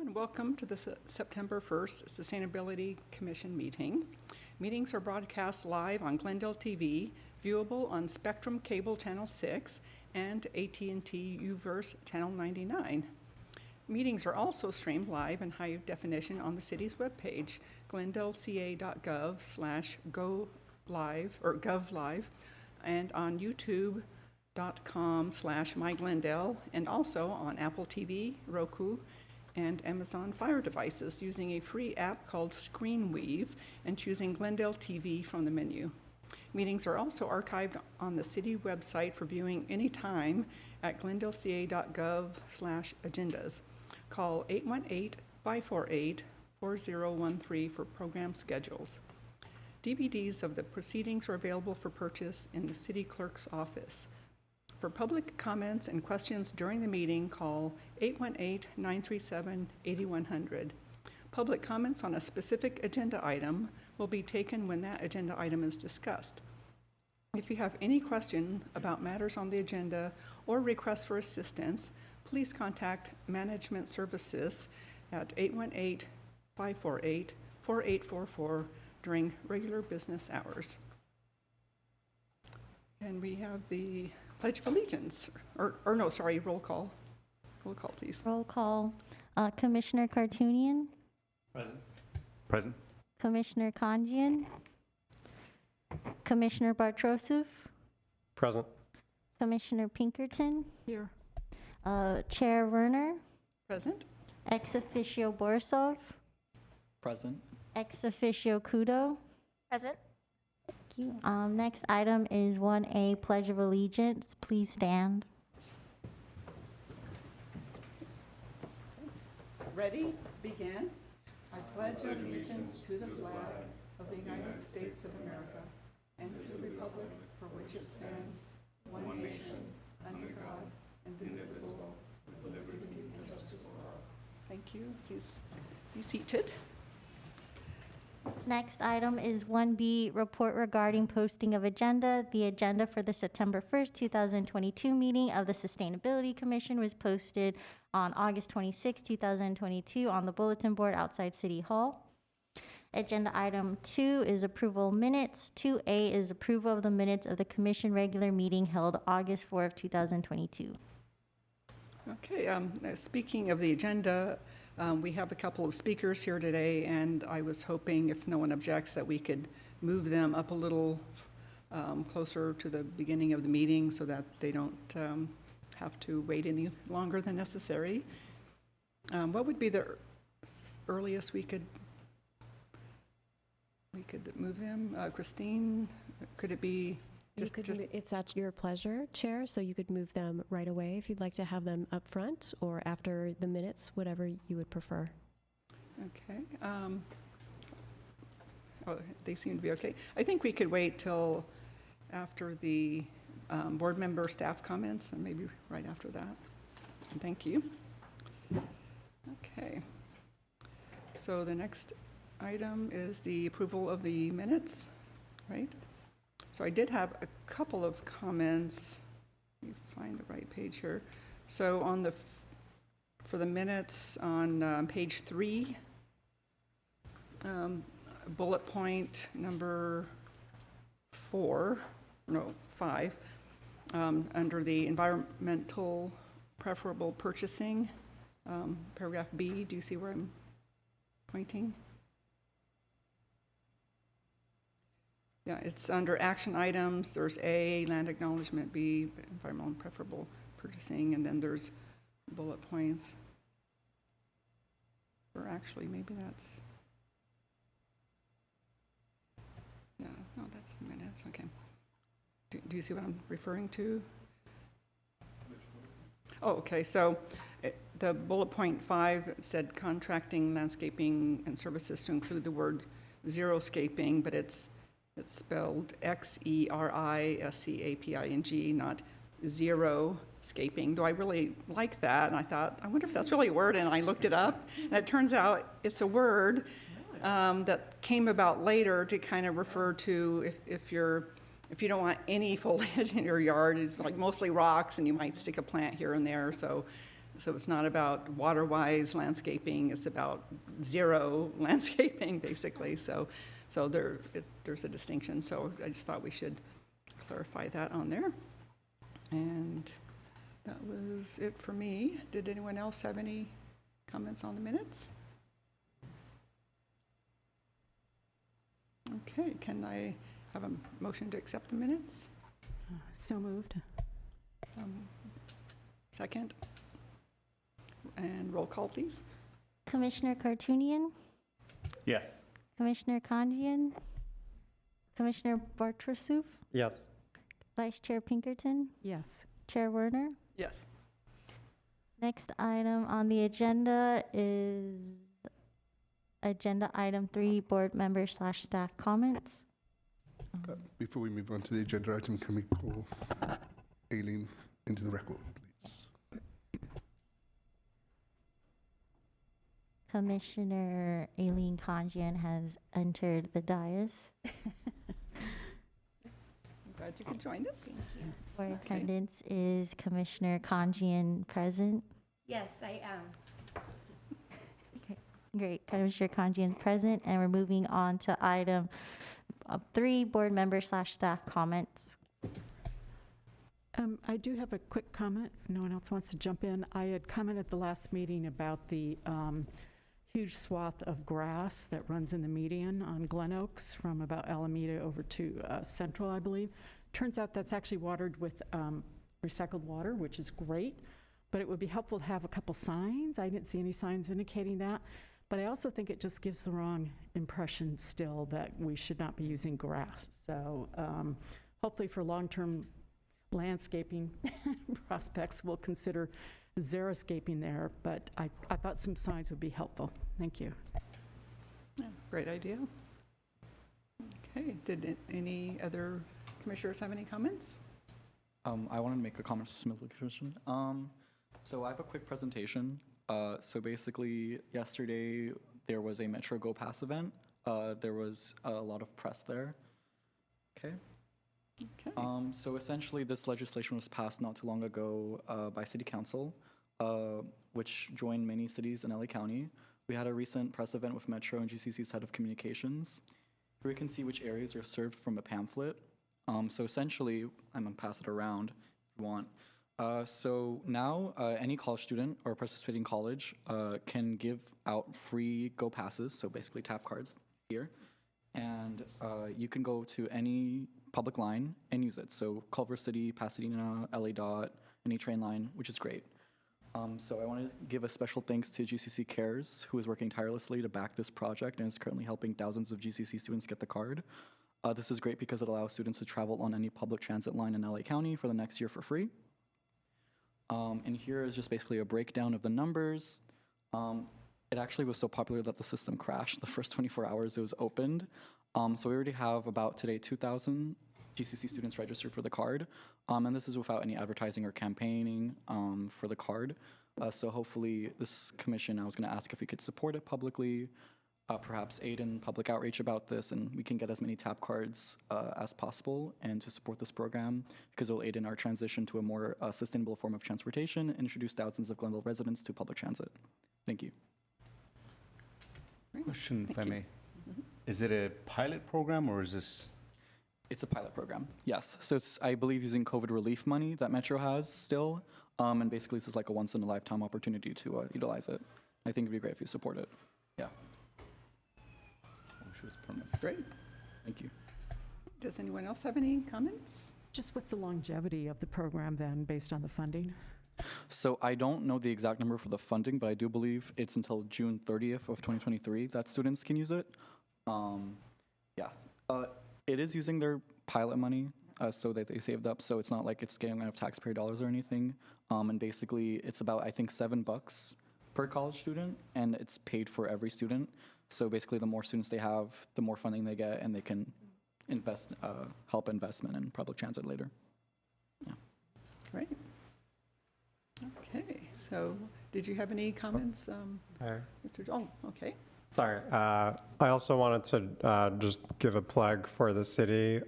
and welcome to the September 1st Sustainability Commission meeting. Meetings are broadcast live on Glendale TV, viewable on Spectrum Cable Channel 6 and AT&T UVerse Channel 99. Meetings are also streamed live in high definition on the city's webpage, glendaleca.gov/go-live or GovLive, and on youtube.com/myglendale, and also on Apple TV, Roku, and Amazon Fire devices using a free app called ScreenWeave and choosing Glendale TV from the menu. Meetings are also archived on the city website for viewing anytime at glendaleca.gov/agendas. Call 818-548-4013 for program schedules. DVDs of the proceedings are available for purchase in the city clerk's office. For public comments and questions during the meeting, call 818-937-8100. Public comments on a specific agenda item will be taken when that agenda item is discussed. If you have any question about matters on the agenda or requests for assistance, please contact Management Services at 818-548-4844 during regular business hours. And we have the Pledge of Allegiance, roll call. Roll call, please. Roll call. Commissioner Kartunian. Present. Present. Commissioner Kanjian. Commissioner Bartrosov. Present. Commissioner Pinkerton. Here. Chair Werner. Present. Ex officio Borisov. Present. Ex officio Kudo. Present. Thank you. Next item is 1A, Pledge of Allegiance. Please stand. Ready? Begin. I pledge allegiance to the flag of the United States of America and to the republic for which it stands, one nation, under God, indivisible, with liberty and justice for all. Thank you. Please be seated. Next item is 1B, report regarding posting of agenda. The agenda for the September 1st, 2022 meeting of the Sustainability Commission was posted on August 26, 2022 on the bulletin board outside City Hall. Agenda item 2 is approval of minutes. 2A is approval of the minutes of the commission regular meeting held August 4 of 2022. Okay, speaking of the agenda, we have a couple of speakers here today, and I was hoping, if no one objects, that we could move them up a little closer to the beginning of the meeting so that they don't have to wait any longer than necessary. What would be the earliest we could move them? Christine, could it be It's at your pleasure, Chair, so you could move them right away if you'd like to have them up front or after the minutes, whatever you would prefer. Okay. They seem to be okay. I think we could wait till after the board member staff comments, and maybe right after that. Thank you. Okay. So the next item is the approval of the minutes, right? So I did have a couple of comments. Let me find the right page here. So on for the minutes on page 3, bullet point number 5, under the environmental preferable purchasing, paragraph B. Do you see where I'm pointing? Yeah, it's under action items. There's A, land acknowledgement, B, environmental and preferable purchasing, and then there's bullet points. Or actually, maybe that's, yeah, no, that's the minutes, okay. Do you see what I'm referring to? Oh, okay, so the bullet point 5 said contracting, landscaping, and services to include the word xeriscaping, but it's spelled XERISCAPING, not zero-scaping, though I really like that. And I thought, I wonder if that's really a word, and I looked it up. And it turns out it's a word that came about later to kind of refer to if you don't want any foliage in your yard, it's like mostly rocks, and you might stick a plant here and there. So So it's not about water-wise landscaping, it's about zero landscaping, basically. So there's a distinction, so I just thought we should clarify that on there. And that was it for me. Did anyone else have any comments on the minutes? Okay, can I have a motion to accept the minutes? So moved. Second? And roll call, please. Commissioner Kartunian, Yes. Commissioner Kanjian, Commissioner Bartrasuf, Yes. Vice Chair Pinkerton, Yes. Chair Werner. Yes. Next item on the agenda is agenda item 3, board member/staff comments. Before we move on to the agenda item, can we call Aileen into the record, please? Commissioner Aileen Kanjian has entered the dais. I'm glad you could join us. For Okay. attendance is Commissioner Kanjian present. Yes, I am. Great, Commissioner Kanjian present, and we're moving on to item 3, board member/staff comments. I do have a quick comment, if no one else wants to jump in. I had commented at the last meeting about the huge swath of grass that runs in the median on Glen Oaks from about Alameda over to Central, I believe. Turns out that's actually watered with recycled water, which is great, but it would be helpful to have a couple signs. I didn't see any signs indicating that, but I also think it just gives the wrong impression still that we should not be using grass. So hopefully for long-term landscaping prospects, we'll consider xeriscaping there, but I thought some signs would be helpful. Thank you. Yeah, great idea. Okay, did any other commissioners have any comments? I wanted to make a comment to Smith Commission. So I have a quick presentation. So basically, yesterday there was a Metro Go Pass event. There was a lot of press there. Okay. Okay. So essentially, this legislation was passed not too long ago by City Council, which joined many cities in LA County. We had a recent press event with Metro and GCC's head of communications. Here we can see which areas are served from a pamphlet. So essentially, I'm going to pass it around if you want. So now any college student or participating college can give out free Go Passes, so basically tap cards here. And you can go to any public line and use it. So Culver City, Pasadena, LA Dot, any train line, which is great. So I want to give a special thanks to GCC Cares, who is working tirelessly to back this project and is currently helping thousands of GCC students get the card. This is great because it allows students to travel on any public transit line in LA County for the next year for free. And here is just basically a breakdown of the numbers. It actually was so popular that the system crashed the first 24 hours it was opened. So we already have about today 2,000 GCC students registered for the card. And this is without any advertising or campaigning for the card. So hopefully this commission, I was going to ask if we could support it publicly, perhaps aid in public outreach about this, and we can get as many tap cards as possible and to support this program because it will aid in our transition to a more sustainable form of transportation and introduce thousands of Glenville residents to public transit. Thank you. Great. Question, if I Thank you. may. Is it a pilot program or is this? It's a pilot program, yes. So it's, I believe, using COVID relief money that Metro has still. And basically, this is like a once-in-a-lifetime opportunity to utilize it. I think it'd be great if you support it. Yeah, That's great. thank you. Does anyone else have any comments? Just what's the longevity of the program then, based on the funding? So I don't know the exact number for the funding, but I do believe it's until June 30th of 2023 that students can use it. It is using their pilot money so that they saved up, so it's not like it's getting out of taxpayer dollars or anything. And basically, it's about, I think, $7 per college student, and it's paid for every student. So basically, the more students they have, the more funding they get, and they can invest, help investment in public transit later. Great. Okay, so did you have any comments, Mr. Oh, okay. Sorry. I also wanted to just give a plug for the city.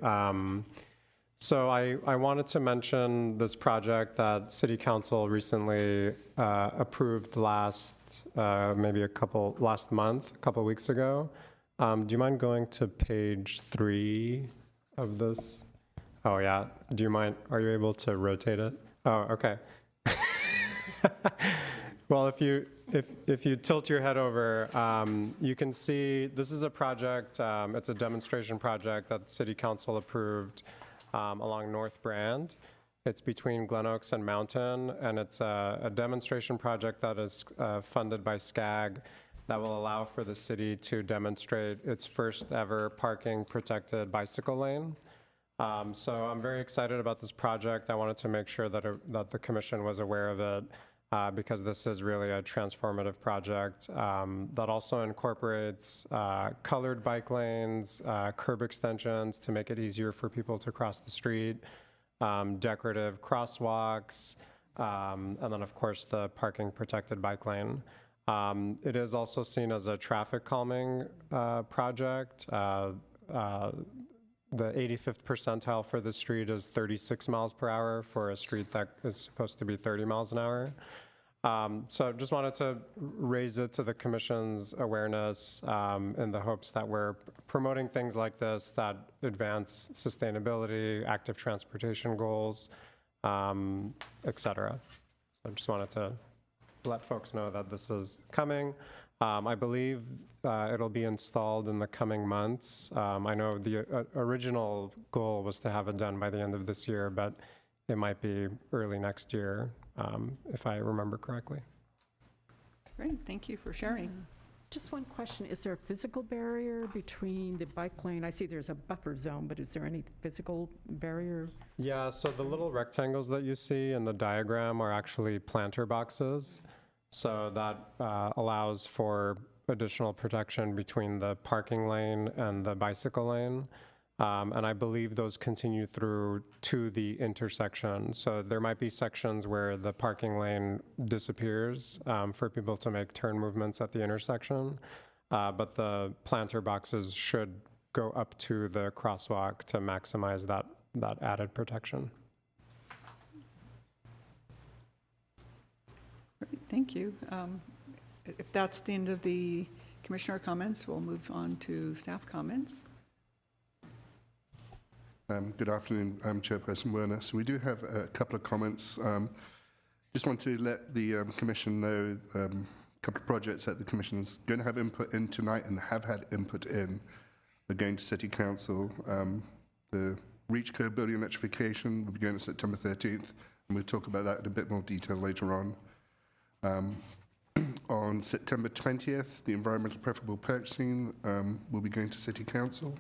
So I wanted to mention this project that City Council recently approved last month, a couple weeks ago. Do you mind going to page 3 of this? Oh yeah. Do you mind? Are you able to rotate it? Oh, okay. Well, if you tilt your head over, you can see this is a project. It's a demonstration project that City Council approved along North Brand. It's between Glen Oaks and Mountain, and it's a demonstration project that is funded by SCAG that will allow for the city to demonstrate its first ever parking protected bicycle lane. So I'm very excited about this project. I wanted to make sure that the commission was aware of it because this is really a transformative project that also incorporates colored bike lanes, curb extensions to make it easier for people to cross the street, decorative crosswalks, and then of course the parking protected bike lane. It is also seen as a traffic calming project. The 85th percentile for the street is 36 miles per hour for a street that is supposed to be 30 miles an hour. So just wanted to raise it to the commission's awareness in the hopes that we're promoting things like this that advance sustainability, active transportation goals, et cetera. So I just wanted to let folks know that this is coming. I believe it'll be installed in the coming months. I know the original goal was to have it done by the end of this year, but it might be early next year, if I remember correctly. Great, thank you for sharing. Just one question, is there a physical barrier between the bike lane? I see there's a buffer zone, but is there any physical barrier? Yeah, so the little rectangles that you see in the diagram are actually planter boxes. So that allows for additional protection between the parking lane and the bicycle lane. And I believe those continue through to the intersection. So there might be sections where the parking lane disappears for people to make turn movements at the intersection. But the planter boxes should go up to the crosswalk to maximize that added protection. Great, thank you. If that's the end of the commissioner comments, we'll move on to staff comments. Good afternoon, Chairperson Werner. So we do have a couple of comments. Just want to let the Commission know a couple of projects that the Commission is going to have input in tonight and have had input in. They're going to City Council. The Reach Curb building electrification will be going to September 13th, and we'll talk about that in a bit more detail later on. On September 20th, the environmental preferable purchasing will be going to City Council.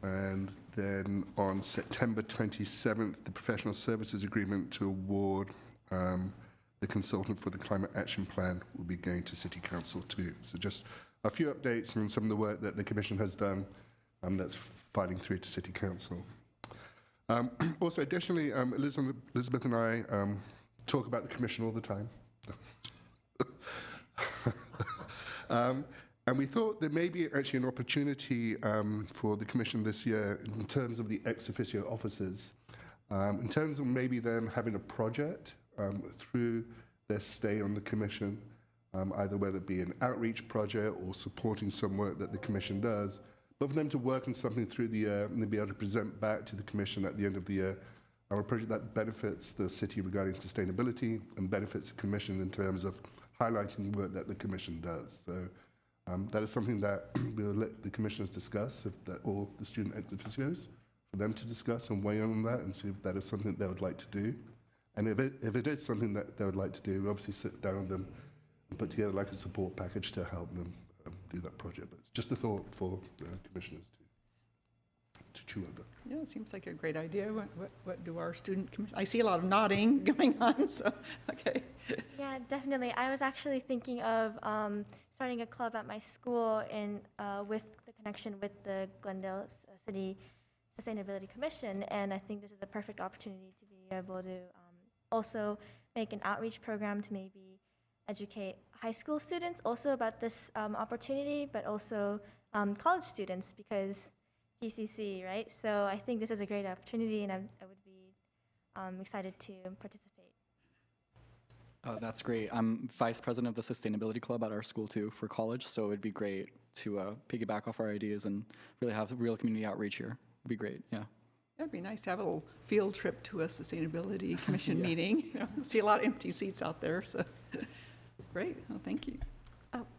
And then on September 27th, the professional services agreement to award the consultant for the climate action plan will be going to City Council too. So just a few updates on some of the work that the Commission has done that's filing through to City Council. Also, additionally, Elizabeth and I talk about the Commission all the time. And we thought there may be actually an opportunity for the Commission this year in terms of the ex officio officers, in terms of maybe them having a project through their stay on the Commission, either whether it be an outreach project or supporting some work that the Commission does, but for them to work on something through the year and then be able to present back to the Commission at the end of the year a project that benefits the city regarding sustainability and benefits the Commission in terms of highlighting work that the Commission does. So that is something that we'll let the commissioners discuss, or the student ex officios, for them to discuss and weigh in on that and see if that is something they would like to do. And if it is something that they would like to do, we'll obviously sit down with them and put together like a support package to help them do that project. But it's just a thought for the commissioners to chew over. Yeah, it seems like a great idea. What do our student, I see a lot of nodding going on, so, okay. Yeah, definitely. I was actually thinking of starting a club at my school with the connection with the Glendale City Sustainability Commission, and I think this is a perfect opportunity to be able to also make an outreach program to maybe educate high school students also about this opportunity, but also college students, because GCC, right? So I think this is a great opportunity, and I would be excited to participate. That's great. I'm vice president of the Sustainability Club at our school too for college, so it'd be great to piggyback off our ideas and really have real community outreach here. It'd be great, yeah. It'd be nice to have a little field trip to a Sustainability Commission Yes. meeting. You know, see a lot of empty seats out there, so, great, well, thank you.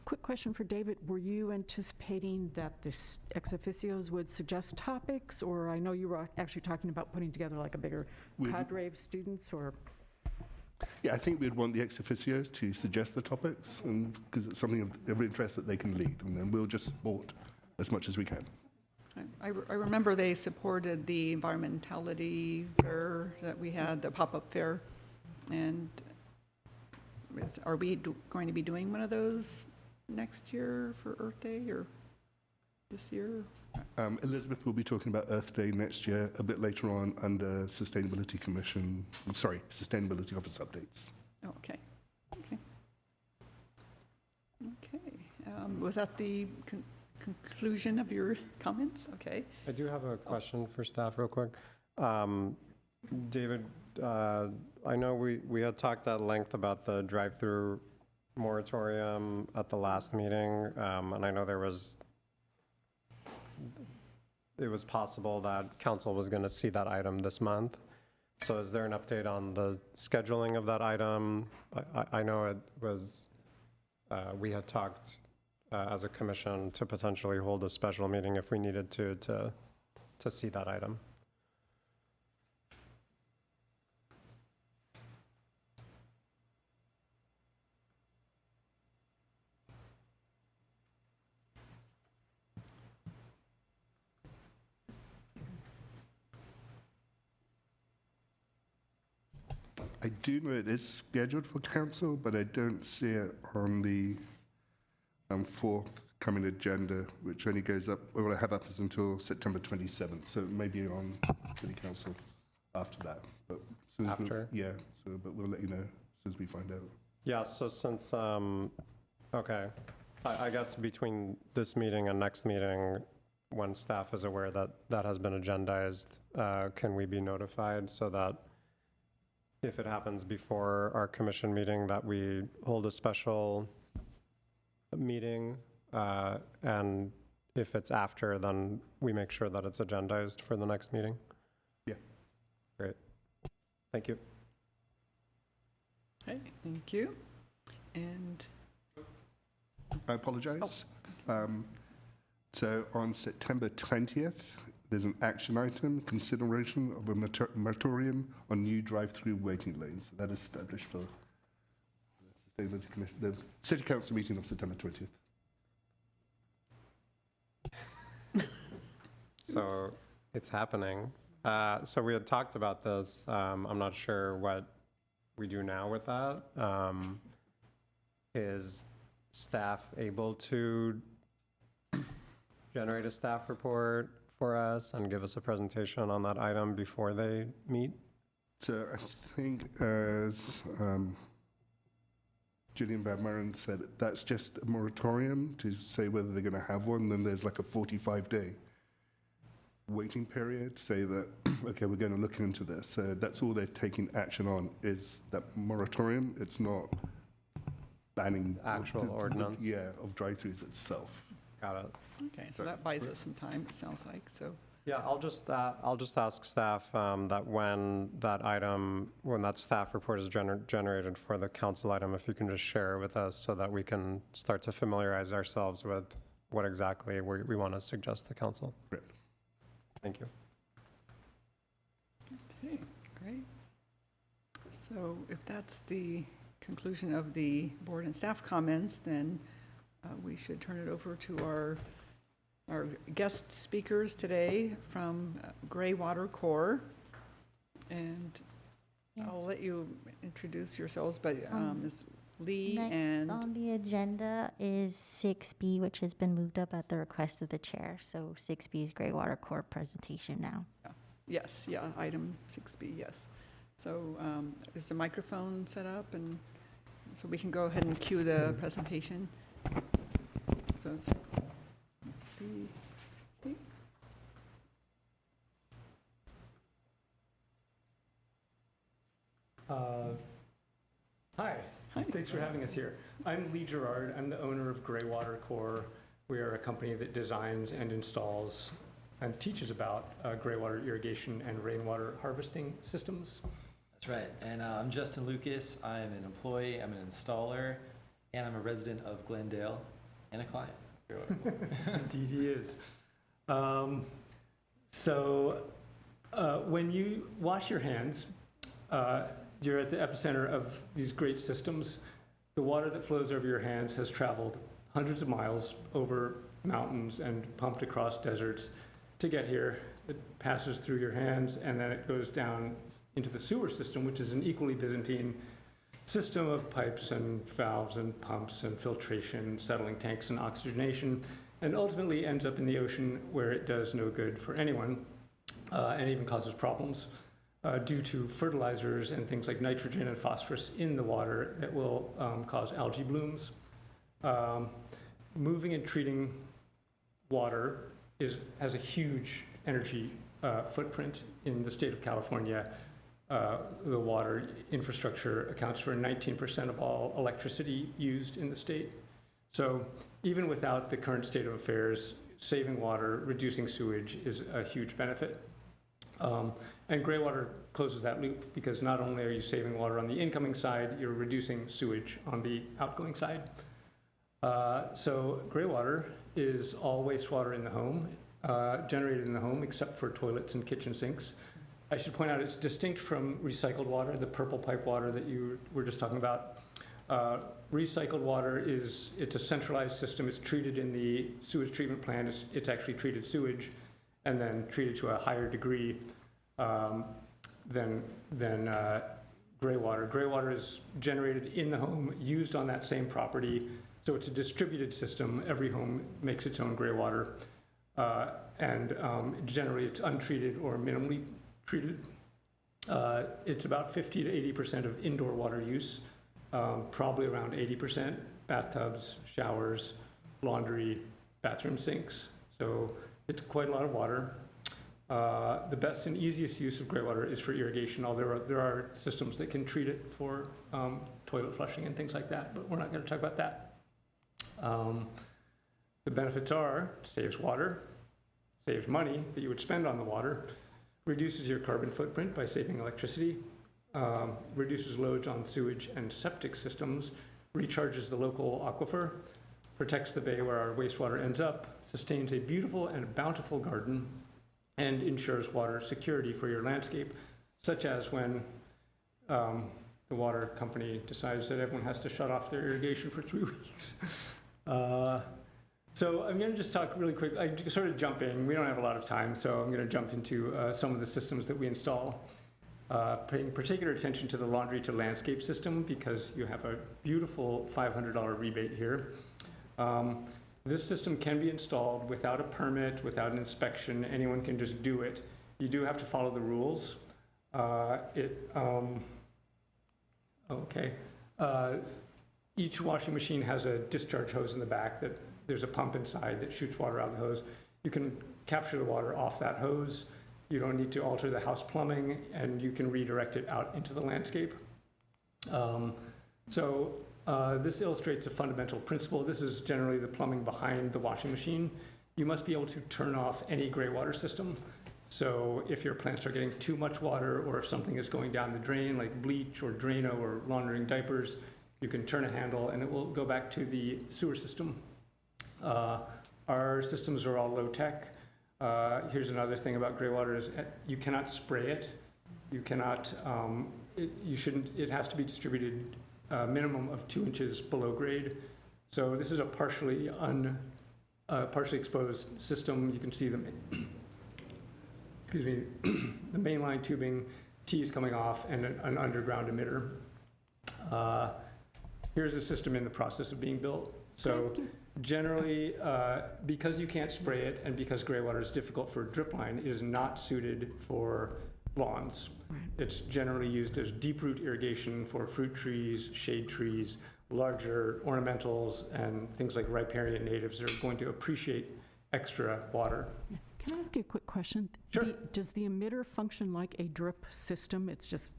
Quick question for David. Were you anticipating that the ex officios would suggest topics? Or I know you were actually talking about putting together like a bigger cadre of students, or? Yeah, I think we'd want the ex officios to suggest the topics, because it's something of interest that they can lead, and then we'll just support as much as we can. I remember they supported the environmentality fair that we had, the pop-up fair, and are we going to be doing one of those next year for Earth Day, or this year? Elizabeth will be talking about Earth Day next year, a bit later on under Sustainability Office updates. Oh, okay, okay. Okay, was that the conclusion of your comments? Okay. I do have a question for staff real quick. David, I know we had talked at length about the drive-through moratorium at the last meeting, and I know it was possible that council was going to see that item this month. So is there an update on the scheduling of that item? I know it was, we had talked as a commission to potentially hold a special meeting if we needed to see that item. I do know it is scheduled for council, but I don't see it on the forthcoming agenda, which only goes up, or will I have up until September 27th. So it may be on city council after that. But as soon as After? but we'll let you know as soon as we find out. Yeah, so since, okay, I guess between this meeting and next meeting, when staff is aware that that has been agendized, can we be notified so that if it happens before our commission meeting, that we hold a special meeting, and if it's after, then we make sure that it's agendized for the next meeting? Yeah. Great. Thank you. Okay, thank you. And I apologize. So on September 20th, there's an action item, consideration of a moratorium on new drive-through waiting lanes. That is established for the Sustainability Commission, the City Council meeting of September 20th. So it's happening. So we had talked about this. I'm not sure what we do now with that. Is staff able to generate a staff report for us and give us a presentation on that item before they meet? So I think as Gillian Van Maren said, that's just a moratorium to say whether they're going to have one. Then there's like a 45-day waiting period, say that, okay, we're going to look into this. So that's all they're taking action on is that moratorium. It's not banning Actual ordinance. Yeah, of drive-throughs itself. Got it. okay, so that buys us some time, it sounds like, so. Yeah, I'll just ask staff that when that staff report is generated for the council item, if you can just share it with us so that we can start to familiarize ourselves with what exactly we want to suggest to council. Great. Thank you. Okay, great. So if that's the conclusion of the board and staff comments, then we should turn it over to our guest speakers today from Greywater Corps. And I'll let you introduce yourselves, but Ms. Lee Next and, on the agenda is 6B, which has been moved up at the request of the chair. So 6B is Greywater Corps presentation now. yes, yeah, item 6B, yes. So is the microphone set up, and so we can go ahead and cue the presentation? So it's Hi. Thanks for having us here. I'm Lee Gerard. I'm the owner of Greywater Core. We are a company that designs and installs and teaches about greywater irrigation and rainwater harvesting systems. That's right. And I'm Justin Lucas. I'm an employee, I'm an installer, and I'm a resident of Glendale and a client. Indeed he is. When you wash your hands, you're at the epicenter of these great systems. The water that flows over your hands has traveled hundreds of miles over mountains and pumped across deserts to get here. It passes through your hands and then it goes down into the sewer system, which is an equally Byzantine system of pipes and valves and pumps and filtration, settling tanks and oxygenation, and ultimately ends up in the ocean where it does no good for anyone and even causes problems due to fertilizers and things like nitrogen and phosphorus in the water that will cause algae blooms. Moving and treating water has a huge energy footprint in the state of California. The water infrastructure accounts for 19% of all electricity used in the state. So even without the current state of affairs, saving water, reducing sewage is a huge benefit. And Greywater closes that loop because not only are you saving water on the incoming side, you're reducing sewage on the outgoing side. So Greywater is all wastewater in the home, generated in the home except for toilets and kitchen sinks. I should point out it's distinct from recycled water, the purple pipe water that you were just talking about. Recycled water it's a centralized system. It's treated in the sewage treatment plant. It's actually treated sewage and then treated to a higher degree than Greywater. Greywater is generated in the home, used on that same property. So it's a distributed system. Every home makes its own Greywater. Generally it's untreated or minimally treated. It's about 50 to 80% of indoor water use, probably around 80%, bathtubs, showers, laundry, bathroom sinks. So it's quite a lot of water. The best and easiest use of Greywater is for irrigation, although there are systems that can treat it for toilet flushing and things like that, but we're not going to talk about that. The benefits are, it saves water, saves money that you would spend on the water, reduces your carbon footprint by saving electricity, reduces loads on sewage and septic systems, recharges the local aquifer, protects the bay where our wastewater ends up, sustains a beautiful and bountiful garden, and ensures water security for your landscape, such as when the water company decides that everyone has to shut off their irrigation for 3 weeks. So I'm going to just talk really quick. I'm sort of jumping. We don't have a lot of time, so I'm going to jump into some of the systems that we install. Paying particular attention to the laundry to landscape system because you have a beautiful $500 rebate here. This system can be installed without a permit, without an inspection. Anyone can just do it. You do have to follow the rules. Each washing machine has a discharge hose in the back that there's a pump inside that shoots water out of the hose. You can capture the water off that hose. You don't need to alter the house plumbing, and you can redirect it out into the landscape. This illustrates a fundamental principle. This is generally the plumbing behind the washing machine. You must be able to turn off any Greywater system. So if your plants are getting too much water, or if something is going down the drain, like bleach or Drano or laundering diapers, you can turn a handle and it will go back to the sewer system. Our systems are all low tech. Here's another thing about Greywater is you cannot spray it. You cannot, it has to be distributed a minimum of 2 inches below grade. So this is a partially exposed system. You can see the mainline tubing, T's coming off, and an underground emitter. Here's a system in the process of being built. So generally, because you can't spray it and because Greywater is difficult for a drip line, it is not suited for lawns. Right. It's generally used as deep root irrigation for fruit trees, shade trees, larger ornamentals, and things like riparian natives that are going to appreciate extra water. Yeah. Can I ask you a quick question? Sure. Does the emitter function like a drip system? It's just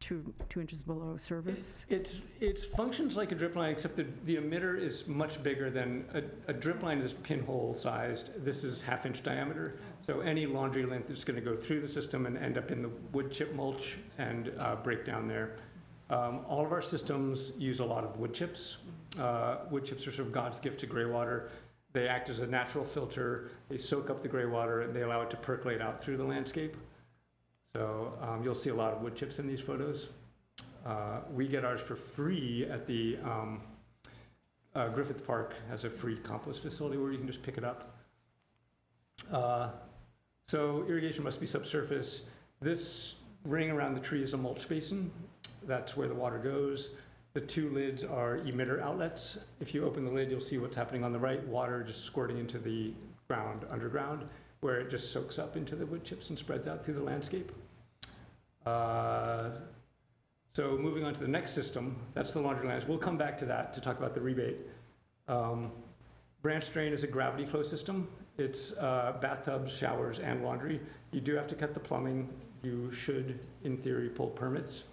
two inches below service? It functions like a drip line, except the emitter is much bigger than, a drip line is pinhole sized. This is 1/2 inch diameter. So any laundry length is going to go through the system and end up in the wood chip mulch and break down there. All of our systems use a lot of wood chips. Wood chips are sort of God's gift to gray water. They act as a natural filter. They soak up the gray water and they allow it to percolate out through the landscape. So you'll see a lot of wood chips in these photos. We get ours for free at the Griffith Park has a free compost facility where you can just pick it up. So irrigation must be subsurface. This ring around the tree is a mulch basin. That's where the water goes. The 2 lids are emitter outlets. If you open the lid, you'll see what's happening on the right, water just squirting into the ground, underground, where it just soaks up into the wood chips and spreads out through the landscape. So moving on to the next system, that's the laundry lines. We'll come back to that to talk about the rebate. Branch drain is a gravity flow system. It's bathtubs, showers, and laundry. You do have to cut the plumbing. You should, in theory, pull permits.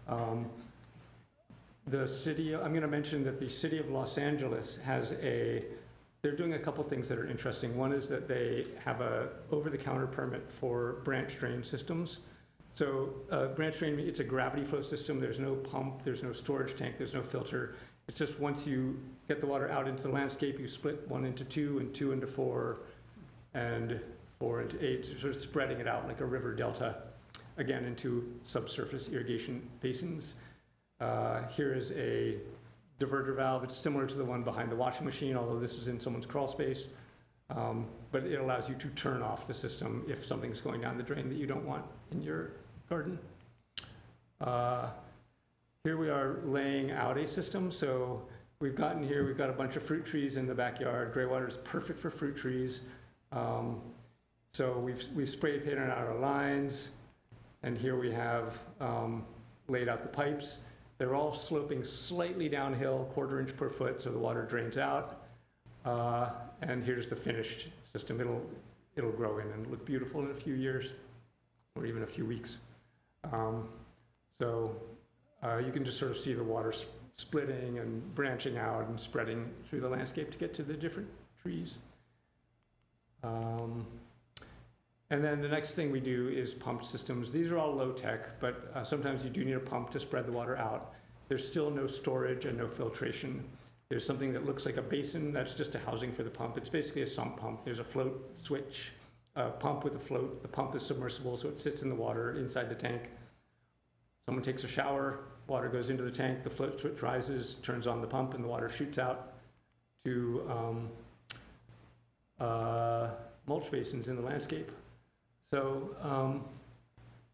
I'm going to mention that the city of Los Angeles they're doing a couple things that are interesting. One is that they have a over-the-counter permit for branch drain systems. So branch drain, it's a gravity flow system. There's no pump, there's no storage tank, there's no filter. It's just once you get the water out into the landscape, you split 1 into 2 and 2 into 4 and 4 into 8, sort of spreading it out like a river delta, again, into subsurface irrigation basins. Here is a diverter valve. It's similar to the one behind the washing machine, although this is in someone's crawl space. But it allows you to turn off the system if something's going down the drain that you don't want in your garden. Here we are laying out a system. So we've got a bunch of fruit trees in the backyard. Gray water is perfect for fruit trees. So we've spray painted out our lines. And here we have laid out the pipes. They're all sloping slightly downhill, 1/4 inch per foot, so the water drains out. And here's the finished system. It'll grow in and look beautiful in a few years, or even a few weeks. You can just sort of see the water splitting and branching out and spreading through the landscape to get to the different trees. And then the next thing we do is pumped systems. These are all low tech, but sometimes you do need a pump to spread the water out. There's still no storage and no filtration. There's something that looks like a basin that's just a housing for the pump. It's basically a sump pump. There's a float switch, a pump with a float. The pump is submersible, so it sits in the water inside the tank. Someone takes a shower, water goes into the tank, the float switch rises, turns on the pump, and the water shoots out to mulch basins in the landscape. So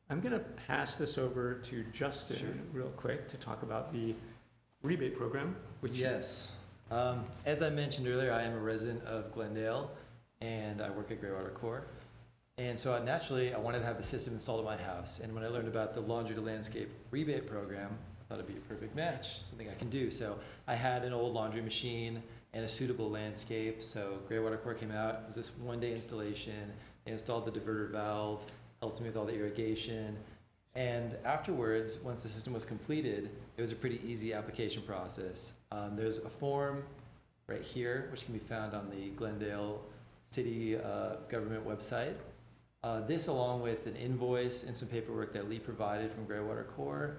I'm going to pass this over to Justin real quick to talk about the rebate program. Yes. As I mentioned earlier, I am a resident of Glendale, and I work at Greywater Corps. And so naturally, I wanted to have a system installed at my house. And when I learned about the Laundry to Landscape rebate program, I thought it'd be a perfect match, something I can do. So I had an old laundry machine and a suitable landscape. So Greywater Corps came out. It was this 1-day installation. They installed the diverter valve, helped me with all the irrigation. And afterwards, once the system was completed, it was a pretty easy application process. There's a form right here, which can be found on the Glendale City government website. This, along with an invoice and some paperwork that Lee provided from Greywater Corps,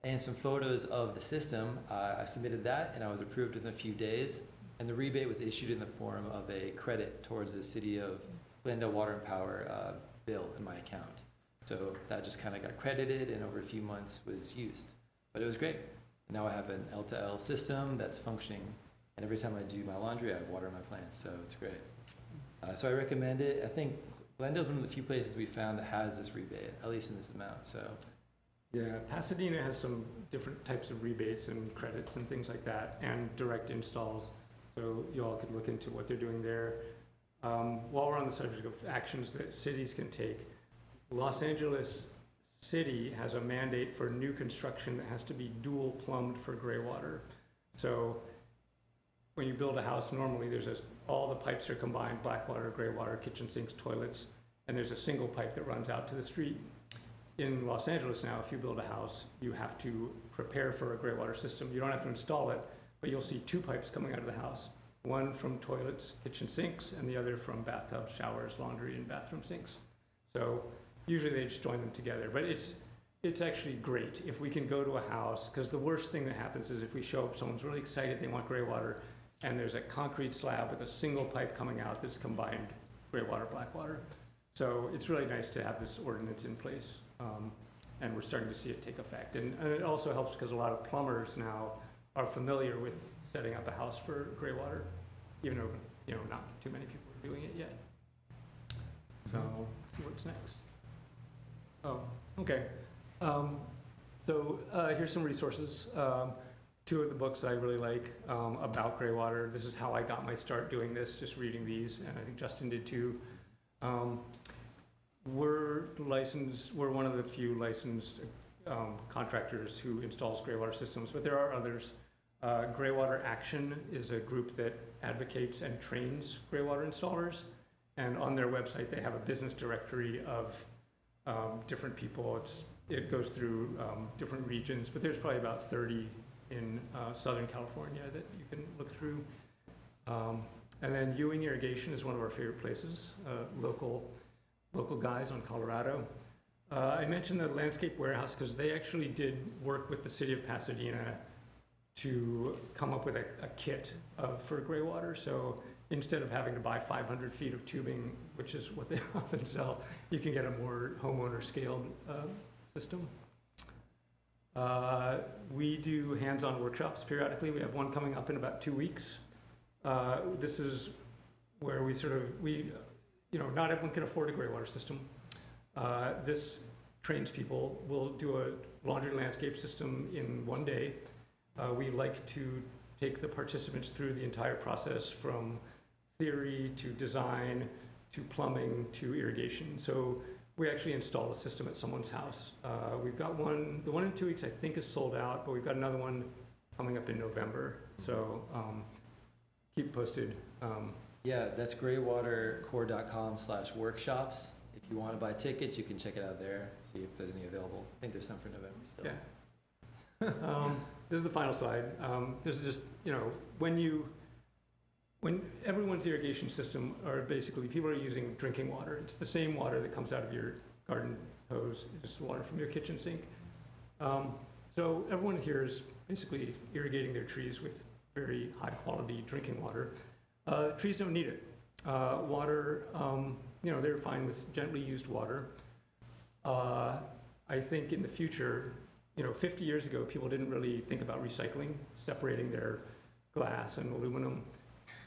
and some photos of the system, I submitted that, and I was approved within a few days. And the rebate was issued in the form of a credit towards the City of Glendale Water and Power bill in my account. So that just kind of got credited, and over a few months was used. But it was great. Now I have an L2L system that's functioning, and every time I do my laundry, I have water in my plants, so it's great. So I recommend it. I think Glendale's one of the few places we found that has this rebate, at least in this amount. So, yeah, Pasadena has some different types of rebates and credits and things like that, and direct installs. So you all could look into what they're doing there. While we're on the subject of actions that cities can take, Los Angeles City has a mandate for new construction that has to be dual plumbed for gray water. So when you build a house, normally all the pipes are combined, black water, gray water, kitchen sinks, toilets, and there's a single pipe that runs out to the street. in Los Angeles now, if you build a house, you have to prepare for a gray water system. You don't have to install it, but you'll see two pipes coming out of the house. One from toilets, kitchen sinks, and the other from bathtubs, showers, laundry, and bathroom sinks. So usually they just join them together, but it's actually great if we can go to a house, because the worst thing that happens is if we show up, someone's really excited, they want gray water, and there's a concrete slab with a single pipe coming out that's combined gray water, black water. So it's really nice to have this ordinance in place, and we're starting to see it take effect. And it also helps because a lot of plumbers now are familiar with setting up a house for gray water, even though, you know, not too many people are doing it yet. So, see what's next. Oh, okay. So here's some resources. Two of the books I really like about gray water. This is how I got my start doing this, just reading these, and I think Justin did too. We're licensed, we're one of the few licensed contractors who installs gray water systems, but there are others. Gray Water Action is a group that advocates and trains gray water installers, and on their website they have a business directory of different people. It goes through different regions, but there's probably about 30 in Southern California that you can look through. And then Ewing Irrigation is one of our favorite places, local guys on Colorado. I mentioned the Landscape Warehouse because they actually did work with the city of Pasadena to come up with a kit for gray water. So instead of having to buy 500 feet of tubing, which is what they often sell, you can get a more homeowner scaled system. We do hands-on workshops periodically. We have one coming up in about 2 weeks. This is where not everyone can afford a gray water system. This trains people. We'll do a laundry landscape system in 1 day. We like to take the participants through the entire process from theory to design to plumbing to irrigation. So we actually install a system at someone's house. We've got one, the one in 2 weeks I think is sold out, but we've got another one coming up in November. So keep posted. Yeah, that's graywatercore.com/workshops. If you want to buy tickets, you can check it out there, see if there's any available. I think there's some for November still. Yeah. This is the final slide. This is just, when everyone's irrigation system are basically, people are using drinking water. It's the same water that comes out of your garden hose, it's just water from your kitchen sink. So everyone here is basically irrigating their trees with very high quality drinking water. Trees don't need it. Water, they're fine with gently used water. I think in the future, 50 years ago, people didn't really think about recycling, separating their glass and aluminum.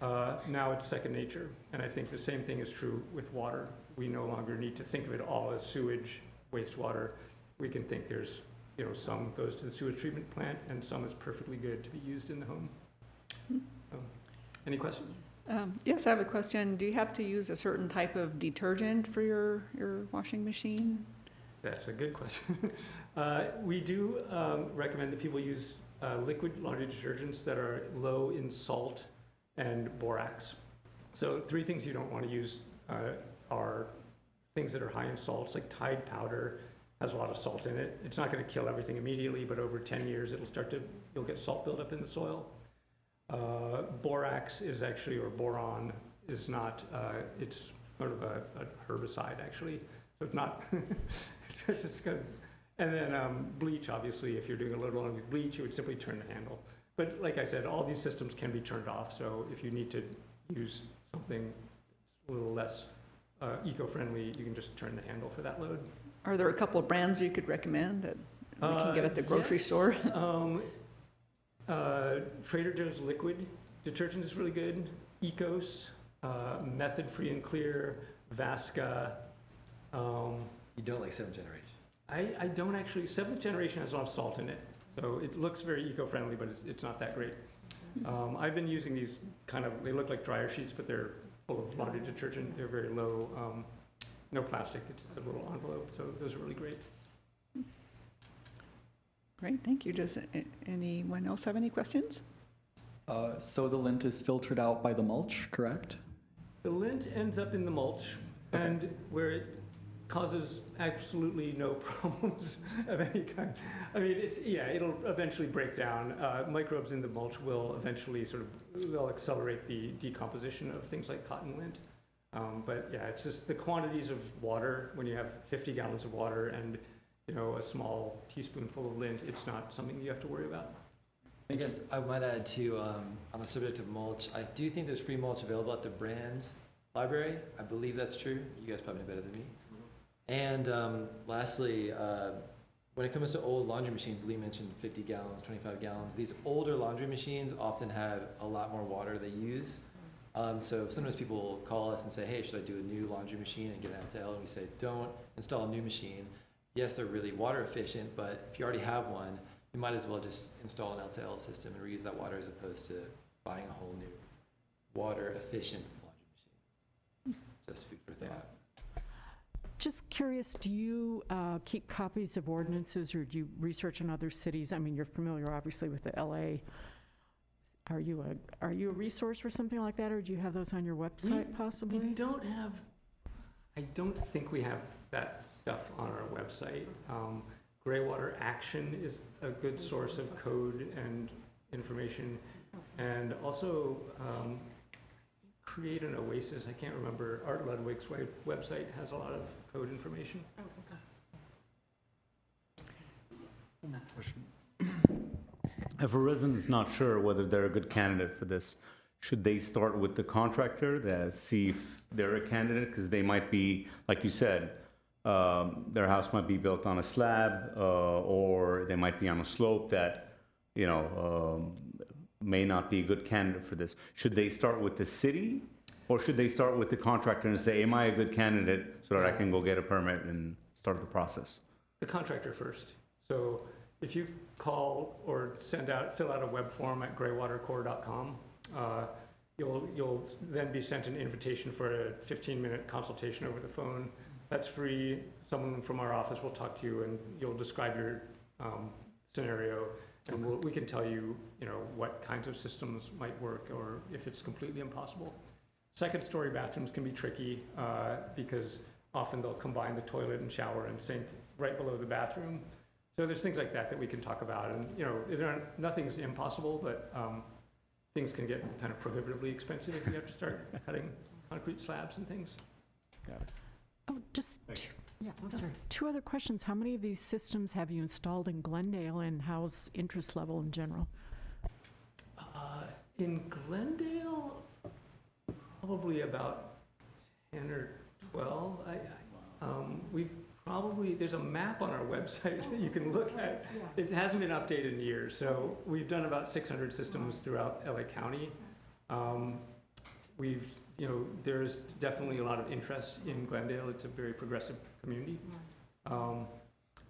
Now it's second nature, and I think the same thing is true with water. We no longer need to think of it all as sewage, wastewater. We can think there's, some goes to the sewage treatment plant, and some is perfectly good to be used in the home. Any questions? Yes, I have a question. Do you have to use a certain type of detergent for your washing machine? That's a good question. We do recommend that people use liquid laundry detergents that are low in salt and borax. So 3 things you don't want to use are things that are high in salts, like Tide powder has a lot of salt in it. It's not going to kill everything immediately, but over 10 years you'll get salt buildup in the soil. Borax is actually, or boron is not, it's sort of a herbicide actually. So it's not, it's just good. And then bleach, obviously, if you're doing a little with bleach, you would simply turn the handle. But like I said, all these systems can be turned off. So if you need to use something a little less eco-friendly, you can just turn the handle for that load. Are there a couple of brands you could recommend that we can get at the grocery yes. store? Trader Joe's liquid detergent is really good. Ecos, Method Free and Clear, Vasca. You don't like 7th generation? I don't actually. 7th generation has a lot of salt in it, so it looks very eco-friendly, but it's not that great. I've been using these they look like dryer sheets, but they're full of laundry detergent. They're very low, no plastic. It's just a little envelope, so those are really great. Great, thank you. Does anyone else have any questions? So the lint is filtered out by the mulch, correct? The lint ends up in the mulch, and where it causes absolutely no problems of any kind. I mean, it'll eventually break down. Microbes in the mulch will eventually they'll accelerate the decomposition of things like cotton lint. But yeah, it's just the quantities of water, when you have 50 gallons of water and, a small teaspoonful of lint, it's not something you have to worry about. I guess I might add too, on the subject of mulch, I do think there's free mulch available at the Brand Library. I believe that's true. You guys probably know better than me. And lastly, when it comes to old laundry machines, Lee mentioned 50 gallons, 25 gallons. These older laundry machines often have a lot more water they use. So sometimes people call us and say, hey, should I do a new laundry machine and get an LTL? And we say, don't install a new machine. Yes, they're really water efficient, but if you already have one, you might as well just install an LTL system and reuse that water as opposed to buying a whole new water efficient laundry machine. Just food for thought. Just curious, do you keep copies of ordinances, or do you research in other cities? I mean, you're familiar, obviously, with the LA. Are you a resource for something like that, or do you have those on your website, possibly? We don't have, I don't think we have that stuff on our website. Greywater Action is a good source of code and information. And also, Create an Oasis, I can't remember, Art Ludwig's website has a lot of code information. Oh, okay. One more question. If a resident is not sure whether they're a good candidate for this, should they start with the contractor to see if they're a candidate? Because they might be, like you said, their house might be built on a slab, or they might be on a slope that, may not be a good candidate for this. Should they start with the city, or should they start with the contractor and say, am I a good candidate, so that I can go get a permit and start the process? The contractor first. So if you call or fill out a web form at greywatercore.com, you'll then be sent an invitation for a 15-minute consultation over the phone. That's free. Someone from our office will talk to you, and you'll describe your scenario, and we can tell you, what kinds of systems might work, or if it's completely impossible. Second-story bathrooms can be tricky because often they'll combine the toilet and shower and sink right below the bathroom. So there's things like that we can talk about, and nothing's impossible, but things can get kind of prohibitively expensive if you have to start cutting concrete slabs and things. Got it. Oh, I'm sorry. Two other questions. How many of these systems have you installed in Glendale, and how's interest level in general? In Glendale, probably about 10 or 12. There's a map on our website that you can look at. It hasn't been updated in years, so we've done about 600 systems throughout LA County. There's definitely a lot of interest in Glendale. It's a very progressive community. And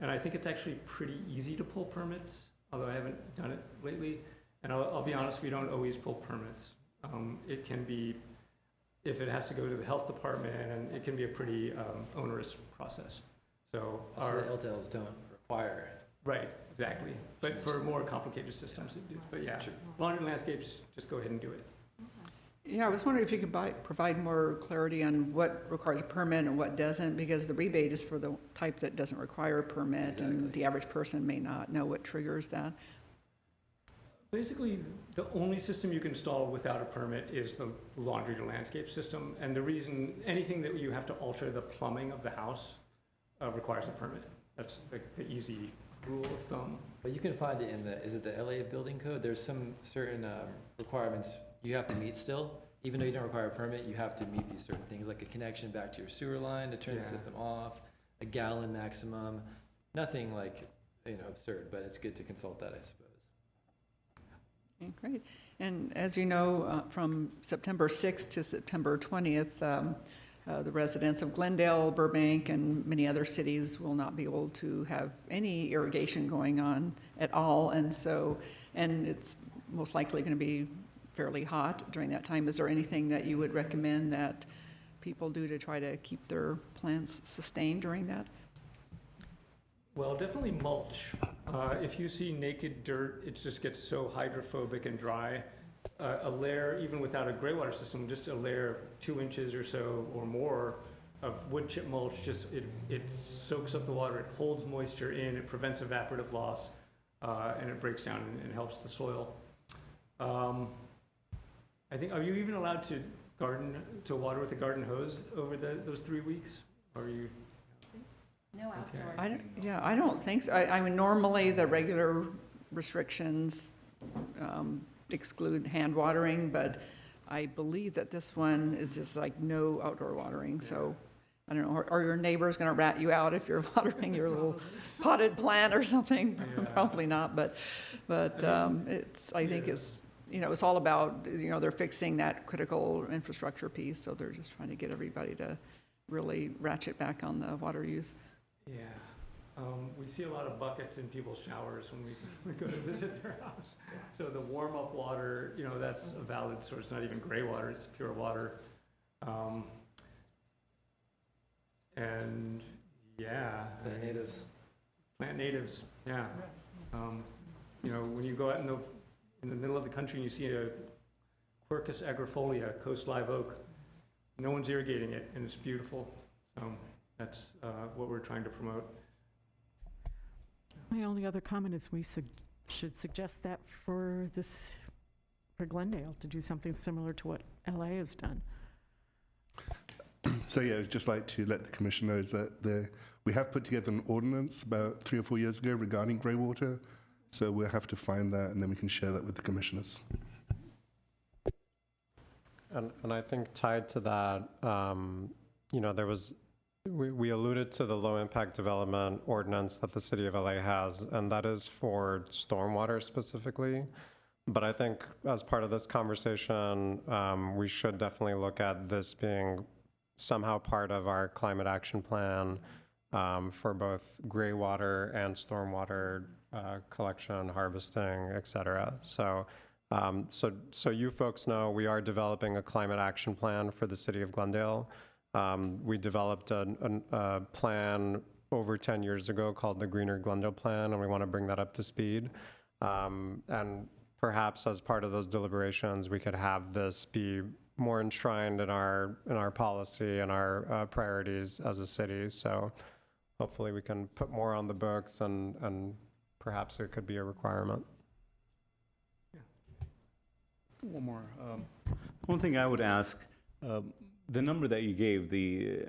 I think it's actually pretty easy to pull permits, although I haven't done it lately. And I'll be honest, we don't always pull permits. It can be, if it has to go to the health department, and it can be a pretty onerous process. So the LTLs don't require. Right, exactly. But for more complicated systems, it do. But yeah, Sure. Laundry landscapes, just go ahead and do it. Yeah, I was wondering if you could provide more clarity on what requires a permit and what doesn't, because the rebate is for the type that doesn't require a permit, and the average person may not know what triggers that. Basically, the only system you can install without a permit is the laundry to landscape system. And the reason, anything that you have to alter the plumbing of the house requires a permit. That's the easy rule of thumb. But you can find it in is it the LA building code? There's some certain requirements you have to meet still. Even though you don't require a permit, you have to meet these certain things, like a connection back to your sewer line to turn the system off, a gallon maximum. Nothing like, absurd, but it's good to consult that, I suppose. Okay, great. And as you know, from September 6th to September 20th, the residents of Glendale, Burbank, and many other cities will not be able to have any irrigation going on at all. And it's most likely going to be fairly hot during that time. Is there anything that you would recommend that people do to try to keep their plants sustained during that? Well, definitely mulch. If you see naked dirt, it just gets so hydrophobic and dry. A layer, even without a gray water system, just a layer 2 inches or so or more wood chip mulch, just it soaks up the water, it holds moisture in, it prevents evaporative loss, and it breaks down and helps the soil. I think, are you even allowed to water with a garden hose over those 3 weeks? Or are you? No outdoor. I don't think so. I mean, normally the regular restrictions exclude hand watering, but I believe that this one is just like no outdoor watering, so I don't know, are your neighbors gonna rat you out if you're watering your little potted plant or something? Yeah. Probably not, but I think it's, it's all about, they're fixing that critical infrastructure piece, so they're just trying to get everybody to really ratchet back on the water use. Yeah. We see a lot of buckets in people's showers when we go to visit their house. So the warm-up water, that's a valid source, not even gray water, it's pure water. And yeah. Plant natives. Plant natives, yeah. When you go out in the middle of the country and you see a Quercus agrifolia, coast live oak, no one's irrigating it, and it's beautiful. So that's what we're trying to promote. My only other comment is we should suggest that for Glendale, to do something similar to what LA has done. So yeah, I'd just like to let the commission know is that we have put together an ordinance about 3 or 4 years ago regarding grey water. So we'll have to find that and then we can share that with the commissioners. And I think tied to that, we alluded to the low impact development ordinance that the city of LA has, and that is for stormwater specifically. But I think as part of this conversation, we should definitely look at this being somehow part of our climate action plan for both gray water and stormwater collection, harvesting, et cetera. So you folks know we are developing a climate action plan for the city of Glendale. We developed a plan over 10 years ago called the Greener Glendale Plan, and we want to bring that up to speed. And perhaps as part of those deliberations, we could have this be more enshrined in our policy and our priorities as a city. So hopefully we can put more on the books, and perhaps it could be a requirement. One more. One thing I would ask, the number that you gave, the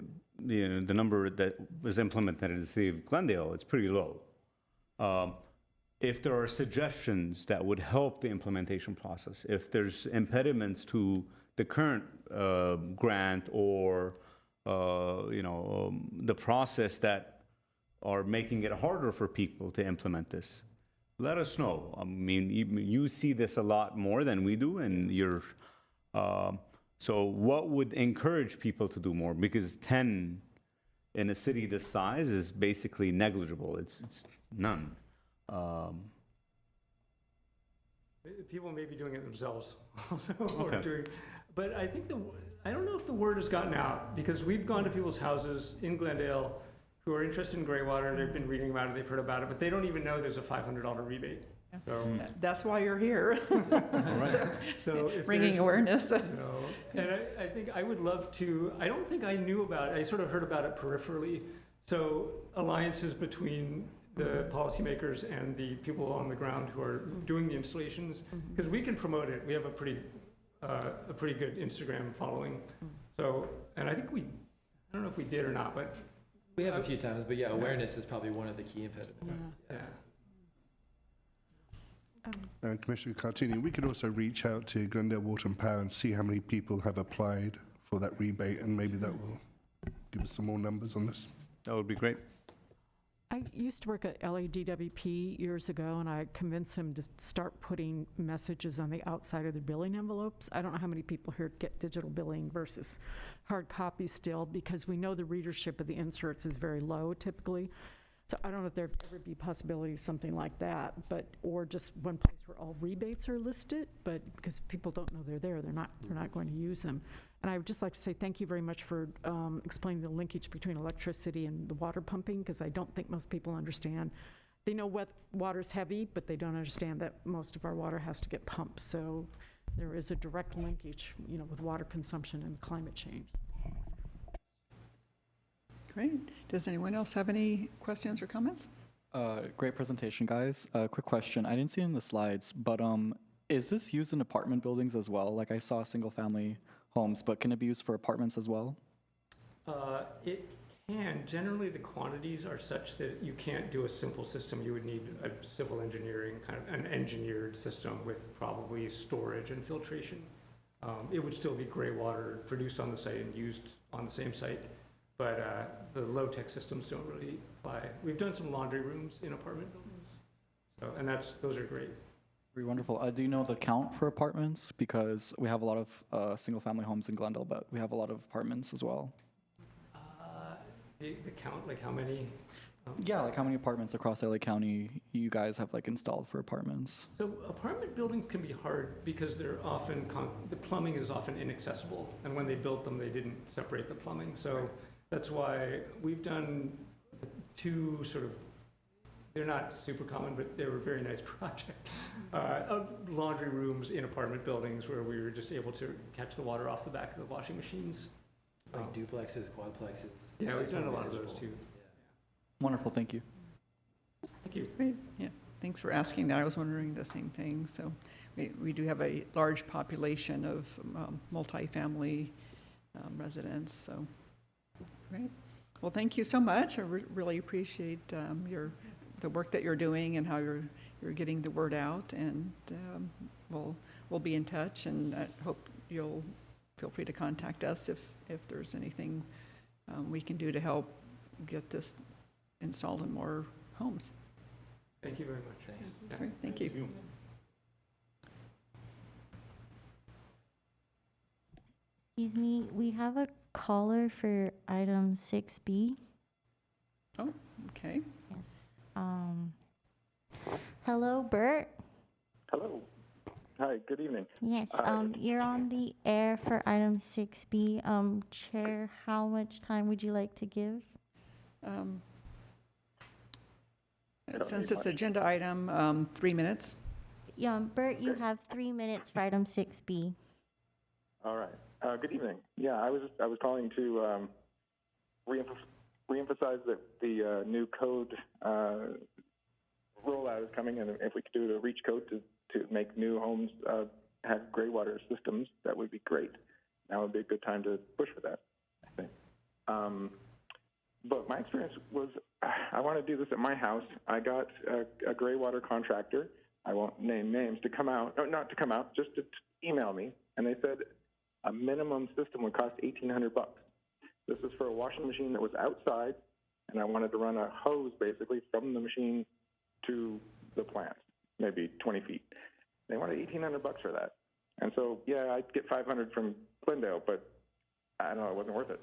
number that was implemented in the city of Glendale, it's pretty low. If there are suggestions that would help the implementation process, if there's impediments to the current grant or the process that are making it harder for people to implement this, let us know. I mean, you see this a lot more than we do, and you're. So what would encourage people to do more? Because 10 in a city this size is basically negligible. It's none. People may be doing it themselves also. Okay. But I think I don't know if the word has gotten out, because we've gone to people's houses in Glendale who are interested in gray water, and they've been reading about it, they've heard about it, but they don't even know there's a $500 rebate. So That's why you're here. So if Bringing awareness. and I think I would love to, I don't think I knew about it, I sort of heard about it peripherally. So alliances between the policymakers and the people on the ground who are doing the installations, because we can promote it. We have a pretty good Instagram following. So, and I think I don't know if we did or not, but. We have a few times, but yeah, awareness is probably one of the key impediments. Yeah. Commissioner Cartini, we could also reach out to Glendale Water and Power and see how many people have applied for that rebate, and maybe that will give us some more numbers on this. That would be great. I used to work at LADWP years ago, and I convinced them to start putting messages on the outside of the billing envelopes. I don't know how many people here get digital billing versus hard copy still, because we know the readership of the inserts is very low typically. So I don't know if there'd ever be possibility of something like that, or just one place where all rebates are listed, but because people don't know they're there, they're not going to use them. And I would just like to say thank you very much for explaining the linkage between electricity and the water pumping, because I don't think most people understand. They know what water's heavy, but they don't understand that most of our water has to get pumped. So there is a direct linkage, with water consumption and climate change. Great. Does anyone else have any questions or comments? Great presentation, guys. Quick question. I didn't see it in the slides, but is this used in apartment buildings as well? Like I saw single-family homes, but can it be used for apartments as well? It can. Generally, the quantities are such that you can't do a simple system. You would need a civil engineering, kind of an engineered system with probably storage and filtration. It would still be gray water produced on the site and used on the same site, but the low-tech systems don't really apply. We've done some laundry rooms in apartment buildings, so, and those are great. Very wonderful. Do you know the count for apartments? Because we have a lot of single-family homes in Glendale, but we have a lot of apartments as well. The count, like how many? Yeah, like how many apartments across LA County you guys have like installed for apartments? So apartment buildings can be hard because they're often, the plumbing is often inaccessible. And when they built them, they didn't separate the plumbing. So that's why we've done two sort of, they're not super common, but they were very nice projects. Laundry rooms in apartment buildings where we were just able to catch the water off the back of the washing machines. Like duplexes, quadplexes. Yeah, we've That's done a more lot of those manageable. too. Wonderful, thank you. Thank you. Great, yeah. Thanks for asking that. I was wondering the same thing. So we do have a large population of multifamily residents, so great. Well, thank you so much. I really appreciate the work that you're doing and how you're getting the word out, and we'll be in touch, and I hope you'll feel free to contact us if there's anything we can do to help get this installed in more homes. Thank you very much. Thanks. Great, thank you. Excuse me, we have a caller for item 6B. Okay. Yes. Hello, Bert. Hello. Hi, good evening. Yes, you're on the air for item 6B. Chair, how much time would you like to give? Since it's agenda item, 3 minutes. Yeah, Bert, you have 3 minutes for item 6B. All right. Good evening. Yeah, I was calling to reemphasize that the new code rollout is coming, and if we could do the REACH code to make new homes have gray water systems, that would be great. Now would be a good time to push for that, I think. But my experience was, I want to do this at my house. I got a gray water contractor, I won't name names, to come out, no, not to come out, just to email me, and they said a minimum system would cost $1,800. This is for a washing machine that was outside, and I wanted to run a hose basically from the machine to the plant, maybe 20 feet. They wanted $1,800 for that. And so, yeah, I'd get $500 from Glendale, but I don't know, it wasn't worth it.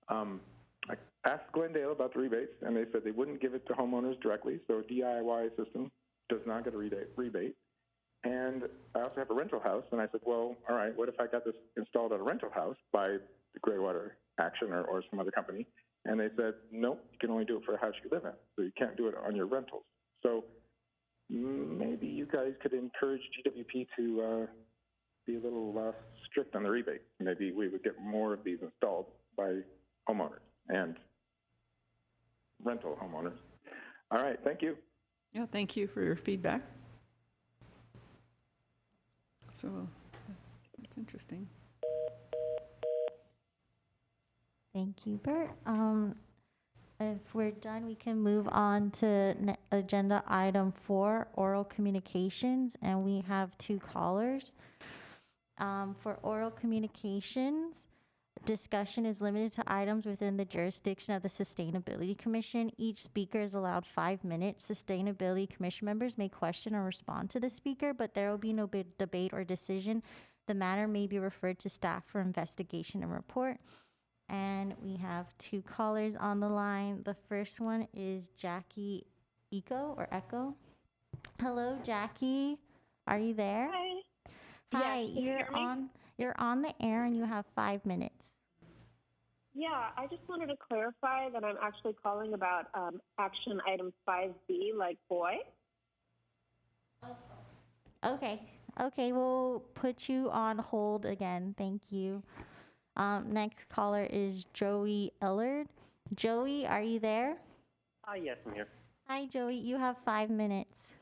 I asked Glendale about the rebates, and they said they wouldn't give it to homeowners directly, so DIY system does not get a rebate. And I also have a rental house, and I said, well, all right, what if I got this installed at a rental house by the Graywater Action or some other company? And they said, nope, you can only do it for a house you live in, so you can't do it on your rentals. So maybe you guys could encourage GWP to be a little strict on the rebate. Maybe we would get more of these installed by homeowners and rental homeowners. All right, thank you. Yeah, thank you for your feedback. So that's interesting. Thank you, Bert. If we're done, we can move on to agenda item 4, oral communications, and we have 2 callers. For oral communications, discussion is limited to items within the jurisdiction of the Sustainability Commission. Each speaker is allowed 5 minutes. Sustainability Commission members may question or respond to the speaker, but there will be no debate or decision. The matter may be referred to staff for investigation and report. And we have 2 callers on the line. The first one is Jackie Echo. Hello, Jackie. Are you there? Hi. Hi, Yes, can you hear me? you're on the air and you have 5 minutes. Yeah, I just wanted to clarify that I'm actually calling about action item 5B, like boy. Okay, we'll put you on hold again. Thank you. Next caller is Joey Ellard. Joey, are you there? Yes, I'm here. Hi, Joey. You have 5 minutes.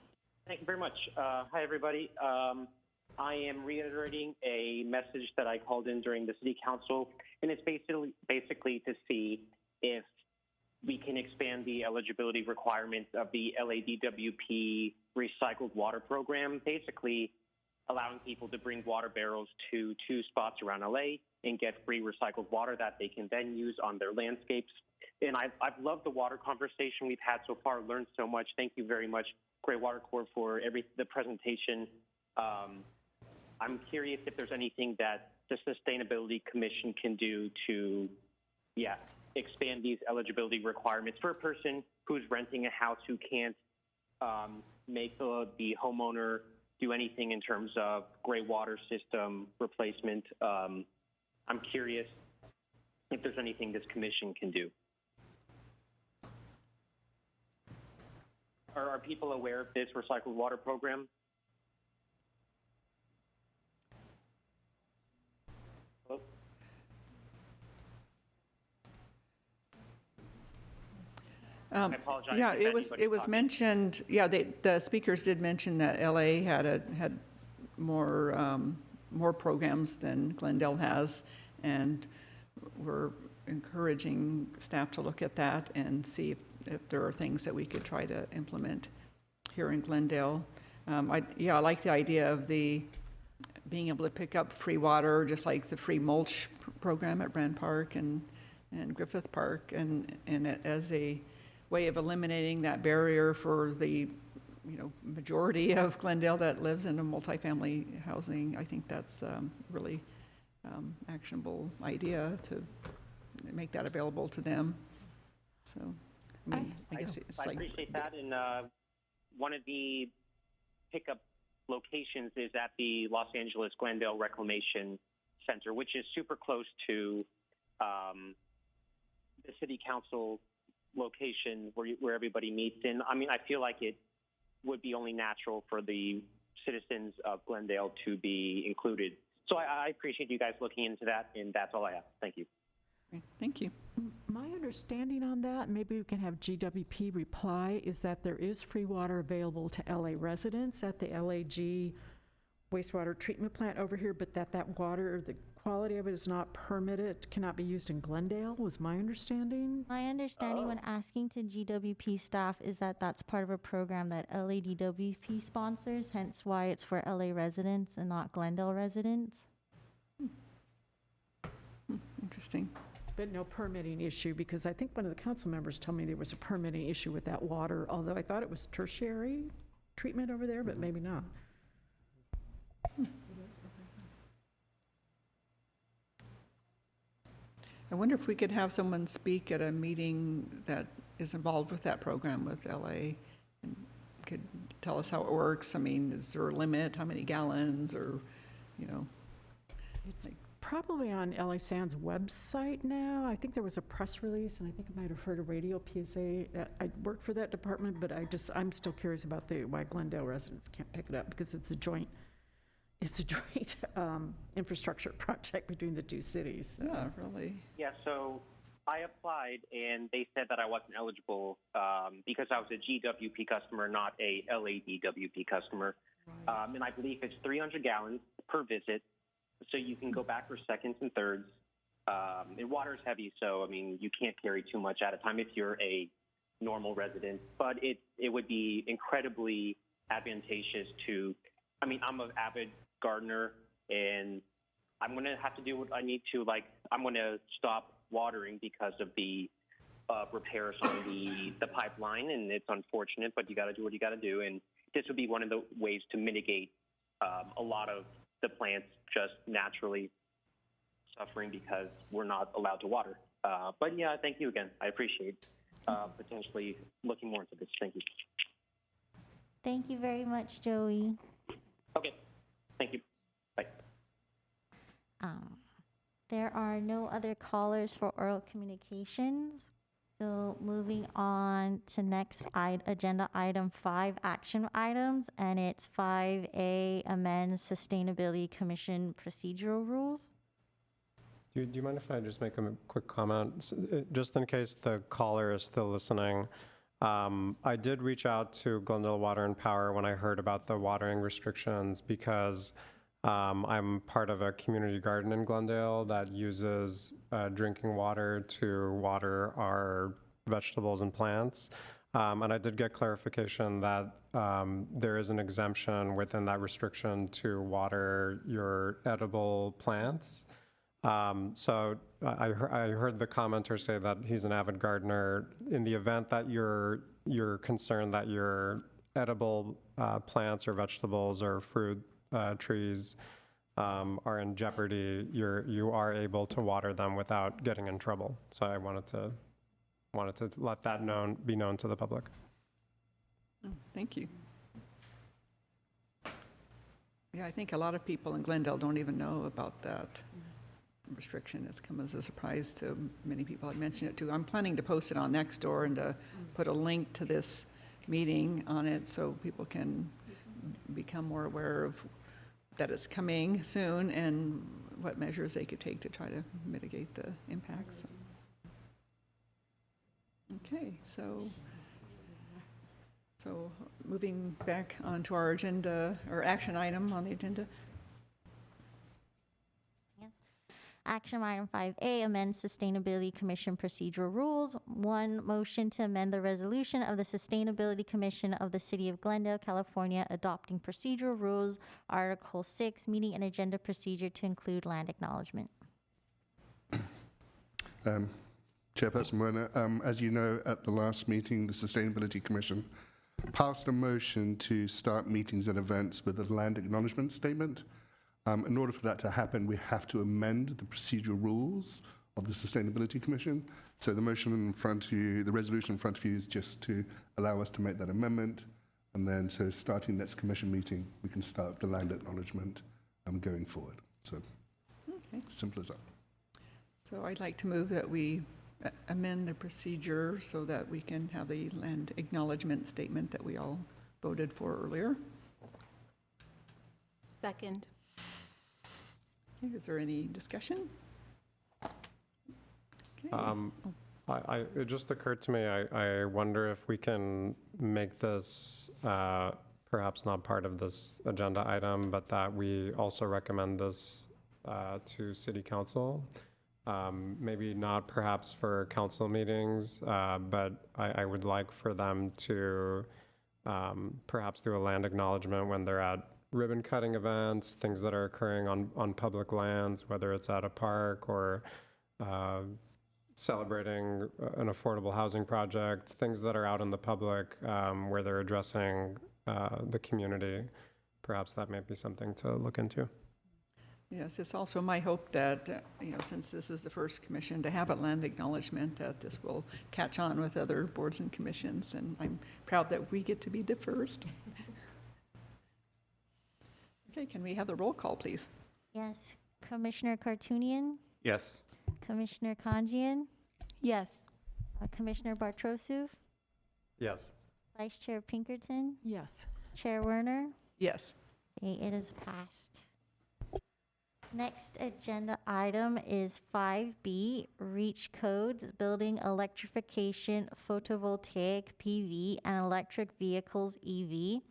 Thank you very much. Hi, everybody. I am reiterating a message that I called in during the city council, and it's basically to see if we can expand the eligibility requirements of the LADWP recycled water program, basically allowing people to bring water barrels to 2 spots around LA and get free recycled water that they can then use on their landscapes. And I've loved the water conversation we've had so far, learned so much. Thank you very much, Gray Water Corp, for the presentation. I'm curious if there's anything that the Sustainability Commission can do to, expand these eligibility requirements for a person who's renting a house who can't make the homeowner do anything in terms of gray water system replacement. I'm curious if there's anything this commission can do. Are people aware of this recycled water program? Hello? I apologize. Yeah, if it was anybody talked. mentioned, the speakers did mention that LA had more programs than Glendale has, and we're encouraging staff to look at that and see if there are things that we could try to implement here in Glendale. I like the idea of being able to pick up free water, just like the free mulch program at Brand Park and Griffith Park, and as a way of eliminating that barrier for the majority of Glendale that lives in a multifamily housing. I think that's really actionable idea to make that available to them. So, I guess it's I like, appreciate that. And one of the pickup locations is at the Los Angeles Glendale Reclamation Center, which is super close to the city council location where everybody meets. And I mean, I feel like it would be only natural for the citizens of Glendale to be included. So I appreciate you guys looking into that, and that's all I have. Thank you. thank you. My understanding on that, maybe we can have GWP reply, is that there is free water available to LA residents at the LAG wastewater treatment plant over here, but that water, the quality of it is not permitted, cannot be used in Glendale, was my understanding. My understanding when asking to GWP staff is that that's part of a program that LADWP sponsors, hence why it's for LA residents and not Glendale residents. Interesting. But no permitting issue, because I think one of the council members told me there was a permitting issue with that water, although I thought it was tertiary treatment over there, but maybe not. I wonder if we could have someone speak at a meeting that is involved with that program with LA and could tell us how it works. I mean, is there a limit, how many gallons, or, It's probably on LA Sound's website now. I think there was a press release, and I think I might have heard a radio PSA. I work for that department, but I'm still curious about why Glendale residents can't pick it up, because it's a joint infrastructure project between the two cities. So. Yeah, really. Yeah, so I applied, and they said that I wasn't eligible because I was a GWP customer, not a LADWP customer. Right. And I believe it's 300 gallons per visit, so you can go back for seconds and thirds. And water is heavy, so, I mean, you can't carry too much at a time if you're a normal resident. But it would be incredibly advantageous to, I mean, I'm an avid gardener, and I'm going to have to do what I need to. Like, I'm going to stop watering because of the repairs on the pipeline, and it's unfortunate, but you got to do what you got to do. And this would be one of the ways to mitigate a lot of the plants just naturally suffering because we're not allowed to water. But yeah, thank you again. I appreciate potentially looking more into this. Thank you. Thank you very much, Joey. Okay. Thank you. Bye. There are no other callers for oral communications. So moving on to next agenda item 5, action items, and it's 5A, amend Sustainability Commission procedural rules. Do you mind if I just make a quick comment? Just in case the caller is still listening, I did reach out to Glendale Water and Power when I heard about the watering restrictions because I'm part of a community garden in Glendale that uses drinking water to water our vegetables and plants. And I did get clarification that there is an exemption within that restriction to water your edible plants. So I heard the commenter say that he's an avid gardener. In the event that you're concerned that your edible plants or vegetables or fruit trees are in jeopardy, you are able to water them without getting in trouble. So I wanted to let that be known to the public. Oh, thank you. Yeah, I think a lot of people in Glendale don't even know about that restriction. It's come as a surprise to many people. I mentioned it too. I'm planning to post it on Nextdoor and to put a link to this meeting on it so people can become more aware of that it's coming soon and what measures they could take to try to mitigate the impacts. Okay, so moving back onto our agenda, or action item on the agenda. Yes. Action item 5A, amend Sustainability Commission procedural rules. 1, motion to amend the resolution of the Sustainability Commission of the City of Glendale, California, adopting procedural rules, Article 6, meeting and agenda procedure to include land acknowledgement. Chairperson Werner, as you know, at the last meeting, the Sustainability Commission passed a motion to start meetings and events with a land acknowledgement statement. In order for that to happen, we have to amend the procedural rules of the Sustainability Commission. So the motion in front of you, the resolution in front of you is just to allow us to make that amendment. And then, so starting next commission meeting, we can start the land acknowledgement going forward. So, Okay. simple as that. So I'd like to move that we amend the procedure so that we can have the land acknowledgement statement that we all voted for earlier. Second. Okay, is there any discussion? Okay. It just occurred to me, I wonder if we can make this perhaps not part of this agenda item, but that we also recommend this to City Council. Maybe not perhaps for council meetings, but I would like for them to perhaps do a land acknowledgement when they're at ribbon cutting events, things that are occurring on public lands, whether it's at a park or celebrating an affordable housing project, things that are out in the public where they're addressing the community. Perhaps that may be something to look into. Yes, it's also my hope that, since this is the first commission to have a land acknowledgement, that this will catch on with other boards and commissions, and I'm proud that we get to be the first. Okay, can we have the roll call, please? Yes. Commissioner Kartunian, Yes. Commissioner Kanjian, Yes. Commissioner Bartrosu, Yes. Vice Chair Pinkerton, Yes. Chair Werner. Yes. Okay, it is passed. Next agenda item is 5B, REACH codes, building electrification, photovoltaic PV, and electric vehicles EV.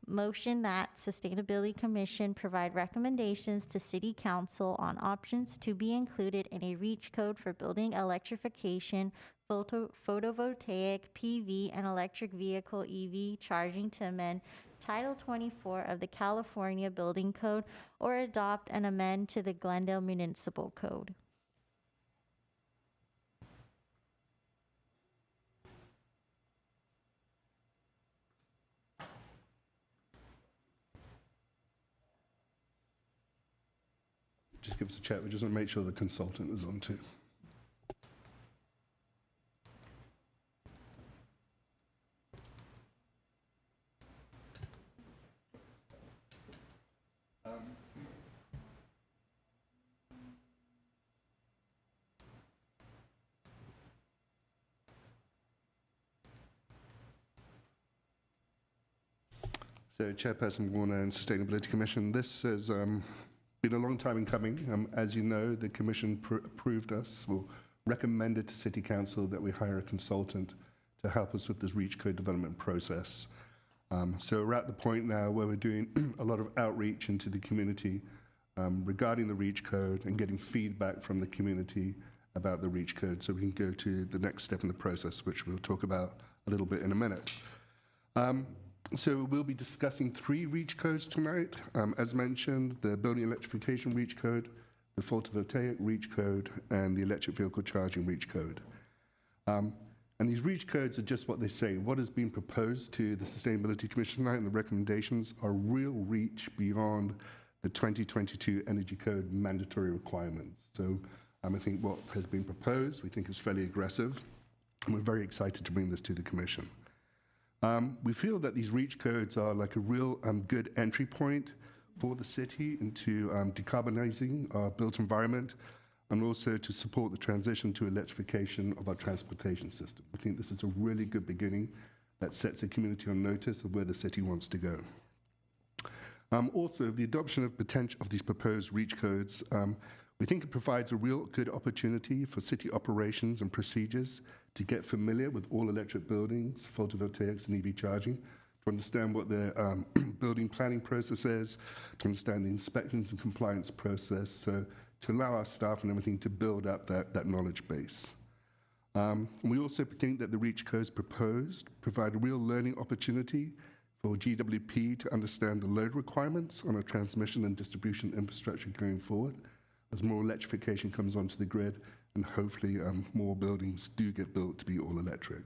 Motion that Sustainability Commission provide recommendations to City Council on options to be included in a REACH code for building electrification, photovoltaic PV, and electric vehicle EV charging to amend Title 24 of the California Building Code or adopt and amend to the Glendale Municipal Code. Just give us a check. We just want to make sure the consultant is on too. So Chairperson Warner and Sustainability Commission, this is been a long time in coming. As you know, the Commission approved us, or recommended to City Council that we hire a consultant to help us with this REACH code development process. So we're at the point now where we're doing a lot of outreach into the community regarding the REACH code and getting feedback from the community about the REACH code, so we can go to the next step in the process, which we'll talk about a little bit in a minute. So we'll be discussing 3 REACH codes tonight. As mentioned, the building electrification REACH code, the photovoltaic REACH code, and the electric vehicle charging REACH code. And these REACH codes are just what they say. What has been proposed to the Sustainability Commission tonight and the recommendations are real reach beyond the 2022 Energy Code mandatory requirements. So I think what has been proposed, we think is fairly aggressive, and we're very excited to bring this to the Commission. We feel that these REACH codes are like a real good entry point for the city into decarbonizing our built environment, and also to support the transition to electrification of our transportation system. I think this is a really good beginning that sets the community on notice of where the city wants to go. Also, the adoption of these proposed REACH codes, we think it provides a real good opportunity for city operations and procedures to get familiar with all electric buildings, photovoltaics, and EV charging, to understand what their building planning process is, to understand the inspections and compliance process, so to allow our staff and everything to build up that knowledge base. We also think that the REACH codes proposed provide a real learning opportunity for GWP to understand the load requirements on our transmission and distribution infrastructure going forward, as more electrification comes onto the grid, and hopefully more buildings do get built to be all electric.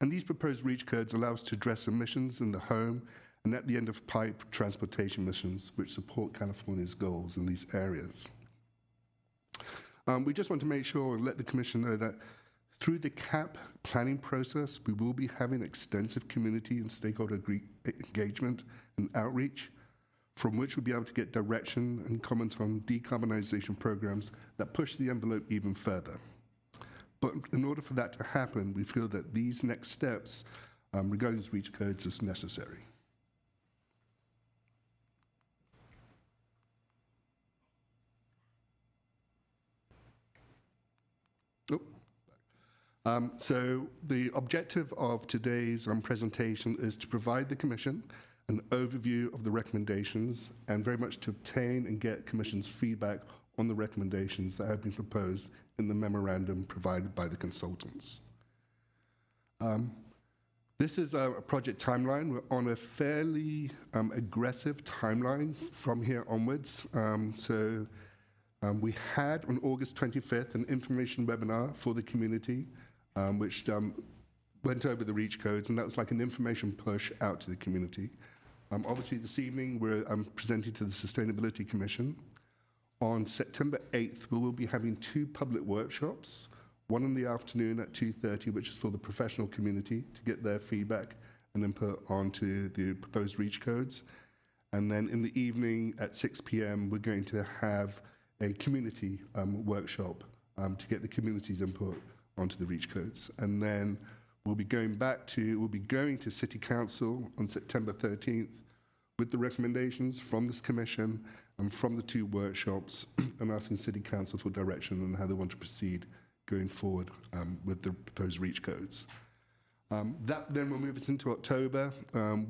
And these proposed REACH codes allow us to address emissions in the home and at the end of pipe transportation emissions, which support California's goals in these areas. We just want to make sure and let the Commission know that through the CAP planning process, we will be having extensive community and stakeholder engagement and outreach, from which we'll be able to get direction and comment on decarbonization programs that push the envelope even further. But in order for that to happen, we feel that these next steps regarding these REACH codes is necessary. So the objective of today's presentation is to provide the Commission an overview of the recommendations and very much to obtain and get Commission's feedback on the recommendations that have been proposed in the memorandum provided by the consultants. This is a project timeline. We're on a fairly aggressive timeline from here onwards. We had on August 25th an information webinar for the community, which went over the REACH codes, and that was like an information push out to the community. Obviously, this evening, we're presenting to the Sustainability Commission. On September 8th, we will be having 2 public workshops, one in the afternoon at 2:30, which is for the professional community to get their feedback and input onto the proposed REACH codes. And then in the evening at 6 p.m., we're going to have a community workshop to get the community's input onto the REACH codes. And then we'll be going to City Council on September 13th with the recommendations from this Commission and from the 2 workshops, and asking City Council for direction on how they want to proceed going forward with the proposed REACH codes. That then will move us into October,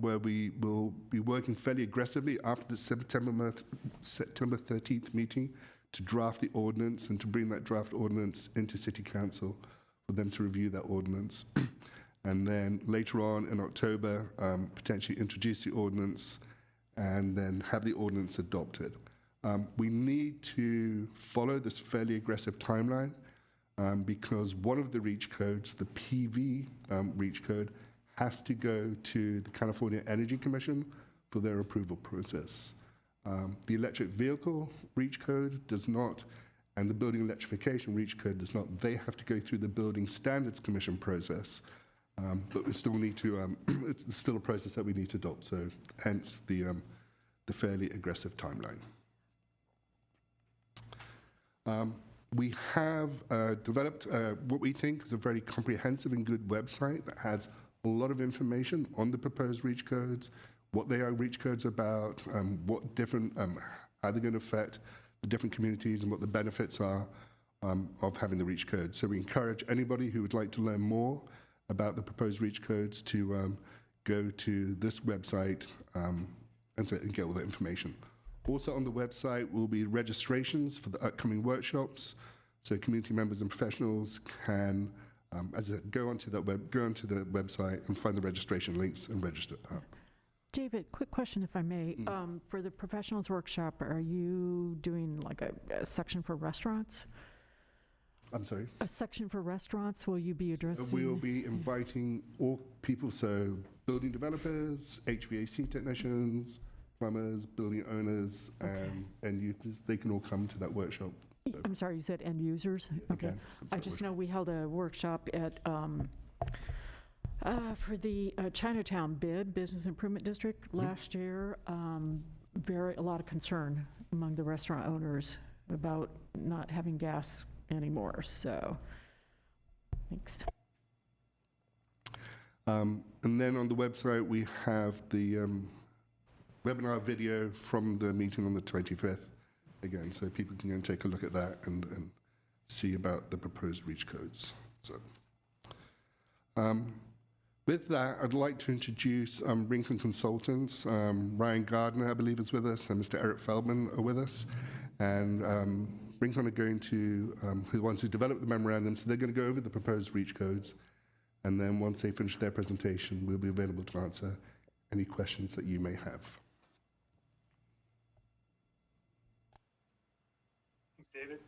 where we will be working fairly aggressively after the September 13th meeting to draft the ordinance and to bring that draft ordinance into City Council for them to review that ordinance. And then later on in October, potentially introduce the ordinance and then have the ordinance adopted. We need to follow this fairly aggressive timeline because one of the REACH codes, the PV REACH code, has to go to the California Energy Commission for their approval process. The electric vehicle REACH code does not, and the building electrification REACH code does not. They have to go through the Building Standards Commission process. But we still need to, it's still a process that we need to adopt, so hence the fairly aggressive timeline. We have developed what we think is a very comprehensive and good website that has a lot of information on the proposed REACH codes, what they are REACH codes about, what different, how they're going to affect the different communities and what the benefits are of having the REACH codes. So we encourage anybody who would like to learn more about the proposed REACH codes to go to this website and get all the information. Also on the website will be registrations for the upcoming workshops, so community members and professionals can go onto the website and find the registration links and register up. David, quick question if I may. For the professionals workshop, are you doing like a section for restaurants? I'm sorry? A section for restaurants, will you be addressing? We'll be inviting all people, so building developers, HVAC technicians, plumbers, building owners, and end users. They can all come to that workshop. So. I'm sorry, you said end users? Okay. I just know we held a workshop at for the Chinatown Business Improvement District last year. A lot of concern among the restaurant owners about not having gas anymore, so thanks. And then on the website, we have the webinar video from the meeting on the 25th, again, so people can go and take a look at that and see about the proposed REACH codes. So, with that, I'd like to introduce Rincon Consultants. Ryan Gardner, I believe, is with us, and Mr. Eric Feldman are with us. And Rincon are going to, who wants to develop the memorandum, so they're going to go over the proposed REACH codes. And then once they finish their presentation, we'll be available to answer any questions that you may have. Thanks, David.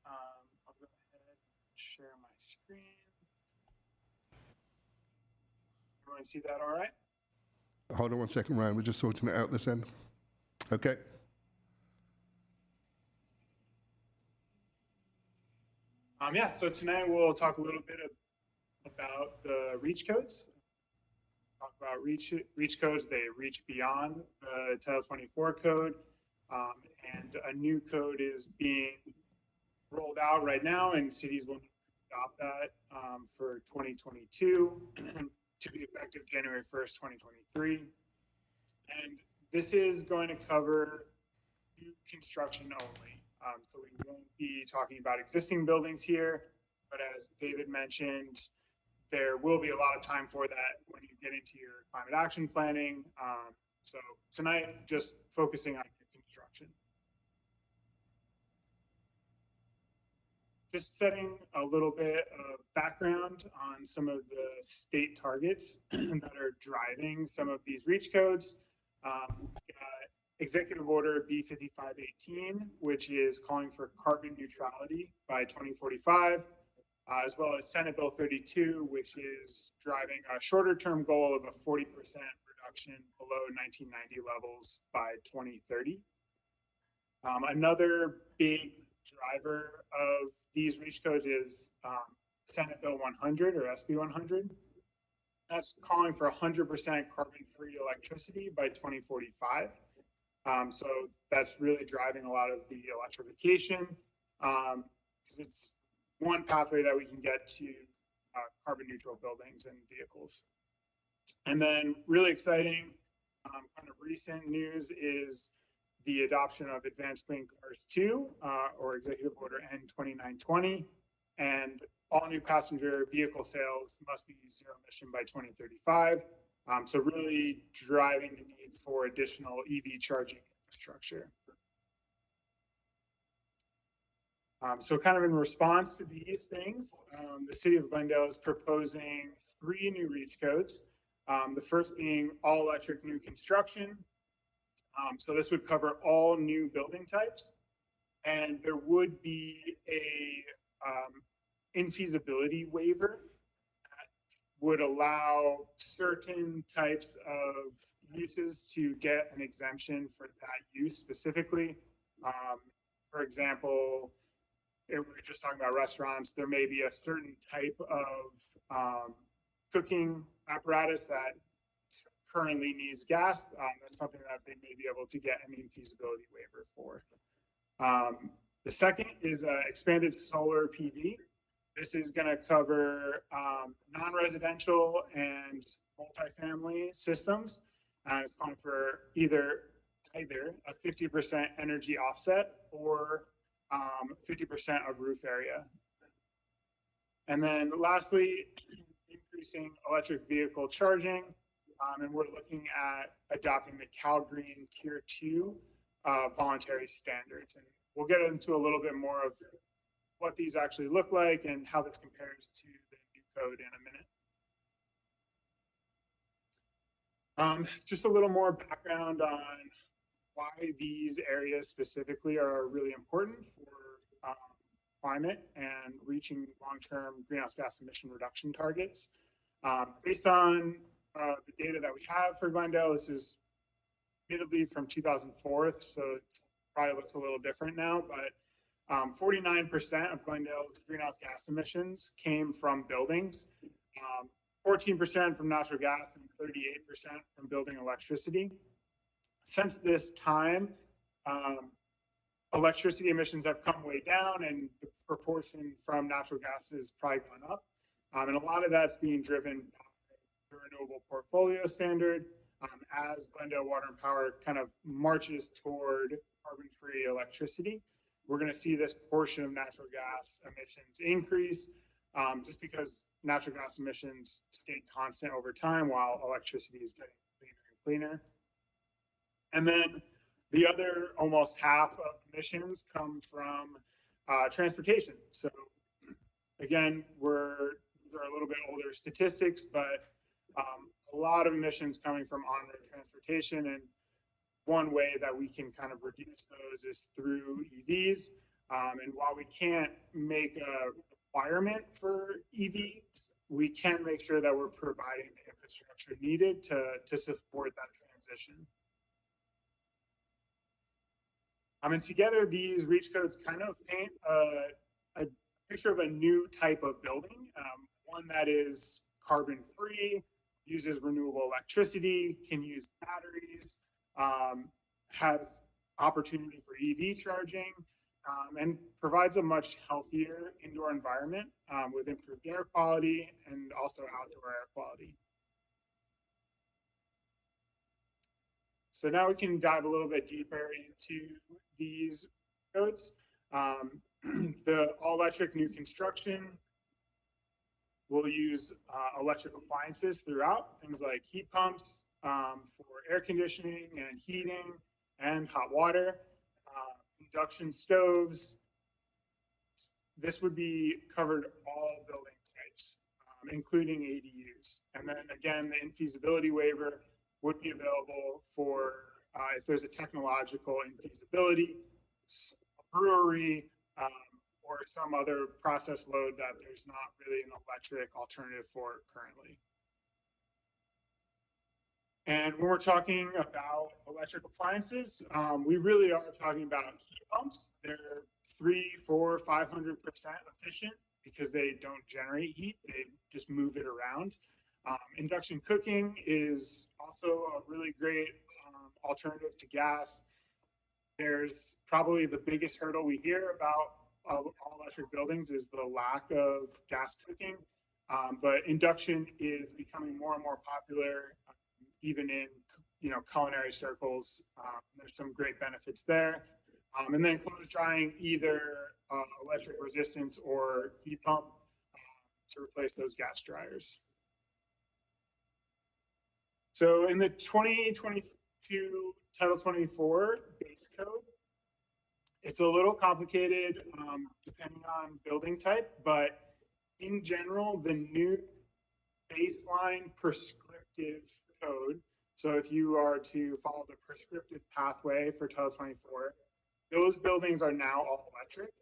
I'll go ahead and share my screen. Everyone see that all right? Hold on one second, Ryan. We're just sorting it out this end. Okay. Yeah, so tonight we'll talk a little bit about the REACH codes. Talk about REACH codes. They reach beyond the Title 24 code, and a new code is being rolled out right now, and cities will adopt that for 2022 to be effective January 1st, 2023. And this is going to cover new construction only. So we won't be talking about existing buildings here, but as David mentioned, there will be a lot of time for that when you get into your climate action planning. So tonight, just focusing on construction. Just setting a little bit of background on some of the state targets that are driving some of these REACH codes. Executive Order B5518, which is calling for carbon neutrality by 2045, as well as Senate Bill 32, which is driving a shorter-term goal of a 40% reduction below 1990 levels by 2030. Another big driver of these REACH codes is Senate Bill 100 or SB 100. That's calling for 100% carbon-free electricity by 2045. So that's really driving a lot of the electrification because it's one pathway that we can get to carbon neutral buildings and vehicles. And then really exciting kind of recent news is the adoption of Advanced Clean Cars 2 or Executive Order N2920, and all new passenger vehicle sales must be zero emission by 2035. So really driving the need for additional EV charging infrastructure. So kind of in response to these things, the city of Glendale is proposing 3 new REACH codes. The first being all electric new construction. So this would cover all new building types, and there would be a infeasibility waiver would allow certain types of uses to get an exemption for that use specifically. For example, if we're just talking about restaurants, there may be a certain type of cooking apparatus that currently needs gas. That's something that they may be able to get an infeasibility waiver for. The second is expanded solar PV. This is going to cover non-residential and multifamily systems. It's calling for either either a 50% energy offset or 50% of roof area. And then lastly, increasing electric vehicle charging. And we're looking at adopting the CalGreen Tier 2 voluntary standards. And we'll get into a little bit more of what these actually look like and how this compares to the new code in a minute. Just a little more background on why these areas specifically are really important for climate and reaching long-term greenhouse gas emission reduction targets. Based on the data that we have for Glendale, this is admittedly from 2004, so it probably looks a little different now, but 49% of Glendale's greenhouse gas emissions came from buildings, 14% from natural gas, and 38% from building electricity. Since this time, electricity emissions have come way down, and the proportion from natural gas has probably gone up. And a lot of that's being driven by the renewable portfolio standard as Glendale Water and Power kind of marches toward carbon-free electricity. We're going to see this portion of natural gas emissions increase just because natural gas emissions stay constant over time while electricity is getting cleaner and cleaner. And then the other almost half of emissions come from transportation. So again, these are a little bit older statistics, but a lot of emissions coming from on-road transportation. And one way that we can kind of reduce those is through EVs. And while we can't make a requirement for EVs, we can make sure that we're providing the infrastructure needed to support that transition. And together, these REACH codes kind of paint a picture of a new type of building, one that is carbon-free, uses renewable electricity, can use batteries, has opportunity for EV charging, and provides a much healthier indoor environment with improved air quality and also outdoor air quality. So now we can dive a little bit deeper into these codes. The all-electric new construction will use electric appliances throughout, things like heat pumps for air conditioning and heating and hot water, induction stoves. This would be covered all building types, including ADUs. And then again, the infeasibility waiver would be available for if there's a technological infeasibility, a brewery, or some other process load that there's not really an electric alternative for currently. And when we're talking about electric appliances, we really are talking about heat pumps. They're 300, 400, 500% efficient because they don't generate heat, they just move it around. Induction cooking is also a really great alternative to gas. There's probably the biggest hurdle we hear about all electric buildings is the lack of gas cooking, but induction is becoming more and more popular, even in culinary circles. There's some great benefits there, and then clothes drying, either electric resistance or heat pump to replace those gas dryers. So in the 2022 Title 24 base code, it's a little complicated depending on building type, but in general, the new baseline prescriptive code, so if you are to follow the prescriptive pathway for Title 24, those buildings are now all electric.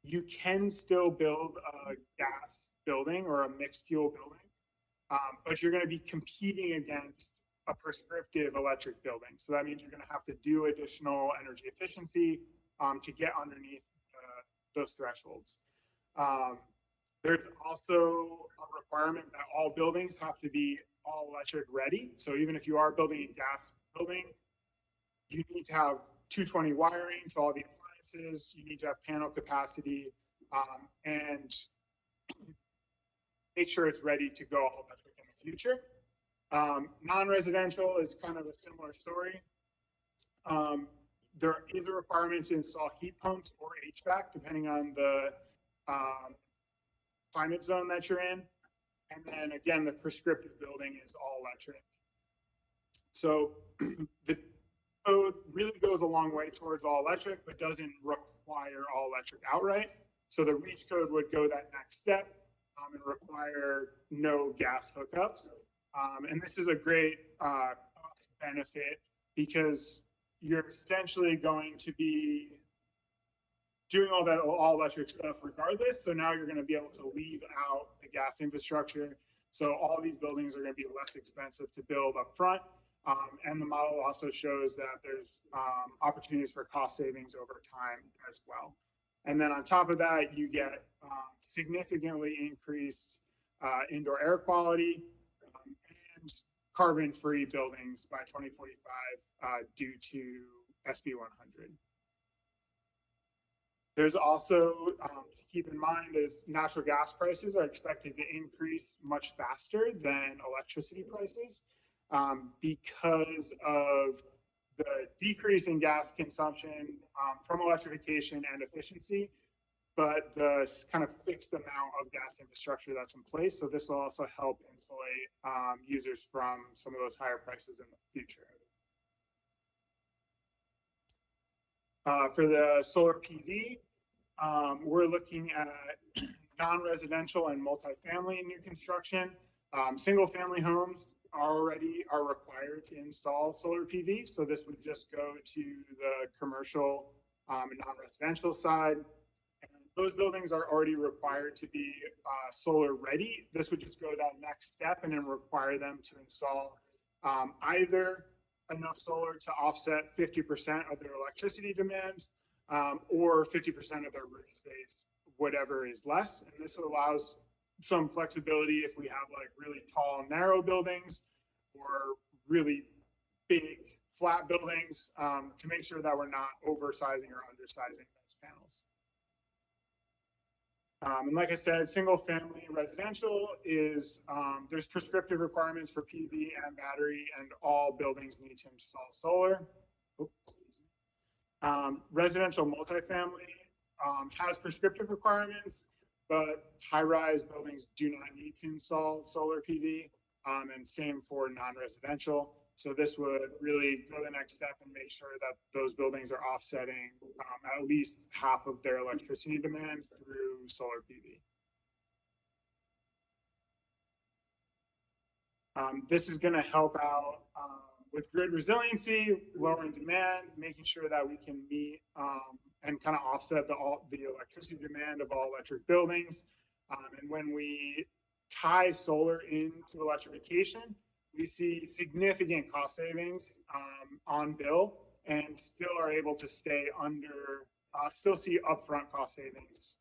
You can still build a gas building or a mixed fuel building, but you're going to be competing against a prescriptive electric building. So that means you're going to have to do additional energy efficiency to get underneath those thresholds. There's also a requirement that all buildings have to be all electric ready. So even if you are building a gas building, you need to have 220 wiring to all the appliances, you need to have panel capacity, and make sure it's ready to go all electric in the future. Non-residential is kind of a similar story. There is a requirement to install heat pumps or HVAC, depending on the climate zone that you're in. And then again, the prescriptive building is all electric. So the code really goes a long way towards all electric, but doesn't require all electric outright. So the REACH code would go that next step and require no gas hookups. And this is a great cost benefit because you're essentially going to be doing all that all electric stuff regardless. So now you're going to be able to leave out the gas infrastructure. So all these buildings are going to be less expensive to build up front. And the model also shows that there's opportunities for cost savings over time as well. And then on top of that, you get significantly increased indoor air quality and carbon-free buildings by 2045 due to SB 100. There's also, to keep in mind, is natural gas prices are expected to increase much faster than electricity prices because of the decrease in gas consumption from electrification and efficiency, but the kind of fixed amount of gas infrastructure that's in place. So this will also help insulate users from some of those higher prices in the future. For the solar PV, we're looking at non-residential and multifamily new construction. Single-family homes already are required to install solar PV, so this would just go to the commercial and non-residential side. And those buildings are already required to be solar ready. This would just go that next step and then require them to install either enough solar to offset 50% of their electricity demand or 50% of their roof space, whatever is less. And this allows some flexibility if we have like really tall, narrow buildings or really big, flat buildings to make sure that we're not oversizing or undersizing those panels. And like I said, single family residential is, there's prescriptive requirements for PV and battery, and all buildings need to install solar. Residential multifamily has prescriptive requirements, but high-rise buildings do not need to install solar PV, and same for non-residential. So this would really go the next step and make sure that those buildings are offsetting at least half of their electricity demand through solar PV. This is going to help out with grid resiliency, lowering demand, making sure that we can meet and kind of offset the electricity demand of all electric buildings. And when we tie solar into electrification, we see significant cost savings on bill and still are able to stay under, still see upfront cost savings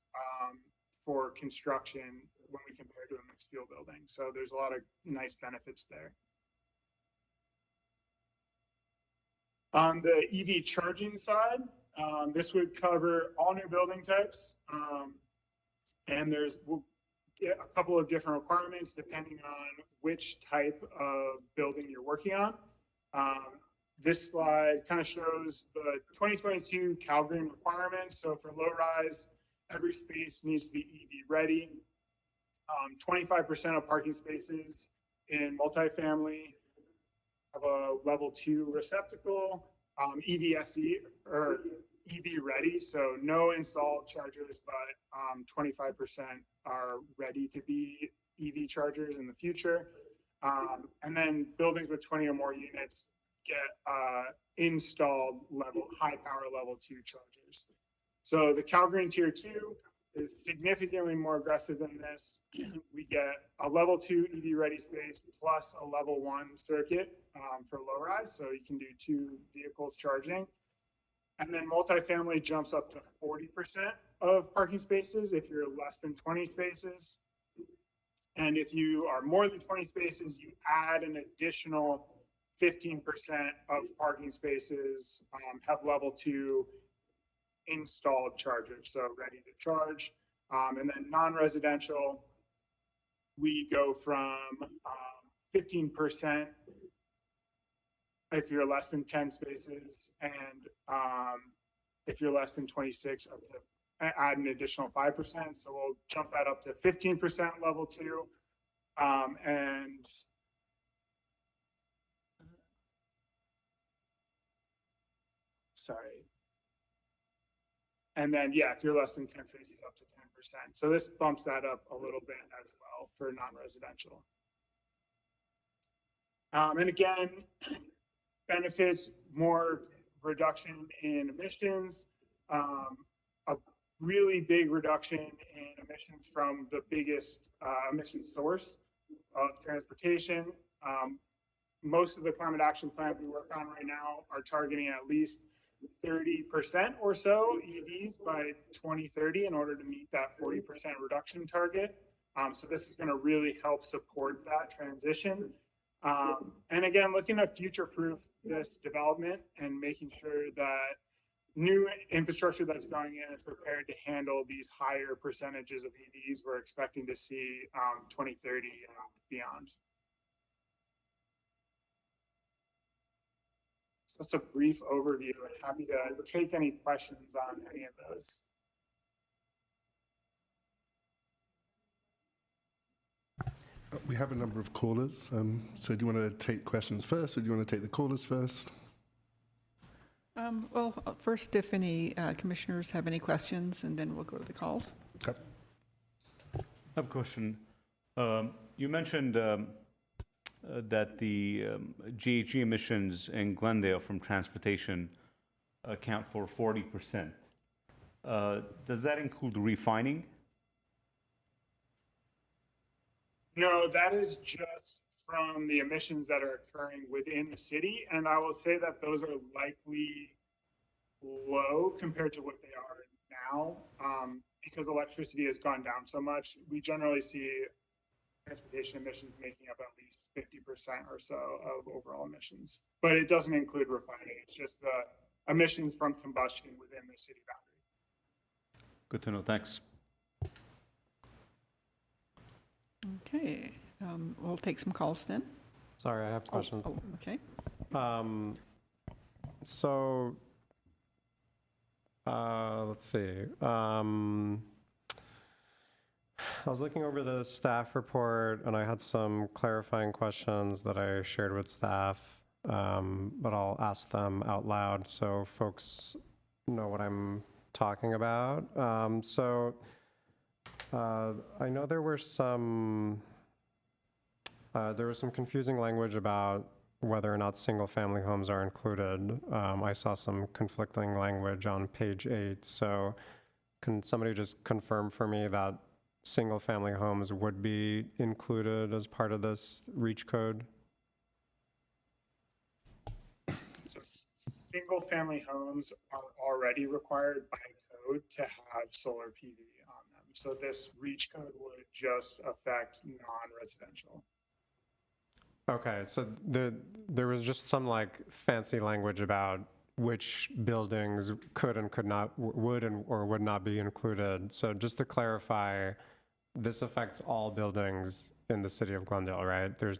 for construction when we compare to a mixed fuel building. So there's a lot of nice benefits there. On the EV charging side, this would cover all new building types. And there's a couple of different requirements depending on which type of building you're working on. This slide kind of shows the 2022 CalGreen requirements. So for low rise, every space needs to be EV ready. 25% of parking spaces in multifamily have a level 2 receptacle, EVSE or EV ready, so no installed chargers, but 25% are ready to be EV chargers in the future. And then buildings with 20 or more units get installed high power level 2 chargers. So the CalGreen Tier 2 is significantly more aggressive than this. We get a level 2 EV ready space plus a level 1 circuit for low rise, so you can do 2 vehicles charging. And then multifamily jumps up to 40% of parking spaces if you're less than 20 spaces. And if you are more than 20 spaces, you add an additional 15% of parking spaces have level 2 installed chargers, so ready to charge. And then non-residential, we go from 15% if you're less than 10 spaces, and if you're less than 26, up to add an additional 5%. So we'll jump that up to 15% level 2. And sorry. And then, yeah, if you're less than 10 spaces, up to 10%. So this bumps that up a little bit as well for non-residential. And again, benefits, more reduction in emissions, a really big reduction in emissions from the biggest emission source of transportation. Most of the climate action plans we work on right now are targeting at least 30% or so EVs by 2030 in order to meet that 40% reduction target. So this is going to really help support that transition. And again, looking to future-proof this development and making sure that new infrastructure that's going in is prepared to handle these higher percentages of EVs we're expecting to see 2030 and beyond. So that's a brief overview, and happy to take any questions on any of those. We have a number of callers. So do you want to take questions first, or do you want to take the callers first? Well, first, if any commissioners have any questions, and then we'll go to the calls. Okay. I have a question. You mentioned that the GHG emissions in Glendale from transportation account for 40%. Does that include refining? No, that is just from the emissions that are occurring within the city. And I will say that those are likely low compared to what they are now, because electricity has gone down so much. We generally see transportation emissions making up at least 50% or so of overall emissions. But it doesn't include refining. It's just the emissions from combustion within the city boundary. Good to know. Thanks. Okay, we'll take some calls then. Sorry, I have questions. Oh, okay. So, let's see. I was looking over the staff report, and I had some clarifying questions that I shared with staff, but I'll ask them out loud so folks know what I'm talking about. I know there was some confusing language about whether or not single-family homes are included. I saw some conflicting language on page 8. So can somebody just confirm for me that single-family homes would be included as part of this REACH code? So single-family homes are already required by code to have solar PV on them. So this REACH code would just affect non-residential. Okay, so there was just some like fancy language about which buildings could and could not, would and or would not be included. So just to clarify, this affects all buildings in the city of Glendale, right? There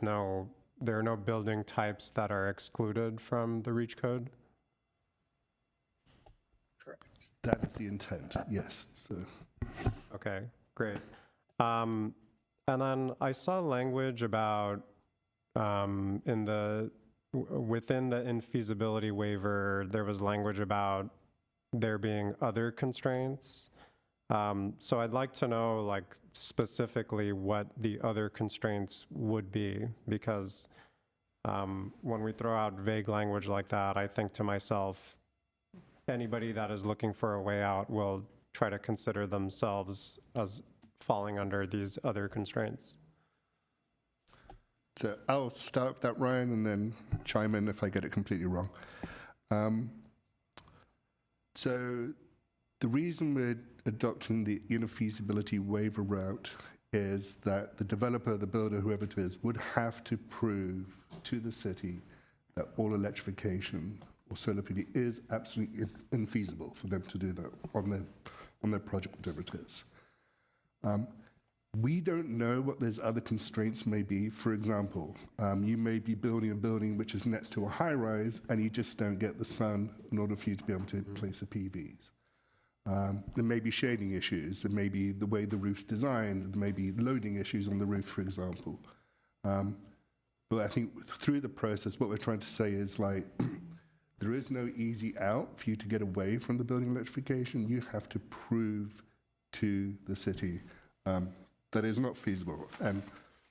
are no building types that are excluded from the REACH code? Correct. That is the intent, yes. So. Okay, great. And then I saw language about within the infeasibility waiver, there was language about there being other constraints. So I'd like to know, like, specifically what the other constraints would be, because when we throw out vague language like that, I think to myself, anybody that is looking for a way out will try to consider themselves as falling under these other constraints. So I'll start with that, Ryan, and then chime in if I get it completely wrong. So the reason we're adopting the infeasibility waiver route is that the developer, the builder, whoever it is, would have to prove to the city that all electrification or solar PV is absolutely infeasible for them to do that on their project, whatever it is. We don't know what those other constraints may be. For example, you may be building a building which is next to a high rise and you just don't get the sun in order for you to be able to place the PVs. There may be shading issues, there may be the way the roof's designed, there may be loading issues on the roof, for example. But I think through the process, what we're trying to say is like, there is no easy out for you to get away from the building electrification. You have to prove to the city that is not feasible. And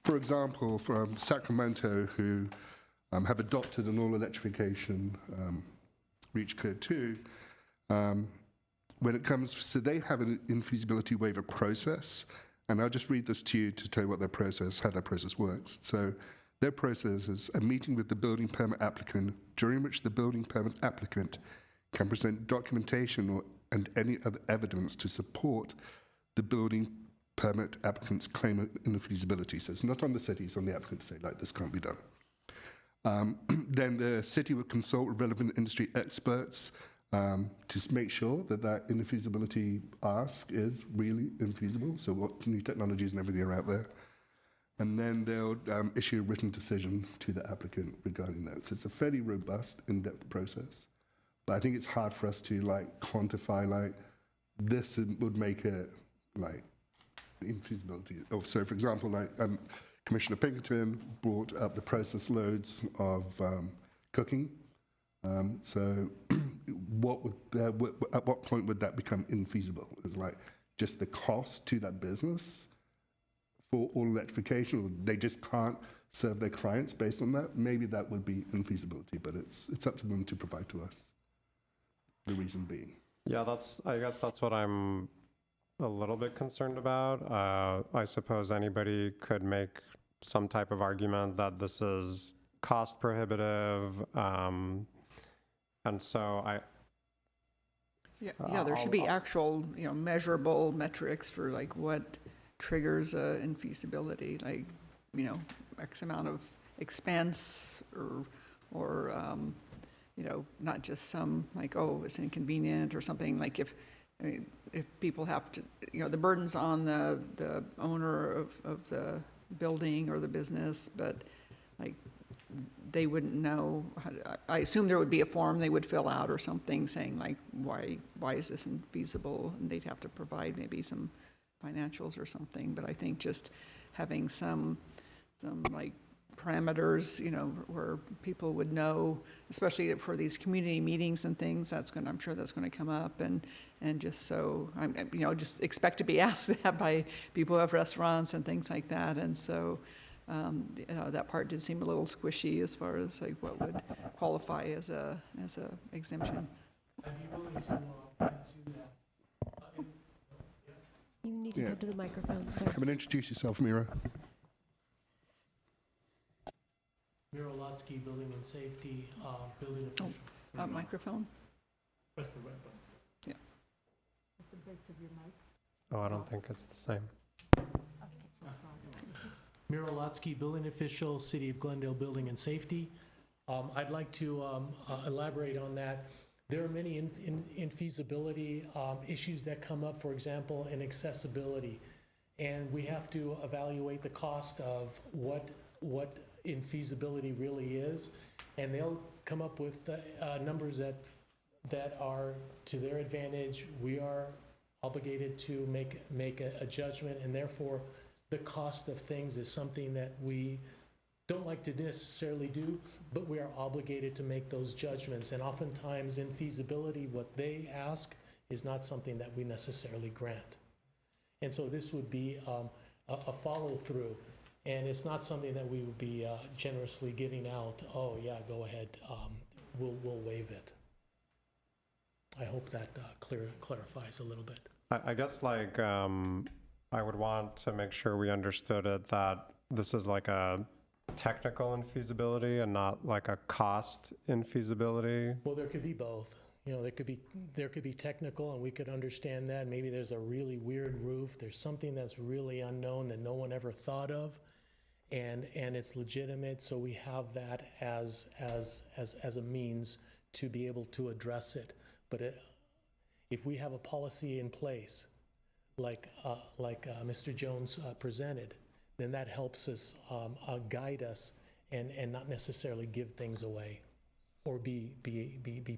for example, from Sacramento, who have adopted an all electrification REACH Code 2, when it comes, so they have an infeasibility waiver process, and I'll just read this to you to tell you what their process, how their process works. So their process is a meeting with the building permit applicant, during which the building permit applicant can present documentation and any other evidence to support the building permit applicant's claim of infeasibility. So it's not on the city, it's on the applicant to say, like, this can't be done. Then the city would consult with relevant industry experts to make sure that that infeasibility ask is really infeasible, so what new technologies and everything are out there. And then they'll issue a written decision to the applicant regarding that. So it's a fairly robust, in-depth process. But I think it's hard for us to like quantify like this would make it like infeasibility. Oh, so for example, like Commissioner Pinkerton brought up the process loads of cooking. So what would at what point would that become infeasible? It's like just the cost to that business for all electrification, or they just can't serve their clients based on that. Maybe that would be infeasibility, but it's up to them to provide to us. The reason being. Yeah, I guess that's what I'm a little bit concerned about. I suppose anybody could make some type of argument that this is cost prohibitive, and so Yeah, there should be actual, measurable metrics for like what triggers infeasibility, like, X amount of expense or not just some like, oh, it's inconvenient or something. Like if people have to, the burden's on the owner of the building or the business, but like they wouldn't know I assume there would be a form they would fill out or something saying like, why is this infeasible? And they'd have to provide maybe some financials or something. But I think just having some like parameters, where people would know, especially for these community meetings and things, I'm sure that's going to come up, and just so just expect to be asked that by people who have restaurants and things like that. And so that part did seem a little squishy as far as like what would qualify as a exemption. I'd be willing to that. You need to go to the microphone, sir. Come and introduce yourself, Mira. Mira Lotsky, Building and Safety, building official. Microphone? Press the red button. Yeah. At the base of your mic. I don't think it's the same. Mira Lotsky, Building Official, City of Glendale Building and Safety. I'd like to elaborate on that. There are many infeasibility issues that come up, for example, in accessibility. And we have to evaluate the cost of what infeasibility really is. And they'll come up with numbers that are to their advantage. We are obligated to make a judgment, and therefore the cost of things is something that we don't like to necessarily do, but we are obligated to make those judgments. And oftentimes in feasibility, what they ask is not something that we necessarily grant. And so this would be a follow-through. And it's not something that we would be generously giving out, oh yeah, go ahead, we'll waive it. I hope that clarifies a little bit. I guess like I would want to make sure we understood it that this is like a technical infeasibility and not like a cost infeasibility. Well, there could be both. There could be technical, and we could understand that. Maybe there's a really weird roof. There's something that's really unknown that no one ever thought of, and it's legitimate. So we have that as a means to be able to address it. But if we have a policy in place like Mr. Jones presented, then that helps us guide us and not necessarily give things away or be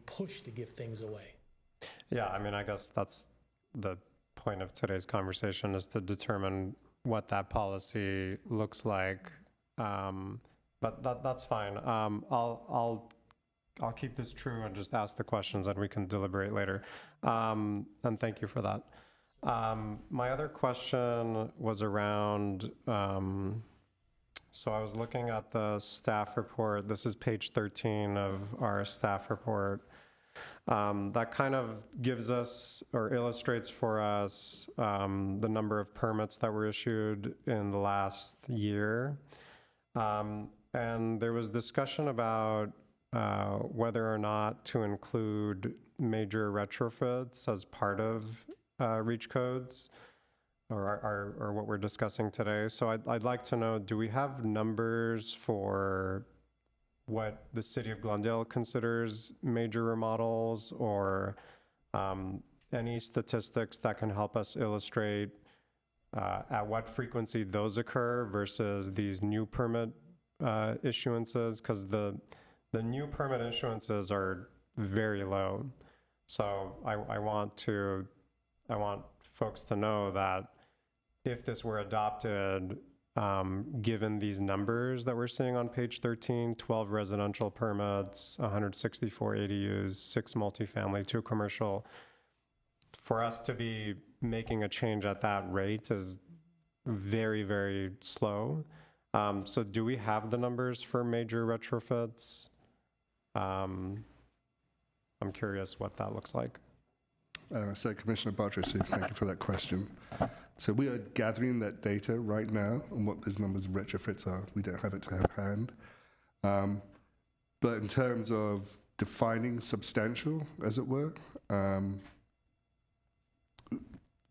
pushed to give things away. Yeah, I mean, I guess that's the point of today's conversation, is to determine what that policy looks like. But that's fine. I'll keep this true and just ask the questions, and we can deliberate later. And thank you for that. My other question was around, so I was looking at the staff report. This is page 13 of our staff report. That kind of gives us, or illustrates for us, the number of permits that were issued in the last year. And there was discussion about whether or not to include major retrofits as part of REACH codes, or what we're discussing today. So I'd like to know, do we have numbers for what the city of Glendale considers major remodels, or any statistics that can help us illustrate at what frequency those occur versus these new permit issuances? Because the new permit issuances are very low. So I want folks to know that if this were adopted, given these numbers that we're seeing on page 13, 12 residential permits, 164 ADUs, 6 multifamily, 2 commercial, for us to be making a change at that rate is very, very slow. So do we have the numbers for major retrofits? I'm curious what that looks like. So Commissioner Bartos, thank you for that question. So we are gathering that data right now on what those numbers of retrofits are. We don't have it to hand. But in terms of defining substantial, as it were,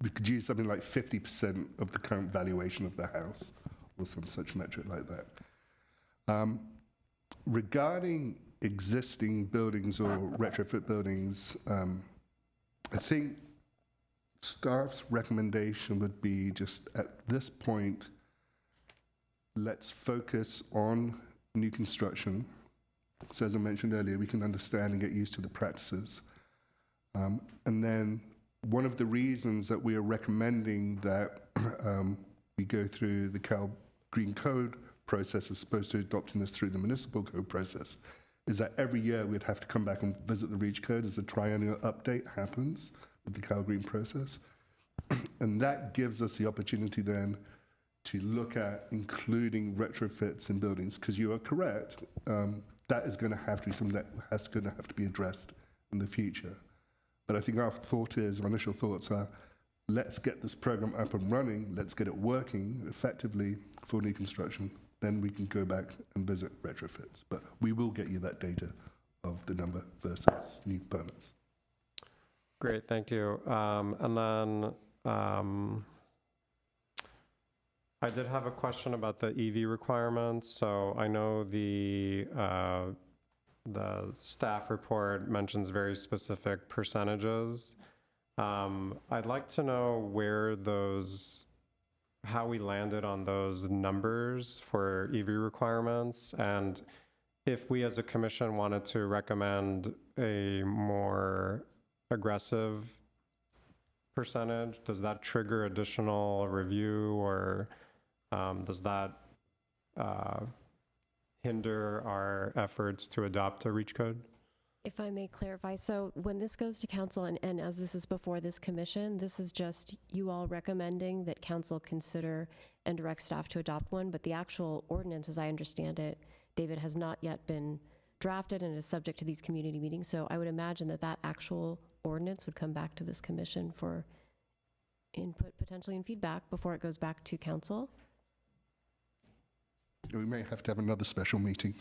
we could use something like 50% of the current valuation of the house, or some such metric like that. Regarding existing buildings or retrofit buildings, I think staff's recommendation would be, just at this point, let's focus on new construction. So as I mentioned earlier, we can understand and get used to the practices. And then one of the reasons that we are recommending that we go through the Cal Green Code process as opposed to adopting this through the municipal code process is that every year we'd have to come back and visit the REACH code as the triennial update happens with the Cal Green process. And that gives us the opportunity then to look at including retrofits in buildings, because you are correct, that is going to have to be something that has going to have to be addressed in the future. But I think our initial thoughts are, let's get this program up and running, let's get it working effectively for new construction, then we can go back and visit retrofits. But we will get you that data of the number versus new permits. Great, thank you. And then I did have a question about the EV requirements. So I know the staff report mentions very specific percentages. I'd like to know how we landed on those numbers for EV requirements, and if we as a commission wanted to recommend a more aggressive percentage, does that trigger additional review, or does that hinder our efforts to adopt a REACH code? If I may clarify, so when this goes to council, and as this is before this commission, this is just you all recommending that council consider and direct staff to adopt one, but the actual ordinance, as I understand it, David, has not yet been drafted and is subject to these community meetings. So I would imagine that actual ordinance would come back to this commission for input, potentially, and feedback before it goes back to council. We may have to have another special meeting.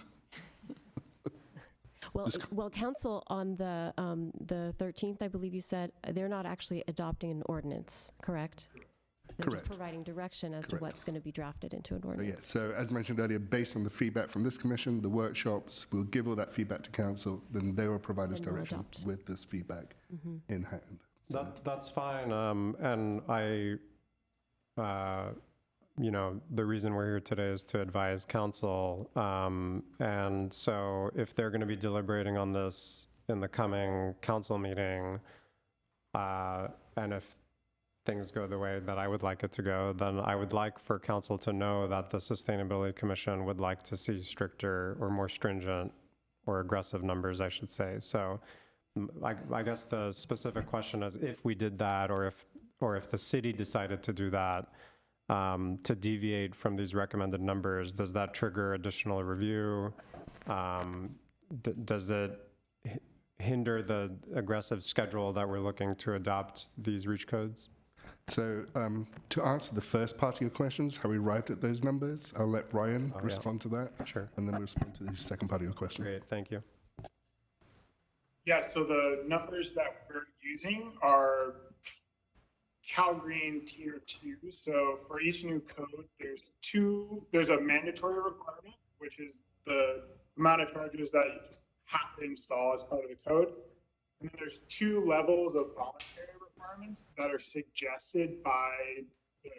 Well, council on the 13th, I believe you said, they're not actually adopting an ordinance, correct? They're Correct. just providing direction as to what's going to be drafted into an ordinance. So as mentioned earlier, based on the feedback from this commission, the workshops, we'll give all that feedback to council, then they will provide us And we'll direction adopt. with this feedback in hand. That's fine. And the reason we're here today is to advise council. And so if they're going to be deliberating on this in the coming council meeting, and if things go the way that I would like it to go, then I would like for council to know that the Sustainability Commission would like to see stricter or more stringent or aggressive numbers, I should say. So I guess the specific question is if we did that, or if the city decided to do that, to deviate from these recommended numbers, does that trigger additional review? Does it hinder the aggressive schedule that we're looking to adopt these REACH codes? So to answer the first part of your questions, how we arrived at those numbers, I'll let Ryan respond to that. Sure. And then we'll respond to the second part of your question. Great, thank you. Yeah, so the numbers that we're using are CalGreen Tier 2. So for each new code, there's a mandatory requirement, which is the amount of chargers that you just have to install as part of the code. And then there's 2 levels of voluntary requirements that are suggested by the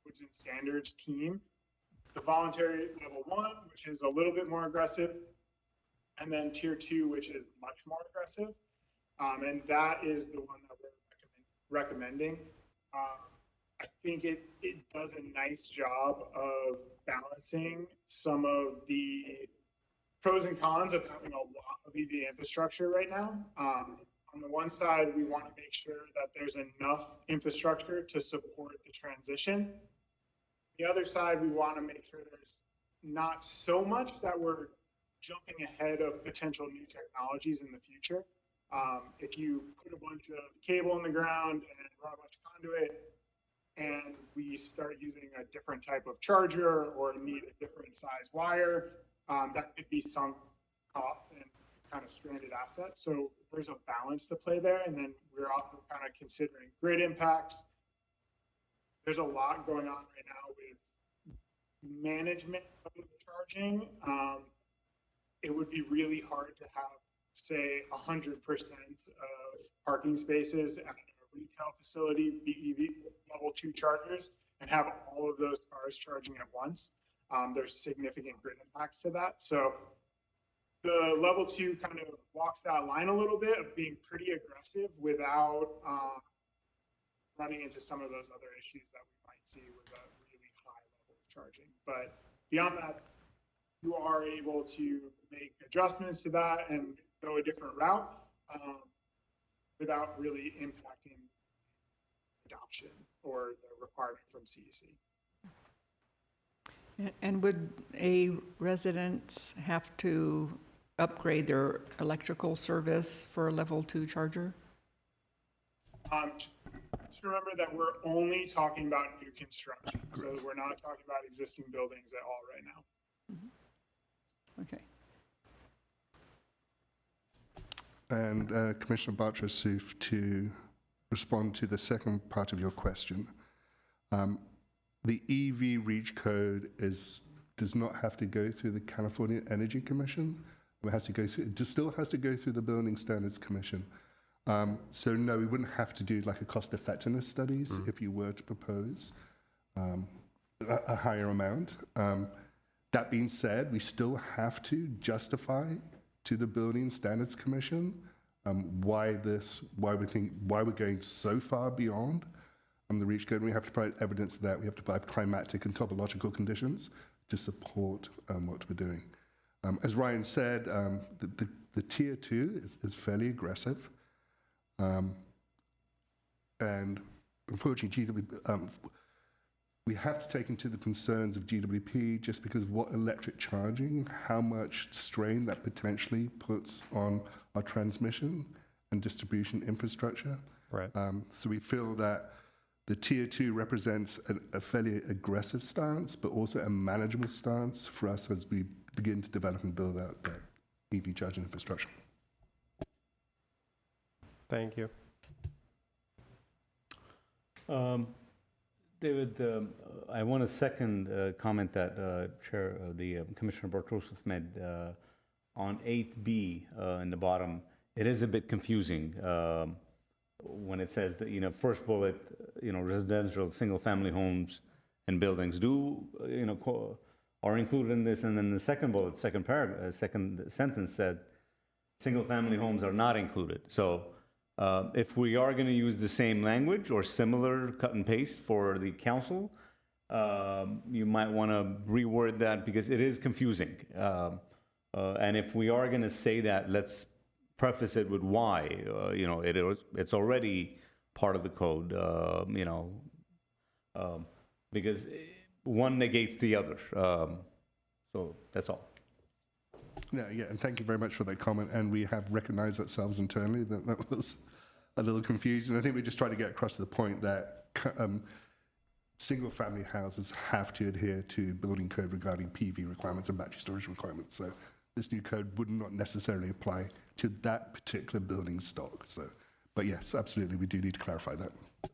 Codes and Standards team. The voluntary level 1, which is a little bit more aggressive, and then Tier 2, which is much more aggressive. And that is the one that we're recommending. I think it does a nice job of balancing some of the pros and cons of having a lot of EV infrastructure right now. On the one side, we want to make sure that there's enough infrastructure to support the transition. The other side, we want to make sure there's not so much that we're jumping ahead of potential new technologies in the future. If you put a bunch of cable in the ground and run a bunch of conduit, and we start using a different type of charger or need a different size wire, that could be sunk costs and kind of stranded assets. So there's a balance to play there. And then we're also kind of considering grid impacts. There's a lot going on right now with management of the charging. It would be really hard to have, say, 100% of parking spaces at a retail facility be EV level 2 chargers and have all of those cars charging at once. There's significant grid impacts to that. So the level 2 kind of walks that line a little bit of being pretty aggressive without running into some of those other issues that we might see with a really high level of charging. But beyond that, you are able to make adjustments to that and go a different route without really impacting adoption or the requirement from CEC. And would a resident have to upgrade their electrical service for a level 2 charger? Just remember that we're only talking about new construction. So we're not talking about existing buildings at all right now. Okay. And Commissioner Bartrasuf, to respond to the second part of your question, the EV REACH code does not have to go through the California Energy Commission. It still has to go through the Building Standards Commission. So no, we wouldn't have to do like a cost effectiveness studies if you were to propose a higher amount. That being said, we still have to justify to the Building Standards Commission why we're going so far beyond the REACH code. We have to provide evidence that we have to provide climatic and topological conditions to support what we're doing. As Ryan said, the Tier 2 is fairly aggressive. And unfortunately, we have to take into the concerns of GWP just because of what electric charging, how much strain that potentially puts on our transmission and distribution infrastructure. Right. So we feel that the Tier 2 represents a fairly aggressive stance, but also a manageable stance for us as we begin to develop and build out the EV charging infrastructure. Thank you. David, I want to second comment that Commissioner Bartrosov made on 8B in the bottom. It is a bit confusing. when it says that, first bullet, residential, single-family homes and buildings are included in this, and then the second bullet, second sentence said, single-family homes are not included. So if we are going to use the same language or similar cut and paste for the council, you might want to reword that because it is confusing. And if we are going to say that, let's preface it with why. It's already part of the code, because one negates the other. So that's all. Yeah, and thank you very much for that comment. And we have recognized ourselves internally that was a little confusing. I think we just try to get across to the point that single-family houses have to adhere to building code regarding PV requirements and battery storage requirements. So this new code would not necessarily apply to that particular building stock. So, but yes, absolutely, we do need to clarify that.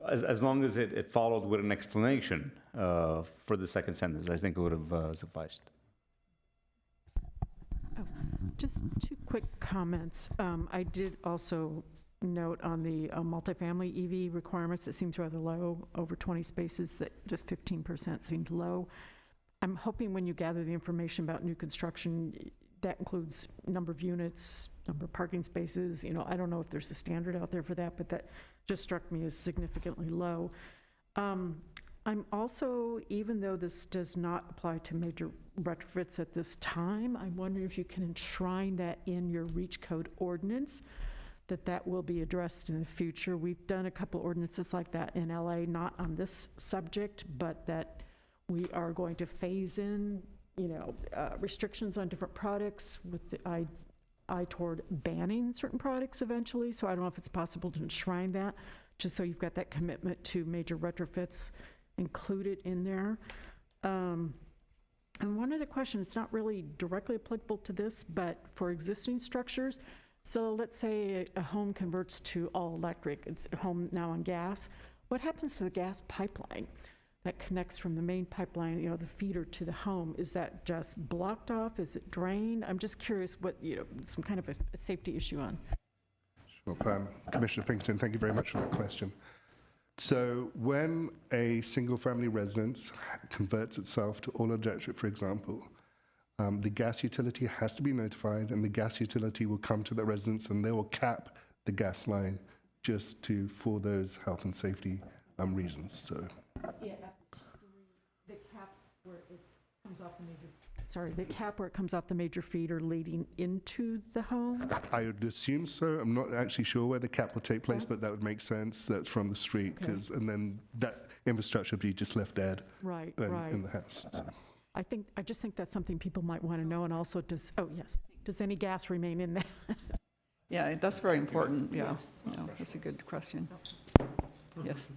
As long as it followed with an explanation for the second sentence, I think it would have sufficed. Just two quick comments. I did also note on the multifamily EV requirements that seems rather low, over 20 spaces, that just 15% seems low. I'm hoping when you gather the information about new construction, that includes number of units, number of parking spaces. I don't know if there's a standard out there for that, but that just struck me as significantly low. I'm also, even though this does not apply to major retrofits at this time, I'm wondering if you can enshrine that in your REACH code ordinance, that will be addressed in the future. We've done a couple ordinances like that in LA, not on this subject, but that we are going to phase in, restrictions on different products with the eye toward banning certain products eventually. So I don't know if it's possible to enshrine that, just so you've got that commitment to major retrofits included in there. And one other question, it's not really directly applicable to this, but for existing structures, so let's say a home converts to all electric, it's a home now on gas. What happens to the gas pipeline that connects from the main pipeline, the feeder to the home? Is that just blocked off? Is it drained? I'm just curious what, some kind of a safety issue on. Sure. Commissioner Pinkerton, thank you very much for that question. So when a single-family residence converts itself to all electric, for example, the gas utility has to be notified, and the gas utility will come to the residence and they will cap the gas line just for those health and safety reasons. So. Yeah, at the street, the cap where it comes off the major. Sorry, the cap where it comes off the major feeder leading into the home? I would assume so. I'm not actually sure where the cap will take place, but that would make sense. That's from the street, and then that infrastructure would be just left dead in the house. So. I just think that's something people might want to know, and also does any gas remain in there? Yeah, that's very important, yeah. No, that's a good question. Yes.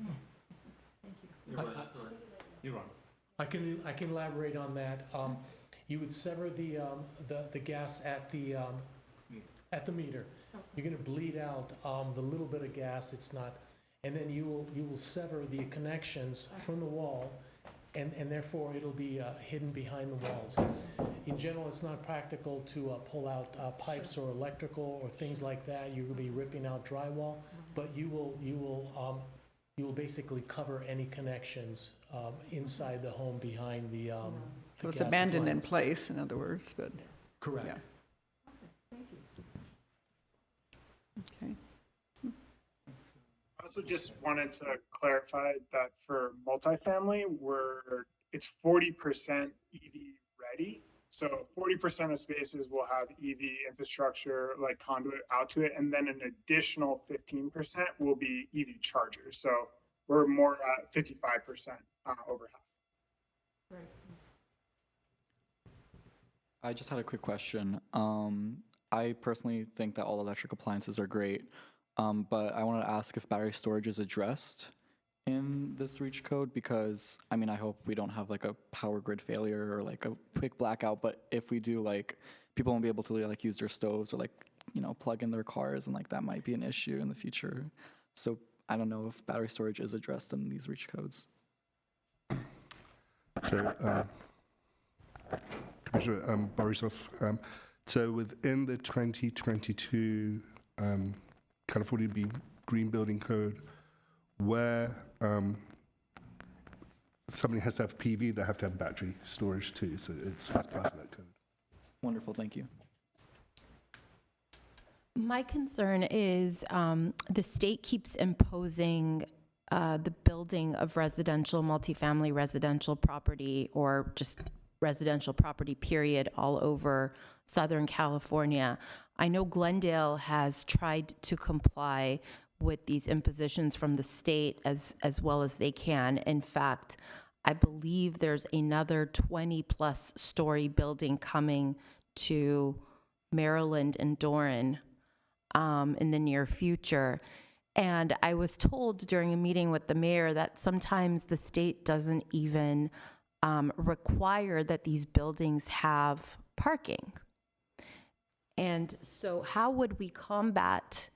You're on. I can elaborate on that. You would sever the gas at the meter. You're going to bleed out the little bit of gas. It's not, and then you will sever the connections from the wall, and therefore it'll be hidden behind the walls. In general, it's not practical to pull out pipes or electrical or things like that. You will be ripping out drywall, but you will basically cover any connections inside the home behind the so it's abandoned in place, in other words, but. Correct. Yeah. Okay. I also just wanted to clarify that for multifamily, it's 40% EV ready. So 40% of spaces will have EV infrastructure, like conduit out to it, and then an additional 15% will be EV chargers. So we're more at 55% over half. Right. I just had a quick question. I personally think that all electric appliances are great, but I wanted to ask if battery storage is addressed in this REACH code, because I hope we don't have like a power grid failure or like a quick blackout, but if we do, like, people won't be able to like use their stoves or plug in their cars, and that might be an issue in the future. So I don't know if battery storage is addressed in these REACH codes. So, Commissioner Borisov, so within the 2022 California Green Building Code, where somebody has to have PV, they have to have battery storage too. So it's part of that code. Wonderful, thank you. My concern is the state keeps imposing the building of residential, multifamily residential property, or just residential property, period, all over Southern California. I know Glendale has tried to comply with these impositions from the state as well as they can. In fact, I believe there's another 20-plus story building coming to Maryland and Doran in the near future. And I was told during a meeting with the mayor that sometimes the state doesn't even require that these buildings have parking. And so how would we combat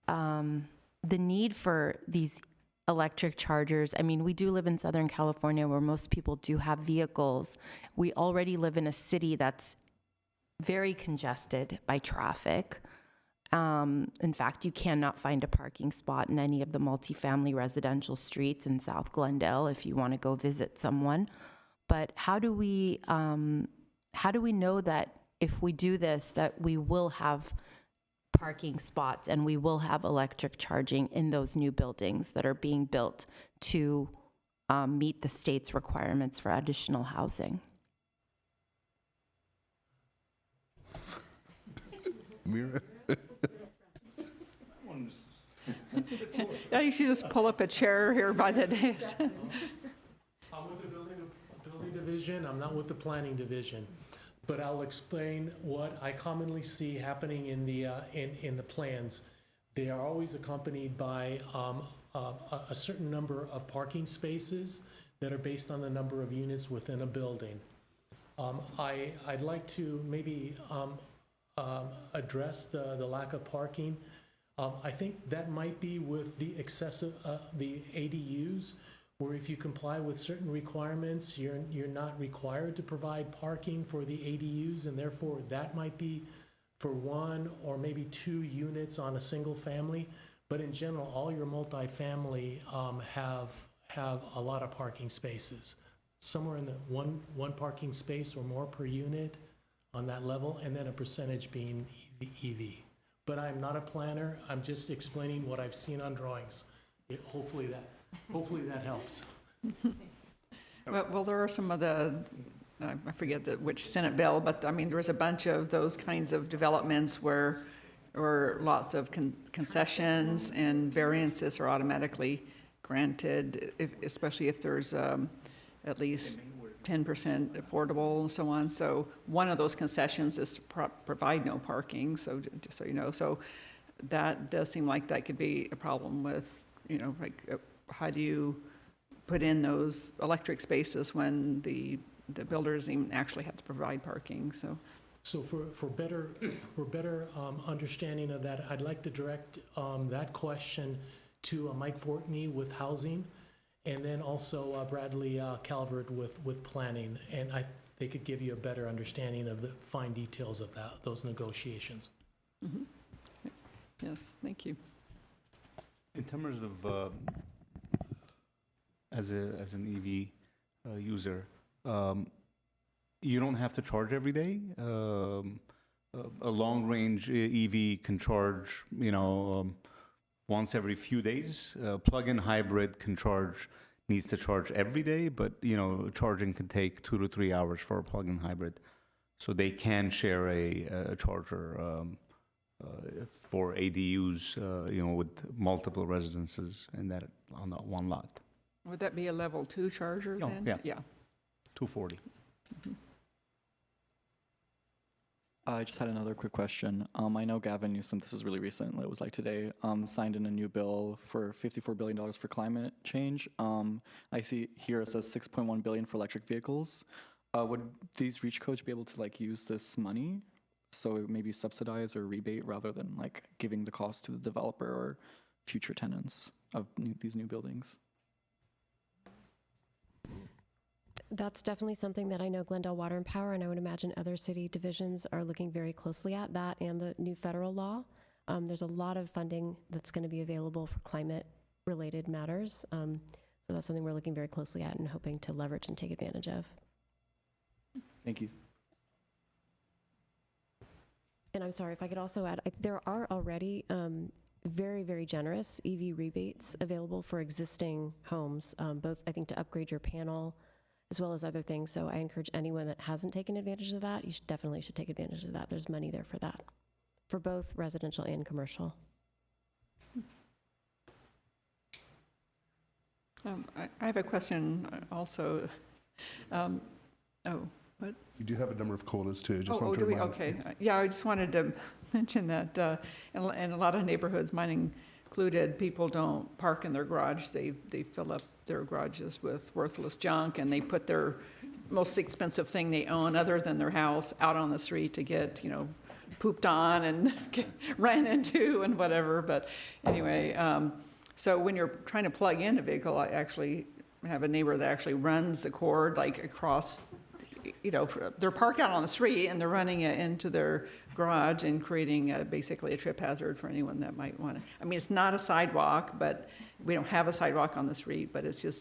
the need for these electric chargers? I mean, we do live in Southern California where most people do have vehicles. We already live in a city that's very congested by traffic. In fact, you cannot find a parking spot in any of the multifamily residential streets in South Glendale if you want to go visit someone. But how do we know that if we do this, that we will have parking spots and we will have electric charging in those new buildings that are being built to meet the state's requirements for additional housing? Mira? Yeah, you should just pull up a chair here by the days. I'm with the building division, I'm not with the planning division. But I'll explain what I commonly see happening in the plans. They are always accompanied by a certain number of parking spaces that are based on the number of units within a building. I'd like to maybe address the lack of parking. I think that might be with the excessive, the ADUs, where if you comply with certain requirements, you're not required to provide parking for the ADUs, and therefore that might be for 1 or maybe 2 units on a single family. But in general, all your multifamily have a lot of parking spaces, somewhere in the one parking space or more per unit on that level, and then a percentage being EV. But I'm not a planner. I'm just explaining what I've seen on drawings. Hopefully that helps. Well, there are some of the, I forget which Senate bill, but I mean, there was a bunch of those kinds of developments where lots of concessions and variances are automatically granted, especially if there's at least 10% affordable and so on. So one of those concessions is to provide no parking, so just so you know. So that does seem like that could be a problem with, like how do you put in those electric spaces when the builders even actually have to provide parking, so. So for better understanding of that, I'd like to direct that question to Mike Fortney with housing, and then also Bradley Calvert with planning, and they could give you a better understanding of the fine details of those negotiations. Mm-hmm. Yes, thank you. In terms of as an EV user, you don't have to charge every day. A long-range EV can charge, once every few days. Plug-in hybrid needs to charge every day, but charging can take 2 to 3 hours for a plug-in hybrid. So they can share a charger for ADUs, with multiple residences on that one lot. Would that be a level 2 charger then? Yeah. 240. Mm-hmm. I just had another quick question. I know Gavin Newsom, this is really recent, it was like today, signed in a new bill for $54 billion for climate change. I see here it says $6.1 billion for electric vehicles. Would these reach codes be able to use this money? So maybe subsidize or rebate rather than giving the cost to the developer or future tenants of these new buildings? That's definitely something that I know Glendale Water and Power, and I would imagine other city divisions are looking very closely at, that and the new federal law. There's a lot of funding that's going to be available for climate-related matters. So that's something we're looking very closely at and hoping to leverage and take advantage of. Thank you. And I'm sorry, if I could also add, there are already very, very generous EV rebates available for existing homes, both, I think, to upgrade your panel as well as other things. So I encourage anyone that hasn't taken advantage of that, you definitely should take advantage of that. There's money there for that, for both residential and commercial. I have a question also. What? You do have a number of callers too. Just Oh, want to do we? remind- Okay. Yeah, I just wanted to mention that in a lot of neighborhoods, mine included, people don't park in their garage. They fill up their garages with worthless junk, and they put their most expensive thing they own, other than their house, out on the street to get, pooped on and ran into and whatever. But anyway, so when you're trying to plug in a vehicle, I actually have a neighbor that actually runs the cord like across, they're parked out on the street and they're running it into their garage and creating basically a trip hazard for anyone that might want to. I mean, it's not a sidewalk, but we don't have a sidewalk on the street, but it's a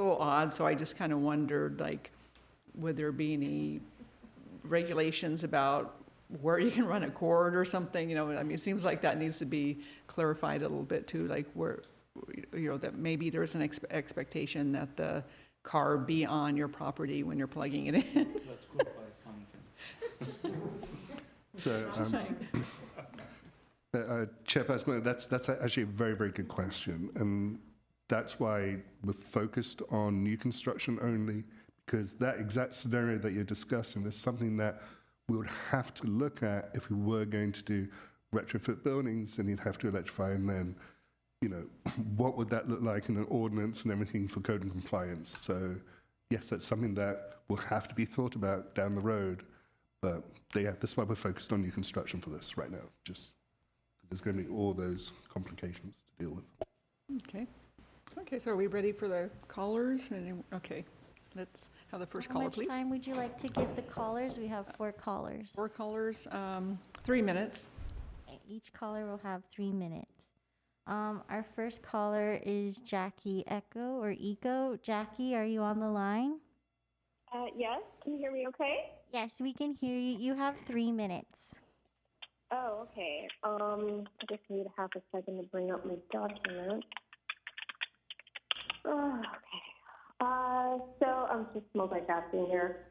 little odd. So I just kind of wondered, like, would there be any regulations about where you can run a cord or something? I mean, it seems like that needs to be clarified a little bit too, like where, that maybe there's an expectation that the car be on your property when you're plugging it in. That's cool by common sense. So, Just saying. Chairperson, that's actually a very, very good question. And that's why we're focused on new construction only, because that exact scenario that you're discussing is something that we would have to look at if we were going to do retrofit buildings, and you'd have to electrify, and then, what would that look like in an ordinance and everything for code and compliance? So yes, that's something that will have to be thought about down the road. But yeah, that's why we're focused on new construction for this right now, just because there's going to be all those complications to deal with. Okay, so are we ready for the callers? Okay, let's have the first caller, please. How much time would you like to give the callers? We have 4 callers. 4 callers, 3 minutes. Each caller will have 3 minutes. Our first caller is Jackie Eco. Jackie, are you on the line? Yes, can you hear me okay? Yes, we can hear you. You have 3 minutes. Oh, okay. I just need half a second to bring up my document. Oh, okay. So I'm just multitasking here.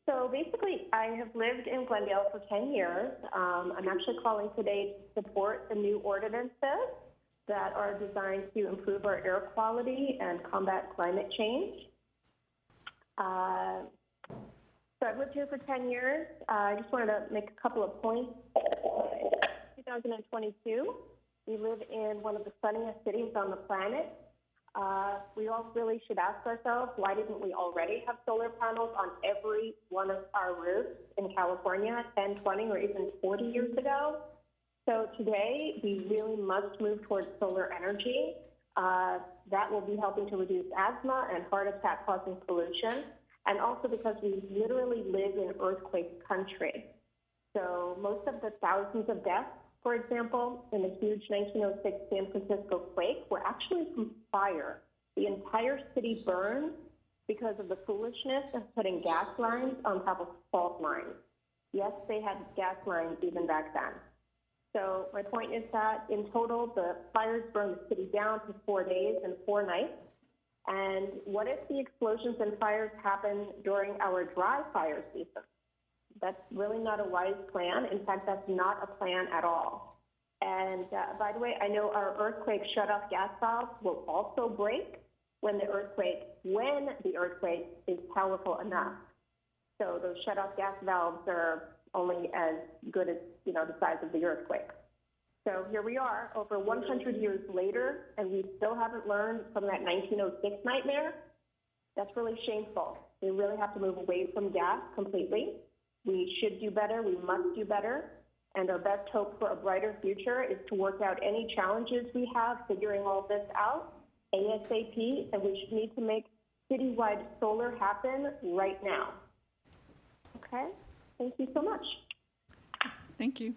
So basically, I have lived in Glendale for 10 years. I'm actually calling today to support the new ordinances that are designed to improve our air quality and combat climate change. So I've lived here for 10 years. I just wanted to make a couple of points. 2022, we live in one of the sunniest cities on the planet. We all really should ask ourselves, why didn't we already have solar panels on every one of our roofs in California 10, 20, or even 40 years ago? So today, we really must move towards solar energy. That will be helping to reduce asthma and heart attack causing pollution, and also because we literally live in earthquake country. So most of the thousands of deaths, for example, in the huge 1906 San Francisco quake were actually from fire. The entire city burned because of the foolishness of putting gas lines on top of fault lines. Yes, they had gas lines even back then. So my point is that in total, the fires burned the city down for 4 days and 4 nights. And what if the explosions and fires happen during our dry fire season? That's really not a wise plan. In fact, that's not a plan at all. And by the way, I know our earthquake shut-off gas valves will also break when the earthquake is powerful enough. So those shut-off gas valves are only as good as, the size of the earthquake. So here we are, over 100 years later, and we still haven't learned from that 1906 nightmare. That's really shameful. We really have to move away from gas completely. We should do better. We must do better. And our best hope for a brighter future is to work out any challenges we have figuring all this out ASAP, and we should need to make citywide solar happen right now. Okay? Thank you so much. Thank you.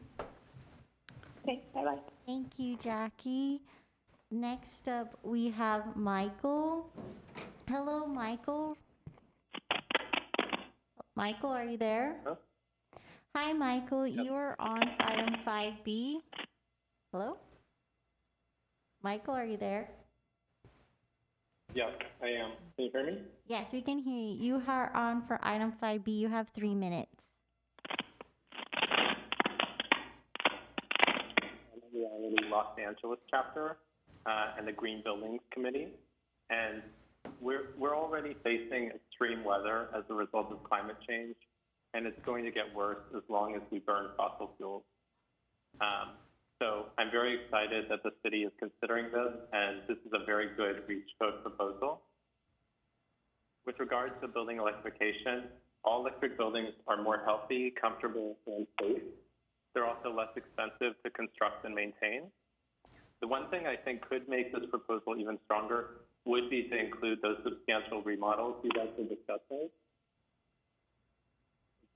Okay, bye-bye. Thank you, Jackie. Next up, we have Michael. Hello, Michael. Michael, are you there? Huh? Hi, Michael. You are on for item 5B. Hello? Michael, are you there? Yeah, I am. Can you hear me? Yes, we can hear you. You are on for item 5B. You have 3 minutes. I'm in the Already Los Angeles chapter and the Green Buildings Committee, and we're already facing extreme weather as a result of climate change, and it's going to get worse as long as we burn fossil fuels. So I'm very excited that the city is considering this, and this is a very good REACH code proposal. With regards to building electrification, all electric buildings are more healthy, comfortable, and safe. They're also less expensive to construct and maintain. The one thing I think could make this proposal even stronger would be to include those substantial remodels you guys are discussing.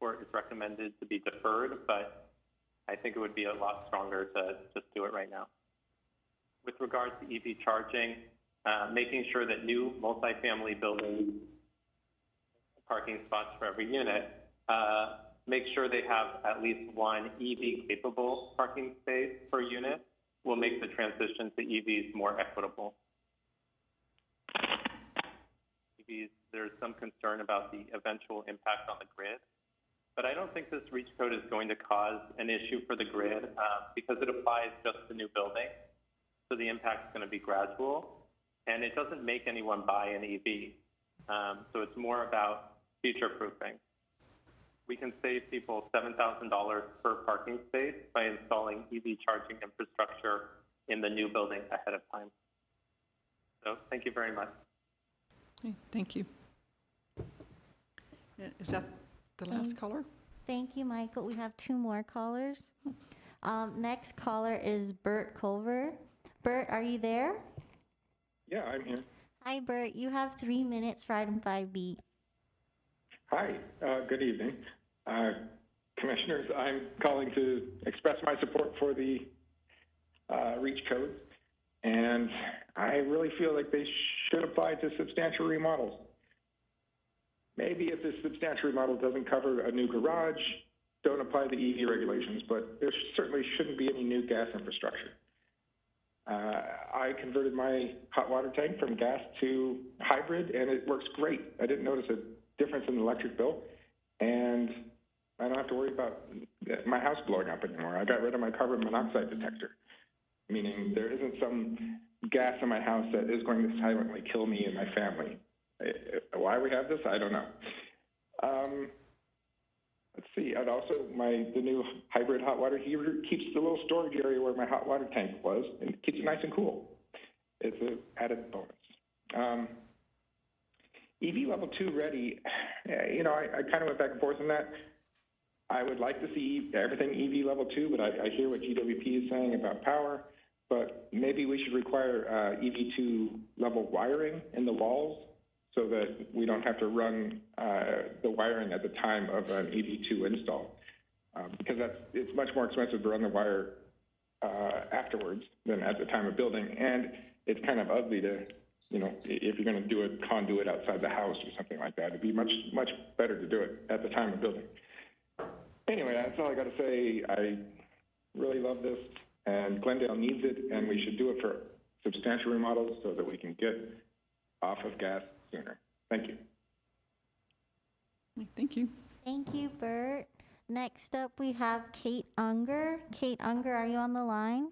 It's recommended to be deferred, but I think it would be a lot stronger to just do it right now. With regards to EV charging, making sure that new multifamily buildings, parking spots for every unit, make sure they have at least one EV-capable parking space per unit will make the transition to EVs more equitable. EVs, there's some concern about the eventual impact on the grid, but I don't think this REACH code is going to cause an issue for the grid because it applies just to new buildings, so the impact is going to be gradual, and it doesn't make anyone buy an EV. So it's more about future-proofing. We can save people $7,000 per parking space by installing EV charging infrastructure in the new building ahead of time. So thank you very much. Okay, thank you. Is that the last caller? Thank you, Michael. We have 2 more callers. Next caller is Bert Culver. Bert, are you there? Yeah, I'm here. Hi, Bert. You have 3 minutes for item 5B. Hi, good evening. Commissioners, I'm calling to express my support for the REACH code, and I really feel like they should apply to substantial remodels. Maybe if this substantial remodel doesn't cover a new garage, don't apply the EV regulations, but there certainly shouldn't be any new gas infrastructure. I converted my hot water tank from gas to hybrid, and it works great. I didn't notice a difference in the electric bill, and I don't have to worry about my house blowing up anymore. I got rid of my carbon monoxide detector, meaning there isn't some gas in my house that is going to silently kill me and my family. Why we have this, I don't know. Let's see, and also the new hybrid hot water heater keeps the little storage area where my hot water tank was, and keeps it nice and cool. It's an added bonus. EV level 2 ready, I kind of went back and forth on that. I would like to see everything EV level 2, but I hear what GWP is saying about power, but maybe we should require EV2 level wiring in the walls so that we don't have to run the wiring at the time of an EV2 install, because it's much more expensive to run the wire afterwards than at the time of building, and it's kind of ugly to, if you're going to do a conduit outside the house or something like that, it'd be much, much better to do it at the time of building. Anyway, that's all I got to say. I really love this, and Glendale needs it, and we should do it for substantial remodels so that we can get off of gas sooner. Thank you. Thank you. Thank you, Bert. Next up, we have Kate Unger. Kate Unger, are you on the line?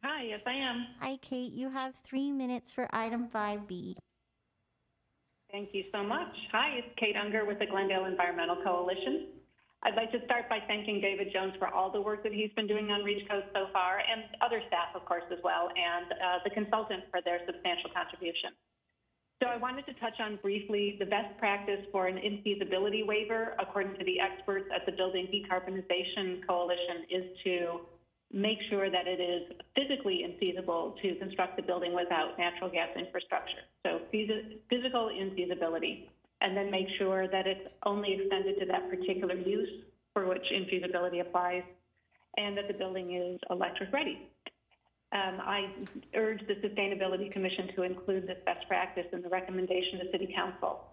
Hi, yes, I am. Hi, Kate. You have 3 minutes for item 5B. Thank you so much. Hi, it's Kate Unger with the Glendale Environmental Coalition. I'd like to start by thanking David Jones for all the work that he's been doing on REACH Code so far, and other staff, of course, as well, and the consultants for their substantial contribution. So I wanted to touch on briefly the best practice for an infeasibility waiver, according to the experts at the Building Decarbonization Coalition, is to make sure that it is physically infeasible to construct the building without natural gas infrastructure. So physical infeasibility, and then make sure that it's only extended to that particular use for which infeasibility applies. and that the building is electric ready. I urge the Sustainability Commission to include this best practice in the recommendation to City Council.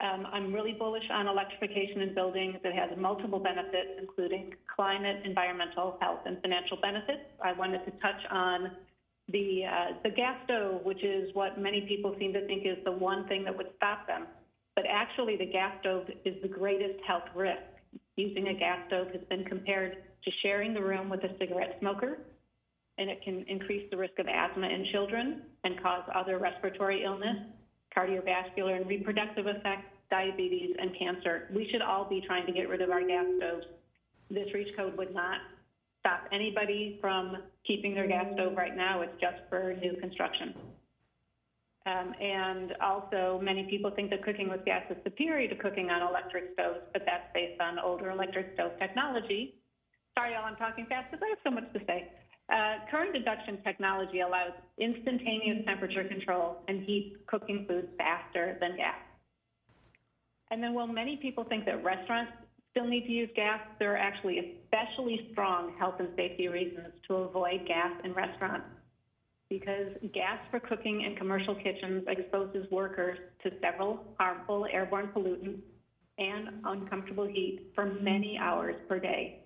I'm really bullish on electrification in buildings. It has multiple benefits, including climate, environmental, health, and financial benefits. I wanted to touch on the gas stove, which is what many people seem to think is the one thing that would stop them. But actually, the gas stove is the greatest health risk. Using a gas stove has been compared to sharing the room with a cigarette smoker, and it can increase the risk of asthma in children and cause other respiratory illness, cardiovascular and reproductive effects, diabetes, and cancer. We should all be trying to get rid of our gas stoves. This REACH code would not stop anybody from keeping their gas stove right now. It's just for new construction. And also, many people think that cooking with gas is superior to cooking on electric stoves, but that's based on older electric stove technology. Sorry, y'all, I'm talking fast because I have so much to say. Current induction technology allows instantaneous temperature control and heats cooking foods faster than gas. And then while many people think that restaurants still need to use gas, there are actually especially strong health and safety reasons to avoid gas in restaurants, because gas for cooking in commercial kitchens exposes workers to several harmful airborne pollutants and uncomfortable heat for many hours per day.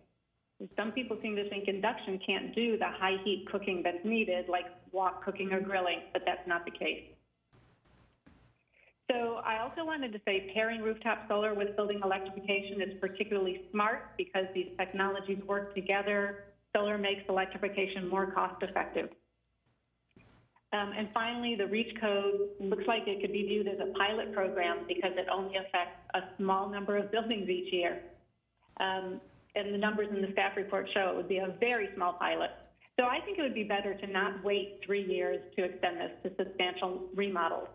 Some people seem to think induction can't do the high heat cooking that's needed, like wok cooking or grilling, but that's not the case. So I also wanted to say pairing rooftop solar with building electrification is particularly smart because these technologies work together. Solar makes electrification more cost effective. And finally, the REACH code looks like it could be viewed as a pilot program because it only affects a small number of buildings each year. And the numbers in the staff report show it would be a very small pilot. So I think it would be better to not wait 3 years to extend this to substantial remodels.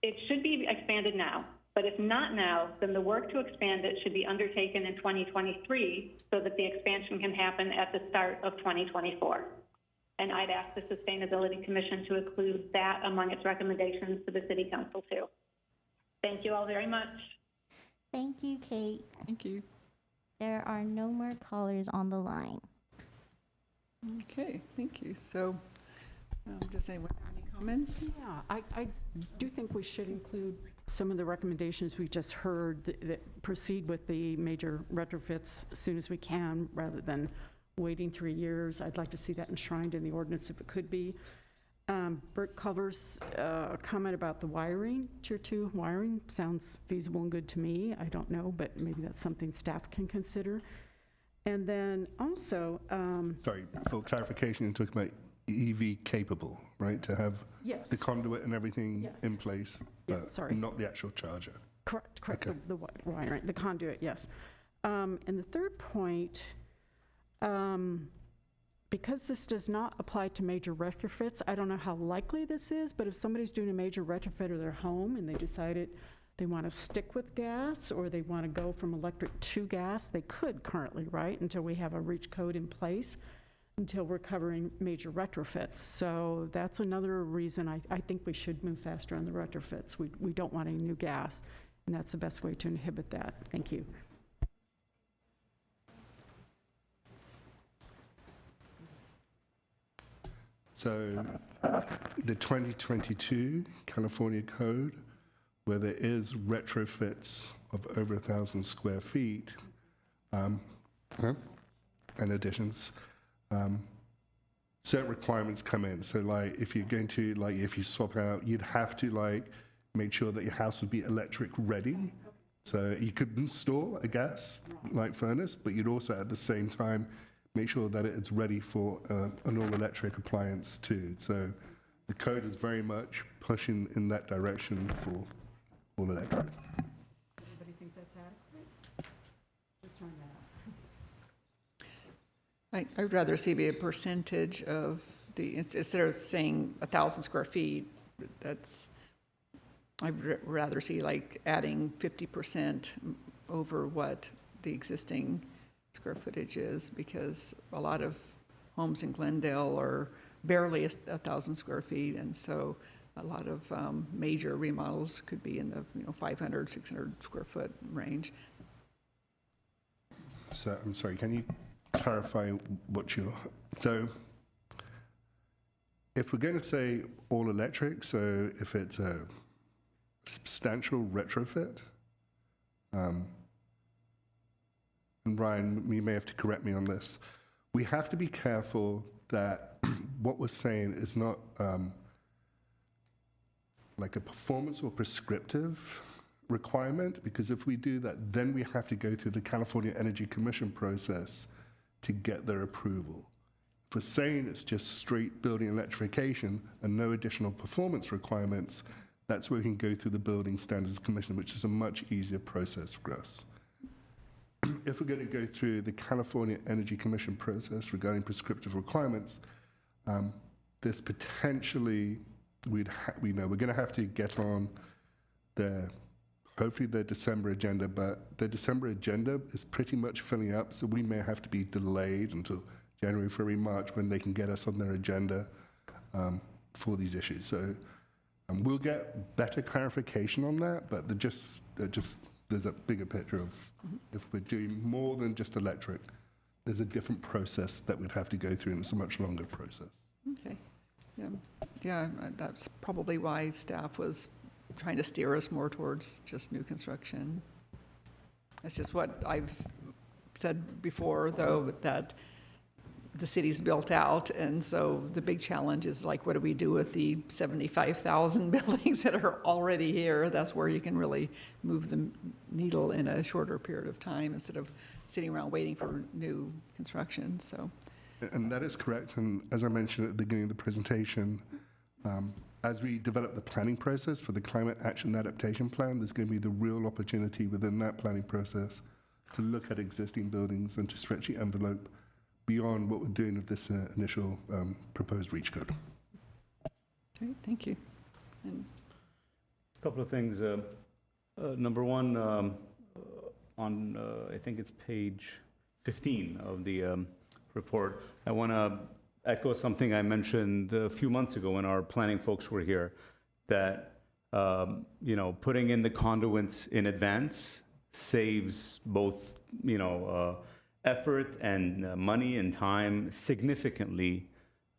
It should be expanded now, but if not now, then the work to expand it should be undertaken in 2023 so that the expansion can happen at the start of 2024. And I'd ask the Sustainability Commission to include that among its recommendations to the City Council too. Thank you all very much. Thank you, Kate. Thank you. There are no more callers on the line. Okay, thank you. So, does anyone have any comments? Yeah, I do think we should include some of the recommendations we just heard that proceed with the major retrofits as soon as we can, rather than waiting 3 years. I'd like to see that enshrined in the ordinance if it could be. Bert Culver's comment about the wiring, Tier 2 wiring, sounds feasible and good to me. I don't know, but maybe that's something staff can consider. And then also... Sorry, for clarification, you're talking about EV capable, right? To have yes. the conduit and everything yes. in place, but yes, sorry. not the actual charger. Correct, Okay. the wiring, the conduit, yes. And the third point, because this does not apply to major retrofits, I don't know how likely this is, but if somebody's doing a major retrofit of their home and they decided they want to stick with gas or they want to go from electric to gas, they could currently, right, until we have a REACH code in place, until we're covering major retrofits. So that's another reason I think we should move faster on the retrofits. We don't want any new gas, and that's the best way to inhibit that. Thank you. So the 2022 California Code, where there is retrofits of over 1,000 square feet and additions, certain requirements come in. So like if you're going to, like if you swap out, you'd have to like make sure that your house would be electric ready. So you could install a gas like furnace, but you'd also at the same time make sure that it's ready for an all-electric appliance too. So the code is very much pushing in that direction for all-electric. Anybody think that's adequate? Just throwing that out. I would rather see be a percentage of the, instead of saying 1,000 square feet, that's, I'd rather see like adding 50% over what the existing square footage is, because a lot of homes in Glendale are barely 1,000 square feet, and so a lot of major remodels could be in the 500, 600 square foot range. So, I'm sorry, can you clarify what you're, so if we're going to say all electric, so if it's a substantial retrofit, and Ryan, you may have to correct me on this, we have to be careful that what we're saying is not like a performance or prescriptive requirement, because if we do that, then we have to go through the California Energy Commission process to get their approval. If we're saying it's just straight building electrification and no additional performance requirements, that's where we can go through the Building Standards Commission, which is a much easier process for us. If we're going to go through the California Energy Commission process regarding prescriptive requirements, this potentially, we know we're going to have to get on hopefully their December agenda, but their December agenda is pretty much filling up, so we may have to be delayed until January, February, March, when they can get us on their agenda for these issues. So we'll get better clarification on that, but there's a bigger picture of if we're doing more than just electric, there's a different process that we'd have to go through, and it's a much longer process. Okay. Yeah, that's probably why staff was trying to steer us more towards just new construction. That's just what I've said before, though, that the city's built out, and so the big challenge is like, what do we do with the 75,000 buildings that are already here? That's where you can really move the needle in a shorter period of time instead of sitting around waiting for new construction, so. And that is correct, and as I mentioned at the beginning of the presentation, as we develop the planning process for the Climate Action Adaptation Plan, there's going to be the real opportunity within that planning process to look at existing buildings and to stretch the envelope beyond what we're doing with this initial proposed REACH code. Okay, thank you. And a couple of things. Number one, on I think it's page 15 of the report, I want to echo something I mentioned a few months ago when our planning folks were here, that putting in the conduits in advance saves both effort and money and time significantly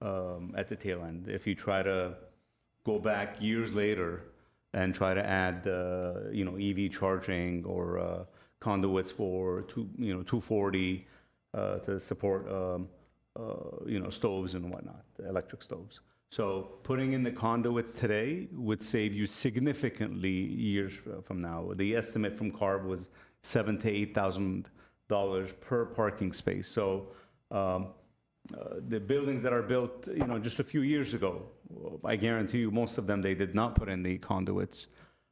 at the tail end. If you try to go back years later and try to add EV charging or conduits for 240 to support stoves and whatnot, electric stoves. So putting in the conduits today would save you significantly years from now. The estimate from CARB was $7,000 to $8,000 per parking space. So the buildings that are built, just a few years ago, I guarantee you most of them, they did not put in the conduits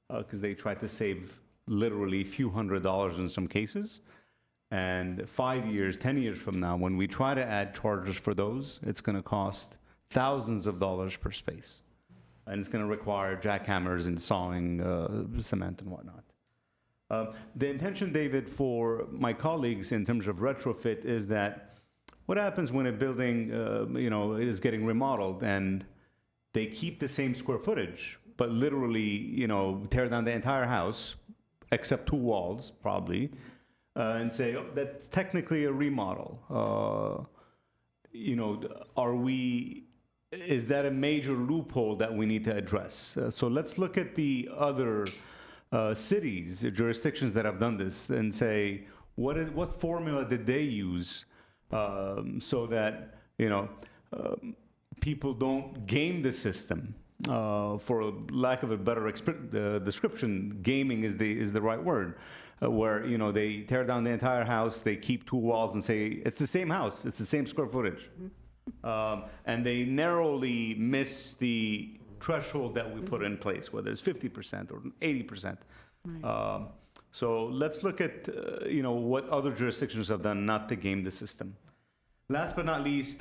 because they tried to save literally a few $100s in some cases. And 5 years, 10 years from now, when we try to add chargers for those, it's going to cost thousands of dollars per space. And it's going to require jackhammers and sawing cement and whatnot. The intention, David, for my colleagues in terms of retrofit is that what happens when a building, is getting remodeled and they keep the same square footage, but literally, tear down the entire house, except 2 walls, probably, and say, oh, that's technically a remodel. Is that a major loophole that we need to address? So let's look at the other cities, jurisdictions that have done this, and say, what formula did they use so that people don't game the system? For lack of a better description, gaming is the right word. Where they tear down the entire house, they keep 2 walls and say it's the same house, it's the same square footage, and they narrowly miss the threshold that we put in place, whether it's 50% or 80%. Right. So let's look at what other jurisdictions have done not to game the system. Last but not least,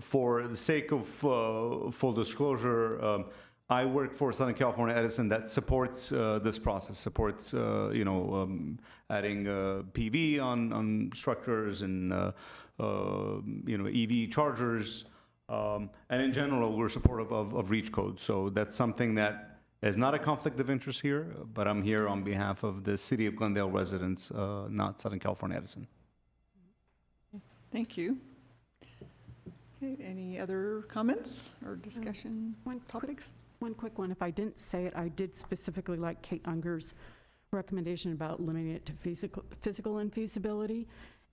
for the sake of full disclosure, I work for Southern California Edison that supports this process, supports adding PV on structures and EV chargers, and in general we're supportive of REACH code. So that's something that is not a conflict of interest here, but I'm here on behalf of the City of Glendale residents, not Southern California Edison. Thank you. Okay, any other comments or discussion topics? One quick one. If I didn't say it, I did specifically like Kate Unger's recommendation about limiting it to physical infeasibility.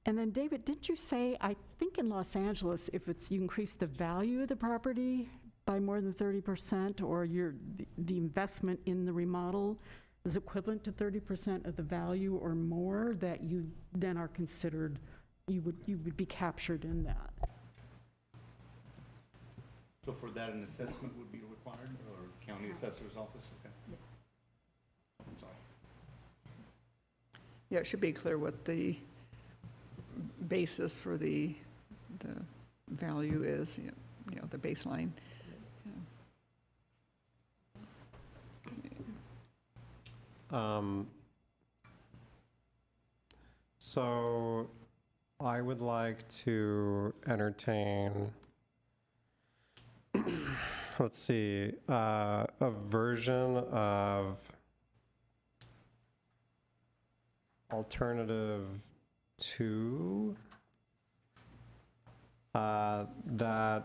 And then, David, didn't you say, I think in Los Angeles, if it's you increase the value of the property by more than 30%, or the investment in the remodel is equivalent to 30% of the value or more, that you then are considered, you would be captured in that. So for that, an assessment would be required, or county assessor's office? Okay. I'm sorry. Yeah, it should be clear what the basis for the value is, you know, the baseline. So I would like to entertain, let's see, a version of alternative 2 that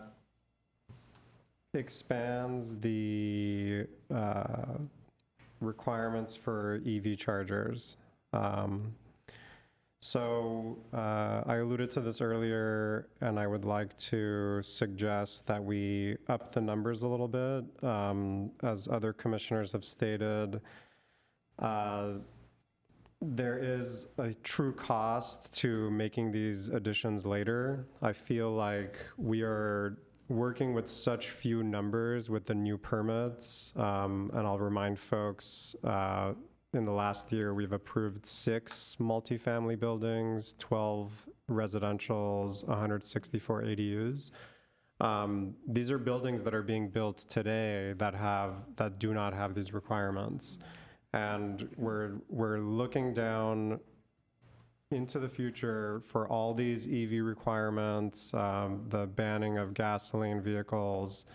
expands the requirements for EV chargers. So I alluded to this earlier, and I would like to suggest that we up the numbers a little bit. As other commissioners have stated, there is a true cost to making these additions later. I feel like we are working with such few numbers with the new permits, and I'll remind folks, in the last year, we've approved 6 multifamily buildings, 12 residentials, 164 ADUs. These are buildings that are being built today that do not have these requirements. And we're looking down into the future for all these EV requirements, the banning of gasoline vehicles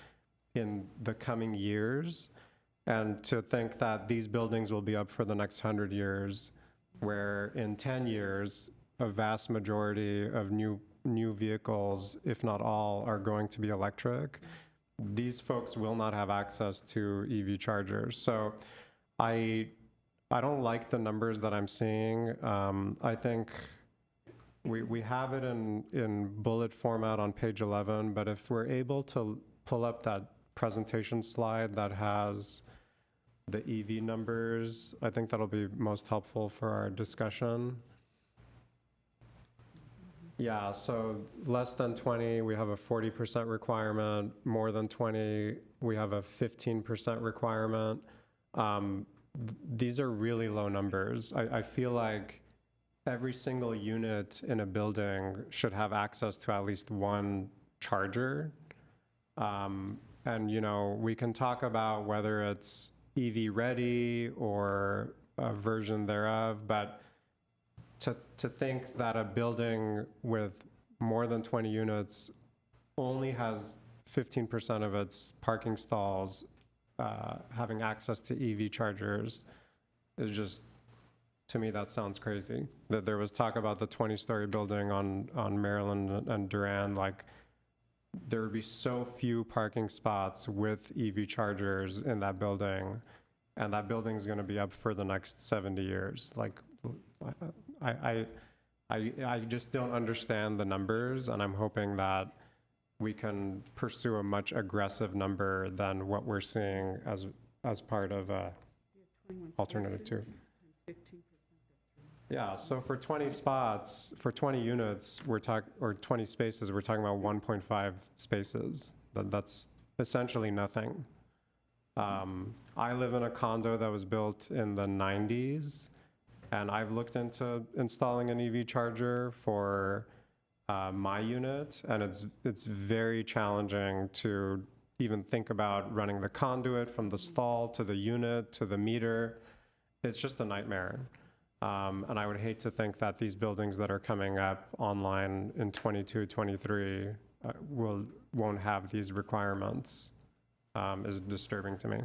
in the coming years. And to think that these buildings will be up for the next 100 years, where in 10 years, a vast majority of new vehicles, if not all, are going to be electric. These folks will not have access to EV chargers. So I don't like the numbers that I'm seeing. I think we have it in bullet format on page 11, but if we're able to pull up that presentation slide that has the EV numbers, I think that'll be most helpful for our discussion. Yeah, so less than 20, we have a 40% requirement. More than 20, we have a 15% requirement. These are really low numbers. I feel like every single unit in a building should have access to at least one charger. And, you know, we can talk about whether it's EV ready or a version thereof, but to think that a building with more than 20 units only has 15% of its parking stalls having access to EV chargers is just, to me, that sounds crazy. That there was talk about the 20-story building on Maryland and Durand, like there would be so few parking spots with EV chargers in that building, and that building is going to be up for the next 70 years. Like, I just don't understand the numbers, and I'm hoping that we can pursue a much aggressive number than what we're seeing as part of alternative 2. Yeah, so for 20 spots, for 20 units, or 20 spaces, we're talking about 1.5 spaces. That's essentially nothing. I live in a condo that was built in the 90s, and I've looked into installing an EV charger for my unit, and it's very challenging to even think about running the conduit from the stall to the unit to the meter. It's just a nightmare. And I would hate to think that these buildings that are coming up online in 22, 23 won't have these requirements. Is disturbing to me.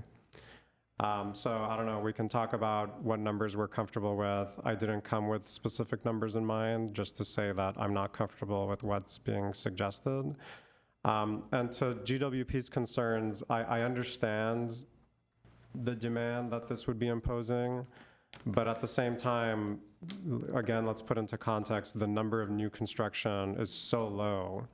So I don't know, we can talk about what numbers we're comfortable with. I didn't come with specific numbers in mind, just to say that I'm not comfortable with what's being suggested. And to GWP's concerns, I understand the demand that this would be imposing, but at the same time, again, let's put into context, the number of new construction is so low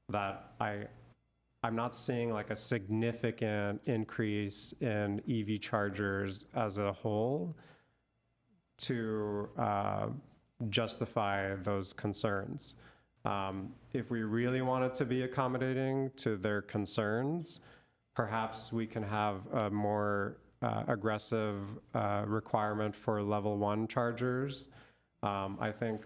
that I'm not seeing like a significant increase in EV chargers as a whole to justify those concerns. If we really wanted to be accommodating to their concerns, perhaps we can have a more aggressive requirement for level 1 chargers. I think,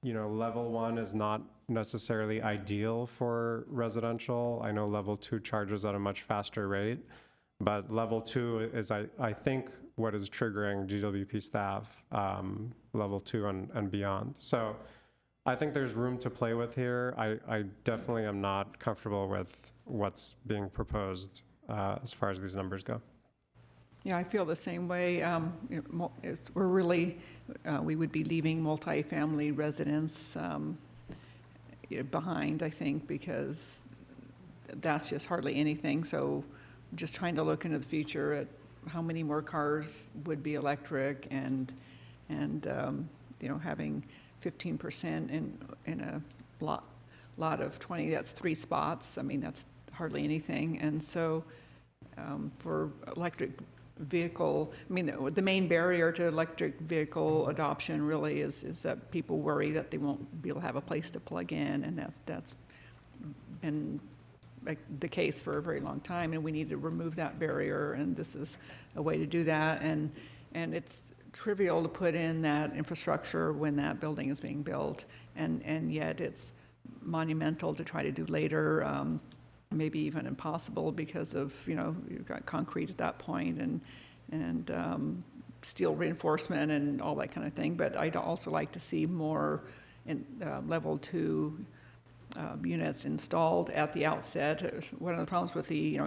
level 1 is not necessarily ideal for residential. I know level 2 charges at a much faster rate, but level 2 is, I think, what is triggering GWP staff, level 2 and beyond. So I think there's room to play with here. I definitely am not comfortable with what's being proposed as far as these numbers go. Yeah, I feel the same way. We're really, we would be leaving multifamily residents behind, I think, because that's just hardly anything. So just trying to look into the future at how many more cars would be electric and having 15% in a lot of 20, that's 3 spots. I mean, that's hardly anything. And so for electric vehicle, I mean, the main barrier to electric vehicle adoption really is that people worry that they won't be able to have a place to plug in, and that's been the case for a very long time, and we need to remove that barrier, and this is a way to do that. And it's trivial to put in that infrastructure when that building is being built, and yet it's monumental to try to do later. Maybe even impossible because of, you've got concrete at that point and steel reinforcement and all that kind of thing. But I'd also like to see more in level 2 units installed at the outset. One of the problems with the,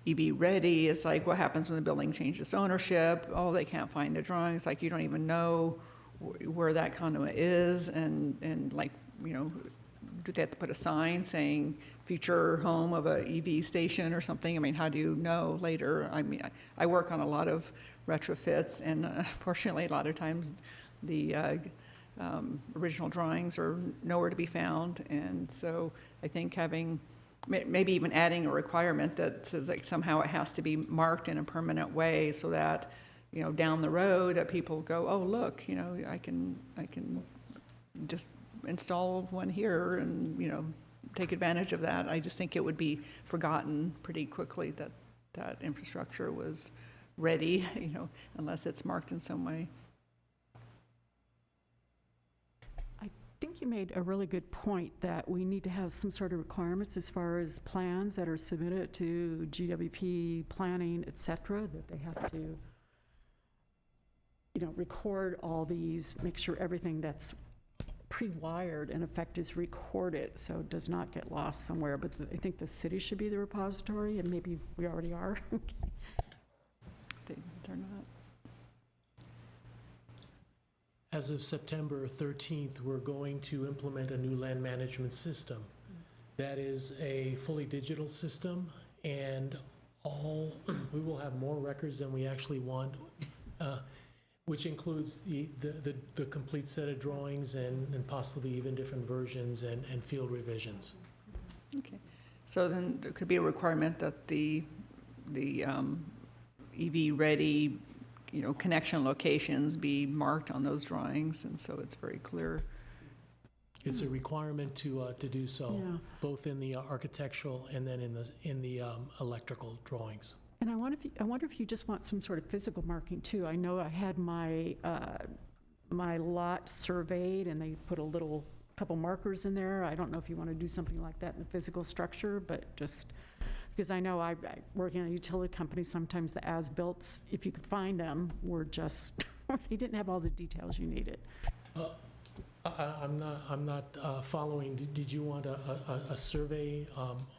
EV ready is like, what happens when the building changes ownership? Oh, they can't find the drawings. Like, you don't even know where that conduit is, and like, do they have to put a sign saying future home of a EV station or something? I mean, how do you know later? I mean, I work on a lot of retrofits, and unfortunately, a lot of times the original drawings are nowhere to be found. And so I think having, maybe even adding a requirement that says like somehow it has to be marked in a permanent way so that, down the road that people go, oh, look, I can just install one here and, take advantage of that. I just think it would be forgotten pretty quickly that infrastructure was ready, unless it's marked in some way. I think you made a really good point that we need to have some sort of requirements as far as plans that are submitted to GWP planning, et cetera, that they have to, record all these, make sure everything that's pre-wired in effect is recorded so it does not get lost somewhere. But I think the city should be the repository, and maybe we already are. They're not. As of September 13th, we're going to implement a new land management system. That is a fully digital system, and we will have more records than we actually want, which includes the complete set of drawings and possibly even different versions and field revisions. Okay. So then there could be a requirement that the EV ready, connection locations be marked on those drawings, and so it's very clear. It's a requirement to do so, Yeah. both in the architectural and then in the electrical drawings. And I wonder if you just want some sort of physical marking too. I know I had my my lot surveyed, and they put a couple markers in there. I don't know if you want to do something like that in the physical structure, but just because I know I work in a utility company, sometimes the as-builts, if you could find them, were just they didn't have all the details you needed. I'm not following. Did you want a survey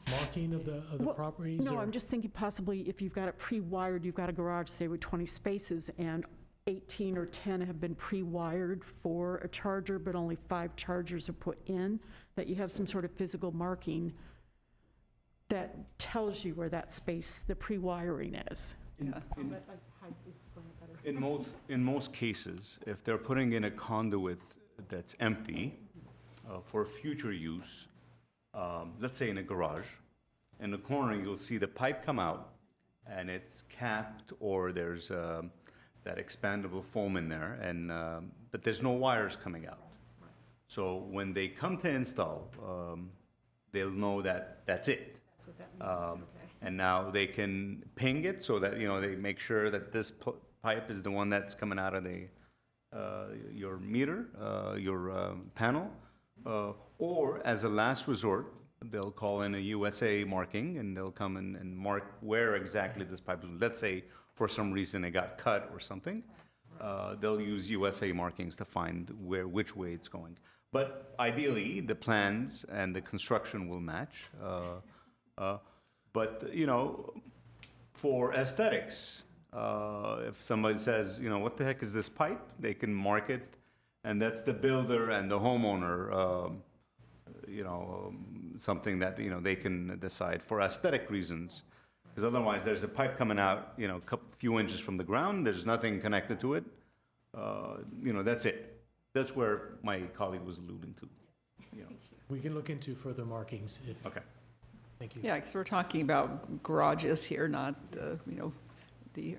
marking of the Well, properties? No, or- I'm just thinking possibly if you've got it pre-wired, you've got a garage, say, with 20 spaces, and 18 or 10 have been pre-wired for a charger, but only 5 chargers are put in, that you have some sort of physical marking that tells you where that space, the pre-wiring is. In most cases, if they're putting in a conduit that's empty for future use, let's say in a garage, in the corner, you'll see the pipe come out, and it's capped, or there's that expandable foam in there, and but there's no wires coming out. So when they come to install, they'll know that that's it. And now they can ping it so that, they make sure that this pipe is the one that's coming out of the your meter, your panel, or as a last resort, they'll call in a USA marking, and they'll come in and mark where exactly this pipe is. Let's say for some reason it got cut or something, they'll use USA markings to find which way it's going. But ideally, the plans and the construction will match. But for aesthetics, if somebody says, what the heck is this pipe? They can mark it, and that's the builder and the homeowner, something that, they can decide for aesthetic reasons. Because otherwise, there's a pipe coming out, a few inches from the ground, there's nothing connected to it. That's it. That's where my colleague was alluding to. We can look into further markings if. Okay. Thank you. Yeah, because we're talking about garages here, not, the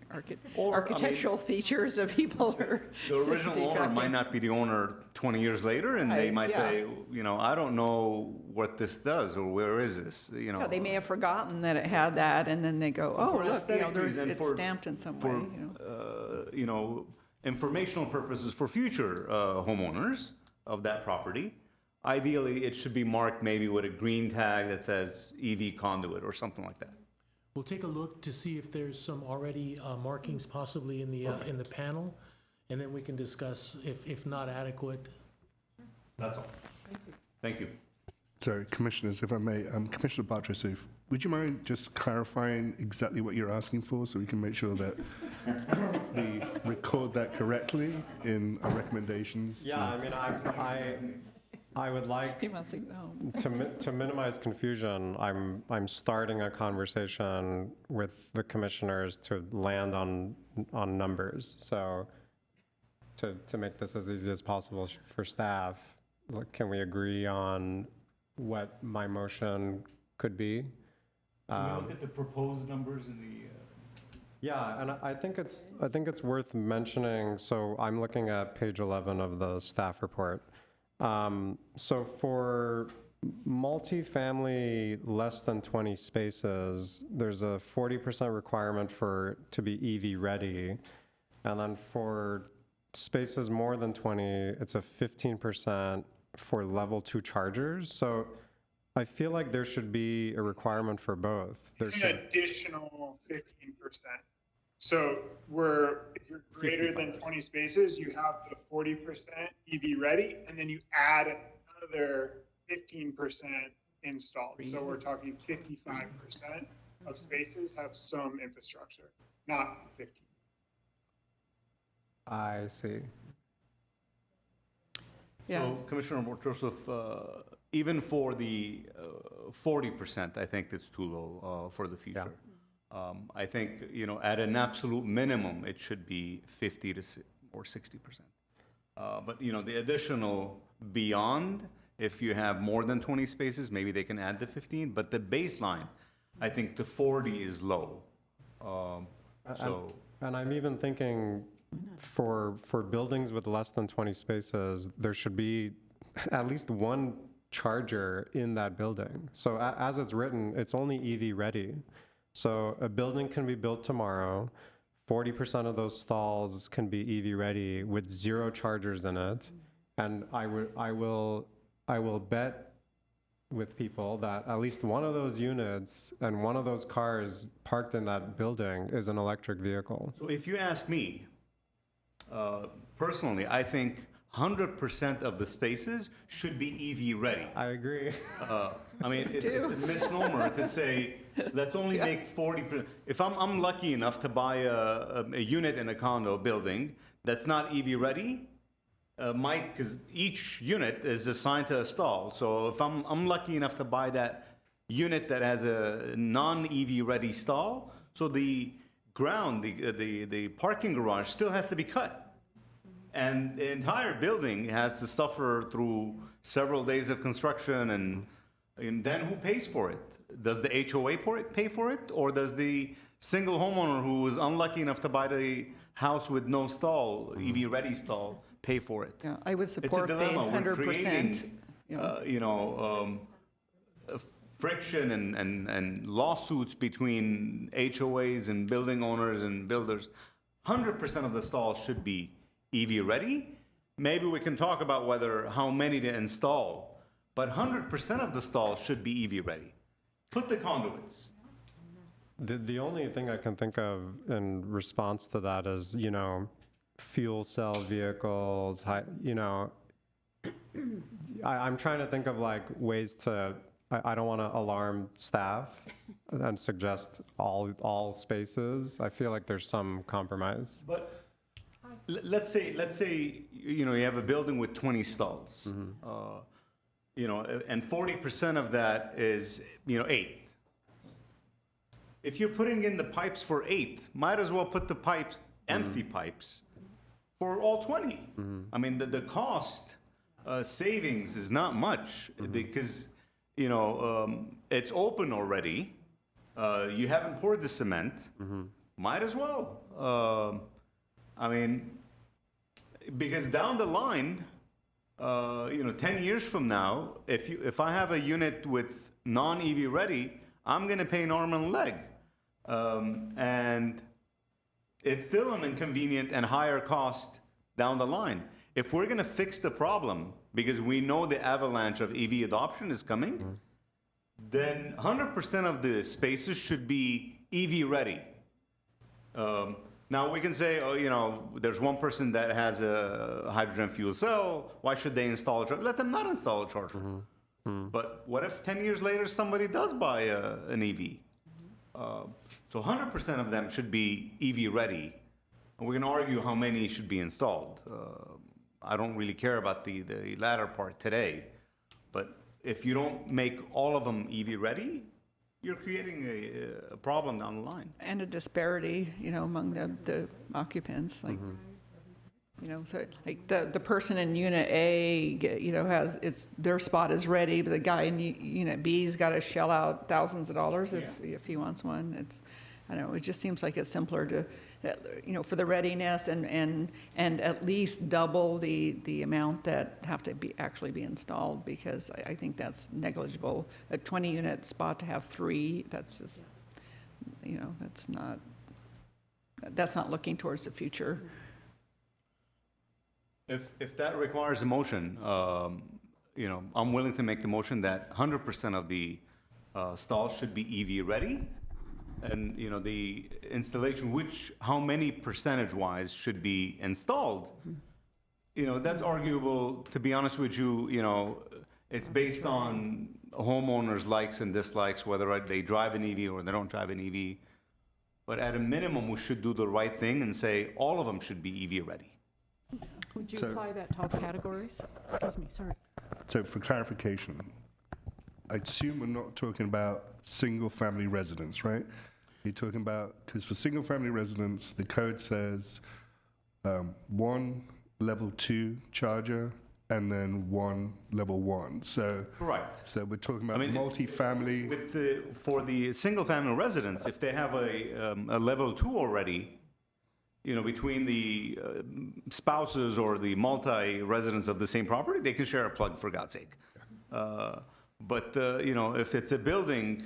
architectural features of people or. The original owner defective. might not be the owner 20 years later, and they might say, I don't know what this does, or where is this, Yeah, they may have forgotten that it had that, and then they go, oh, For look, aesthetic reason, it's stamped in some way, informational purposes for future homeowners of that property. Ideally, it should be marked maybe with a green tag that says EV conduit or something like that. We'll take a look to see if there's some already markings possibly in the panel, and then we can discuss if not adequate. That's all. Thank you. So, Commissioners, if I may, Commissioner Bartosov, would you mind just clarifying exactly what you're asking for so we can make sure that we record that correctly in our recommendations? Yeah, I would like He wants to know. to minimize confusion. I'm starting a conversation with the commissioners to land on numbers. So to make this as easy as possible for staff, can we agree on what my motion could be? Can we look at the proposed numbers in the? Yeah, and I think it's worth mentioning. So I'm looking at page 11 of the staff report. So for multifamily less than 20 spaces, there's a 40% requirement to be EV ready. And then for spaces more than 20, it's a 15% for level 2 chargers. So I feel like there should be a requirement for both. It's an additional 15%. So if you're greater than 20 spaces, you have the 40% EV ready, and then you add another 15% installed. So we're talking 55% of spaces have some infrastructure, not 15. I see. So, Commissioner Joseph, even for the 40%, I think that's too low for the future. I think, at an absolute minimum, it should be 50 or 60%. But, the additional beyond, if you have more than 20 spaces, maybe they can add the 15. But the baseline, I think the 40 is low. And I'm even thinking for buildings with less than 20 spaces, there should be at least one charger in that building. So as it's written, it's only EV ready. So a building can be built tomorrow. 40% of those stalls can be EV ready with 0 chargers in it. And I will bet with people that at least one of those units and one of those cars parked in that building is an electric vehicle. So if you ask me, personally, I think 100% of the spaces should be EV ready. I agree. I mean, it's a misnomer to say, let's only make 40%. If I'm lucky enough to buy a unit in a condo building that's not EV ready, because each unit is assigned to a stall. So if I'm lucky enough to buy that unit that has a non-EV ready stall, so the ground, the parking garage still has to be cut. And the entire building has to suffer through several days of construction, and then who pays for it? Does the HOA pay for it, or does the single homeowner who is unlucky enough to buy the house with no stall, EV-ready stall, pay for it? Yeah, I would support the It's a dilemma. 100%. We're creating, friction and lawsuits between HOAs and building owners and builders. 100% of the stalls should be EV ready. Maybe we can talk about how many to install, but 100% of the stalls should be EV ready. Put the conduits. The only thing I can think of in response to that is, fuel cell vehicles, I'm trying to think of like ways to, I don't want to alarm staff and suggest all spaces. I feel like there's some compromise. But let's say you have a building with 20 stalls, and 40% of that is 8. If you're putting in the pipes for 8, might as well put the pipes, empty pipes, for all 20. I mean, the cost savings is not much because it's open already. You haven't poured the cement. Might as well. I mean, because down the line, 10 years from now, if I have a unit with non-EV ready, I'm going to pay an arm and a leg. And it's still an inconvenient and higher cost down the line. If we're going to fix the problem, because we know the avalanche of EV adoption is coming, then 100% of the spaces should be EV ready. Now we can say, there's one person that has a hydrogen fuel cell. Why should they install a charger? Let them not install a charger. But what if 10 years later somebody does buy an EV? So 100% of them should be EV ready. And we can argue how many should be installed. I don't really care about the latter part today. But if you don't make all of them EV ready, you're creating a problem down the line. And a disparity, among the occupants, like, so like the person in Unit A, has, their spot is ready, but the guy in Unit B's got to shell out thousands of dollars if he wants one. I don't know, it just seems like it's simpler to, for the readiness and at least double the amount that have to actually be installed, because I think that's negligible. A 20-unit spot to have 3, that's just, that's not looking towards the future. If that requires a motion, I'm willing to make the motion that 100% of the stalls should be EV ready. And, the installation, how many percentage-wise should be installed, that's arguable. To be honest with you, it's based on homeowners' likes and dislikes, whether they drive an EV or they don't drive an EV. But at a minimum, we should do the right thing and say all of them should be EV ready. Would you apply that to all categories? Excuse me, sorry. So for clarification, I assume we're not talking about single-family residence, right? You're talking about, because for single-family residence, the code says 1 level 2 charger and then 1 level 1. So Correct. So we're talking about multi-family. For the single-family residence, if they have a level 2 already, between the spouses or the multi-residents of the same property, they can share a plug, for God's sake. But if it's a building,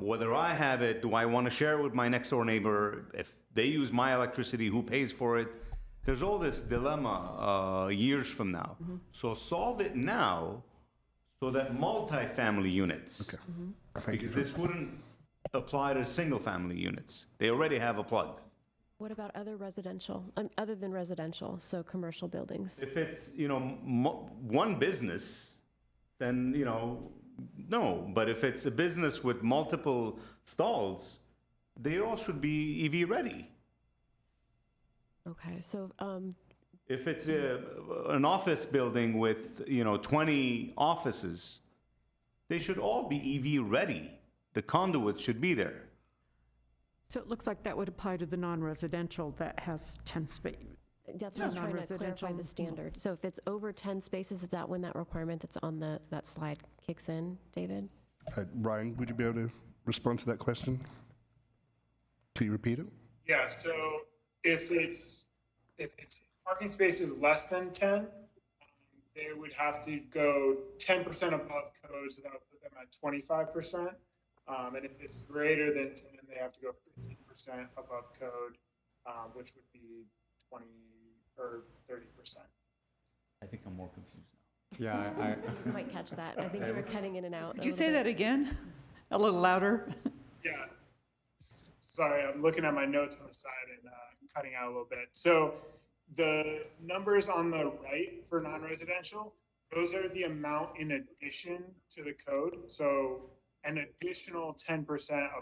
whether I have it, do I want to share it with my next door neighbor? If they use my electricity, who pays for it? There's all this dilemma years from now. So solve it now so that multi-family units, because this wouldn't apply to single-family units. They already have a plug. What about other residential, other than residential, so commercial buildings? If it's, one business, then, no. But if it's a business with multiple stalls, they all should be EV ready. Okay, so, If it's an office building with, 20 offices, they should all be EV ready. The conduits should be there. So it looks like that would apply to the non-residential that has 10 spaces. that's what I was trying to clarify Non-residential. the standard. So if it's over 10 spaces, is that when that requirement that's on that slide kicks in, David? Ryan, would you be able to respond to that question? Can you repeat it? Yeah, so if it's parking spaces less than 10, they would have to go 10% above code, so that would put them at 25%. And if it's greater than 10, they have to go 15% above code, which would be 20 or 30%. I think I'm more confused now. Yeah, I didn't quite catch that. I think you were cutting in and out. Could you say that again? A little louder? Yeah. Sorry, I'm looking at my notes on the side and cutting out a little bit. So the numbers on the right for non-residential, those are the amount in addition to the code. So an additional 10%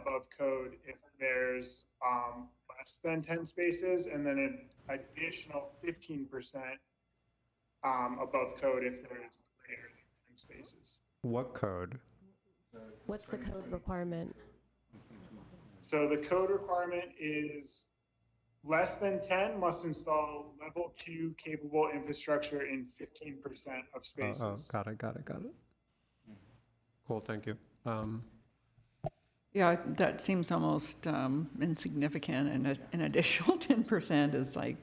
above code if there's less than 10 spaces, and then an additional 15% above code if there's greater than 10 spaces. What code? What's the code requirement? So the code requirement is less than 10 must install level 2 capable infrastructure in 15% of spaces. Got it. Cool, thank you. Yeah, that seems almost insignificant, and an additional 10% is like,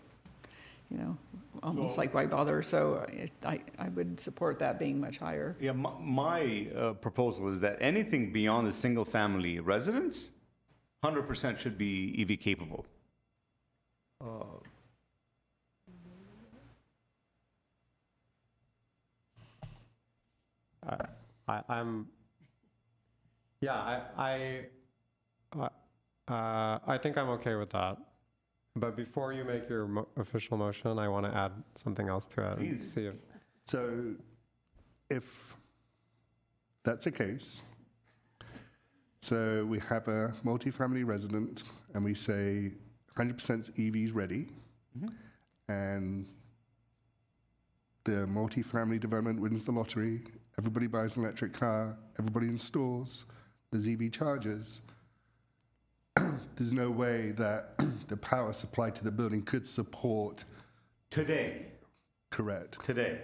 almost like why bother? So I would support that being much higher. Yeah, my proposal is that anything beyond the single-family residence, 100% should be EV capable. I think I'm okay with that. But before you make your official motion, I want to add something else to it. And see if So if that's the case, so we have a multifamily resident and we say 100% EVs ready, and the multifamily development wins the lottery, everybody buys an electric car, everybody installs, there's EV chargers. There's no way that the power supply to the building could support. Today. Correct. Today.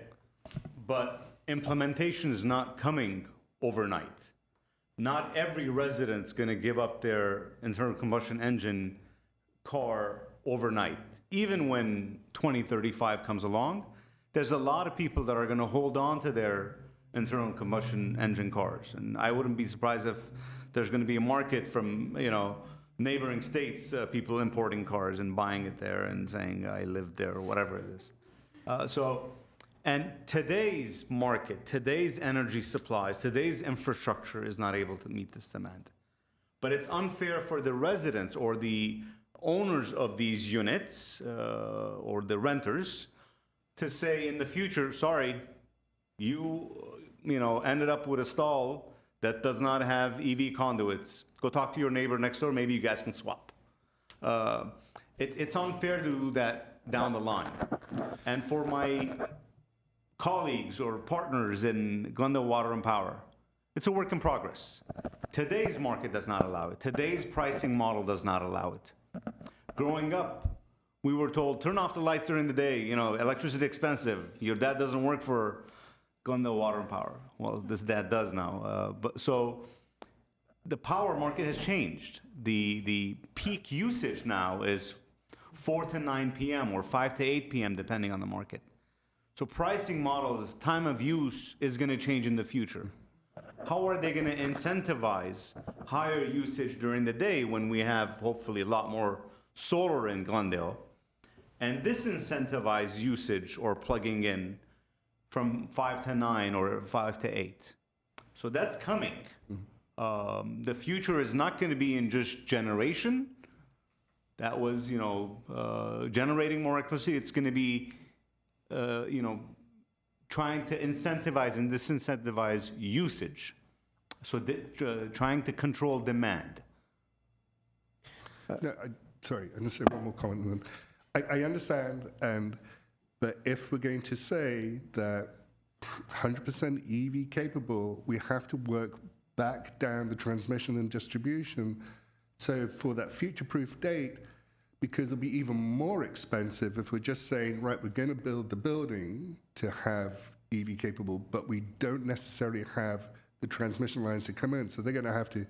But implementation is not coming overnight. Not every resident's going to give up their internal combustion engine car overnight. Even when 2035 comes along, there's a lot of people that are going to hold on to their internal combustion engine cars. And I wouldn't be surprised if there's going to be a market from, neighboring states, people importing cars and buying it there and saying, I lived there, or whatever it is. And today's market, today's energy supplies, today's infrastructure is not able to meet this demand. But it's unfair for the residents or the owners of these units or the renters to say in the future, sorry, you ended up with a stall that does not have EV conduits. Go talk to your neighbor next door, maybe you guys can swap. It's unfair to do that down the line. And for my colleagues or partners in Glendale Water and Power, it's a work in progress. Today's market does not allow it. Today's pricing model does not allow it. Growing up, we were told, turn off the lights during the day, electricity expensive. Your dad doesn't work for Glendale Water and Power. Well, this dad does now. So the power market has changed. The peak usage now is 4 to 9 p.m. or 5 to 8 p.m. depending on the market. So pricing models, time of use is going to change in the future. How are they going to incentivize higher usage during the day when we have hopefully a lot more solar in Glendale, and disincentivize usage or plugging in from 5 to 9 or 5 to 8? So that's coming. The future is not going to be in just generation. that was, generating more electricity. It's going to be, trying to incentivize and disincentivize usage. So trying to control demand. No, sorry, I'm going to say one more comment. And then I understand, but if we're going to say that 100% EV capable, we have to work back down the transmission and distribution. So for that future-proof date, because it'll be even more expensive if we're just saying, right, we're going to build the building to have EV capable, but we don't necessarily have the transmission lines to come in. So they're going to have to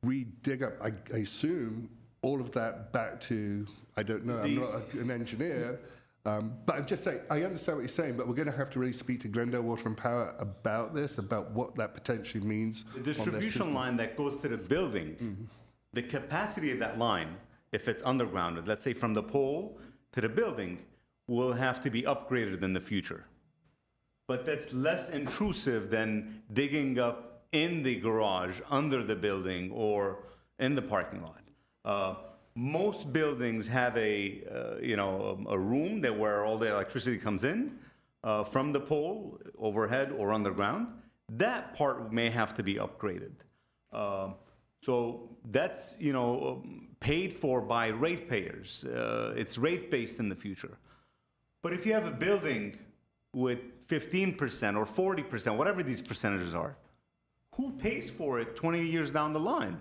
re-dig up, I assume, all of that back to, I don't know, I'm not an engineer, but I'm just saying, I understand what you're saying, but we're going to have to really speak to Glendale Water and Power about this, about what that potentially means. The distribution line that goes to the building, the capacity of that line, if it's undergrounded, let's say from the pole to the building, will have to be upgraded in the future. But that's less intrusive than digging up in the garage, under the building, or in the parking lot. Most buildings have a room where all the electricity comes in from the pole, overhead or underground. That part may have to be upgraded. So that's, paid for by ratepayers. It's rate-based in the future. But if you have a building with 15% or 40%, whatever these percentages are, who pays for it 20 years down the line?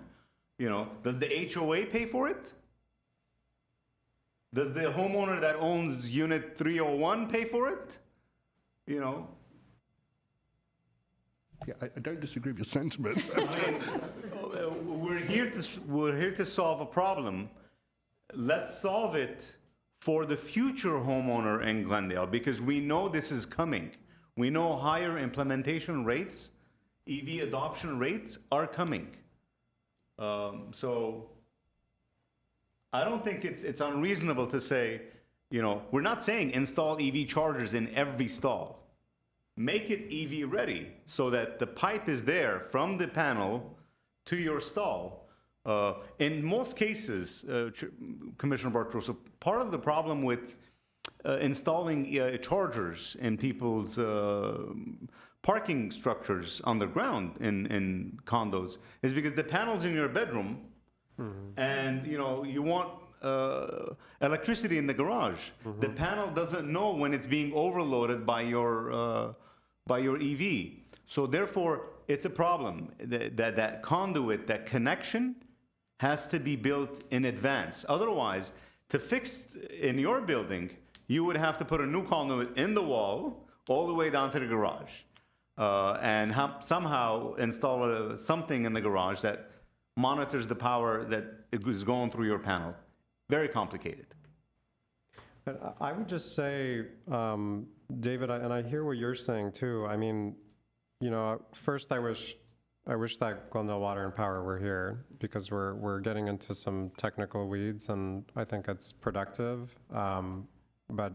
Does the HOA pay for it? Does the homeowner that owns unit 301 pay for it? Yeah, I don't disagree with your sentiment. We're here to solve a problem. Let's solve it for the future homeowner in Glendale, because we know this is coming. We know higher implementation rates, EV adoption rates are coming. So I don't think it's unreasonable to say, we're not saying install EV chargers in every stall. Make it EV ready so that the pipe is there from the panel to your stall. In most cases, Commissioner Bartrosa, part of the problem with installing chargers in people's parking structures underground in condos is because the panel's in your bedroom, and you want electricity in the garage. The panel doesn't know when it's being overloaded by your EV. So therefore, it's a problem. That conduit, that connection, has to be built in advance. Otherwise, to fix in your building, you would have to put a new conduit in the wall all the way down to the garage, and somehow install something in the garage that monitors the power that is going through your panel. Very complicated. I would just say, David, and I hear what you're saying too. I mean, first I wish that Glendale Water and Power were here, because we're getting into some technical weeds, and I think it's productive. But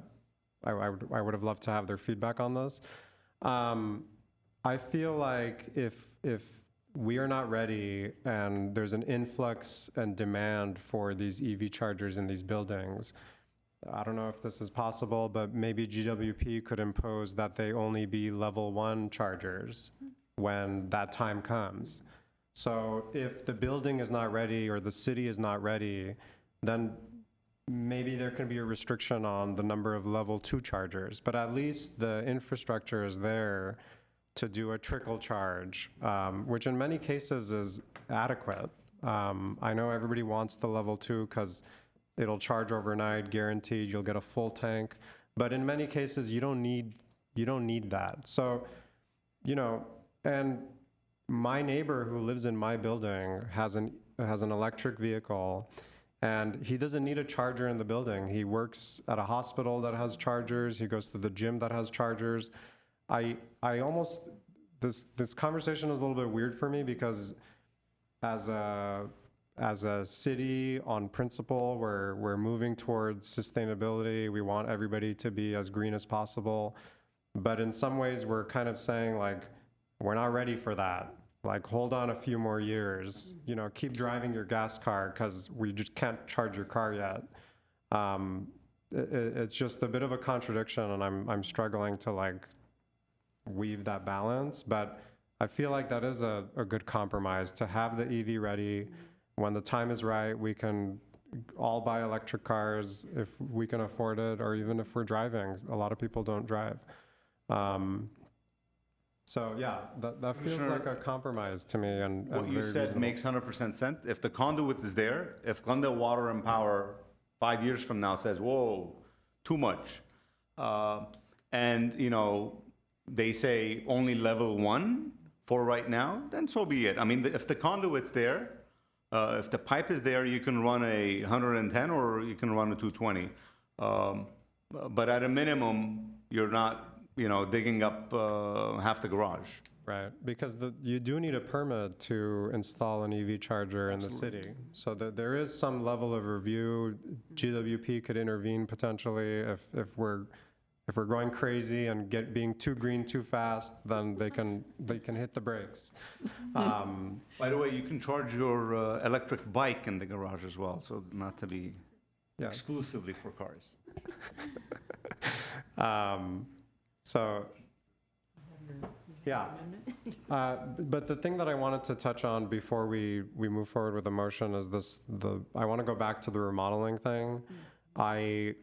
I would have loved to have their feedback on this. I feel like if we are not ready and there's an influx and demand for these EV chargers in these buildings, I don't know if this is possible, but maybe GWP could impose that they only be level 1 chargers when that time comes. So if the building is not ready or the city is not ready, then maybe there can be a restriction on the number of level 2 chargers, but at least the infrastructure is there to do a trickle charge, which in many cases is adequate. I know everybody wants the level 2 because it'll charge overnight, guaranteed, you'll get a full tank, but in many cases you don't need that. So, and my neighbor who lives in my building has an electric vehicle, and he doesn't need a charger in the building. He works at a hospital that has chargers. He goes to the gym that has chargers. I almost, this conversation is a little bit weird for me, because as a city on principle, we're moving towards sustainability. We want everybody to be as green as possible. But in some ways, we're kind of saying, like, we're not ready for that. like, hold on a few more years, you know, keep driving your gas car because we just can't charge your car yet. It's just a bit of a contradiction, and I'm struggling to like weave that balance, but I feel like that is a good compromise to have the EV ready. When the time is right, we can all buy electric cars if we can afford it, or even if we're driving. A lot of people don't drive. So yeah, that feels like a compromise to me. And What you very said reasonable. makes 100% sense. If the conduit is there, if Glendale Water and Power 5 years from now says, whoa, too much, and you know, they say only level 1 for right now, then so be it. I mean, if the conduit's there, if the pipe is there, you can run a 110 or you can run a 220. But at a minimum, you're not, you know, digging up half the garage. Right, because you do need a permit to install an EV charger in the city. So there is some level of review. GWP could intervene potentially if we're going crazy and being too green too fast, then they can hit the brakes. By the way, you can charge your electric bike in the garage as well, so not to be exclusively for cars. So, yeah. But the thing that I wanted to touch on before we move forward with the motion is I want to go back to the remodeling thing. I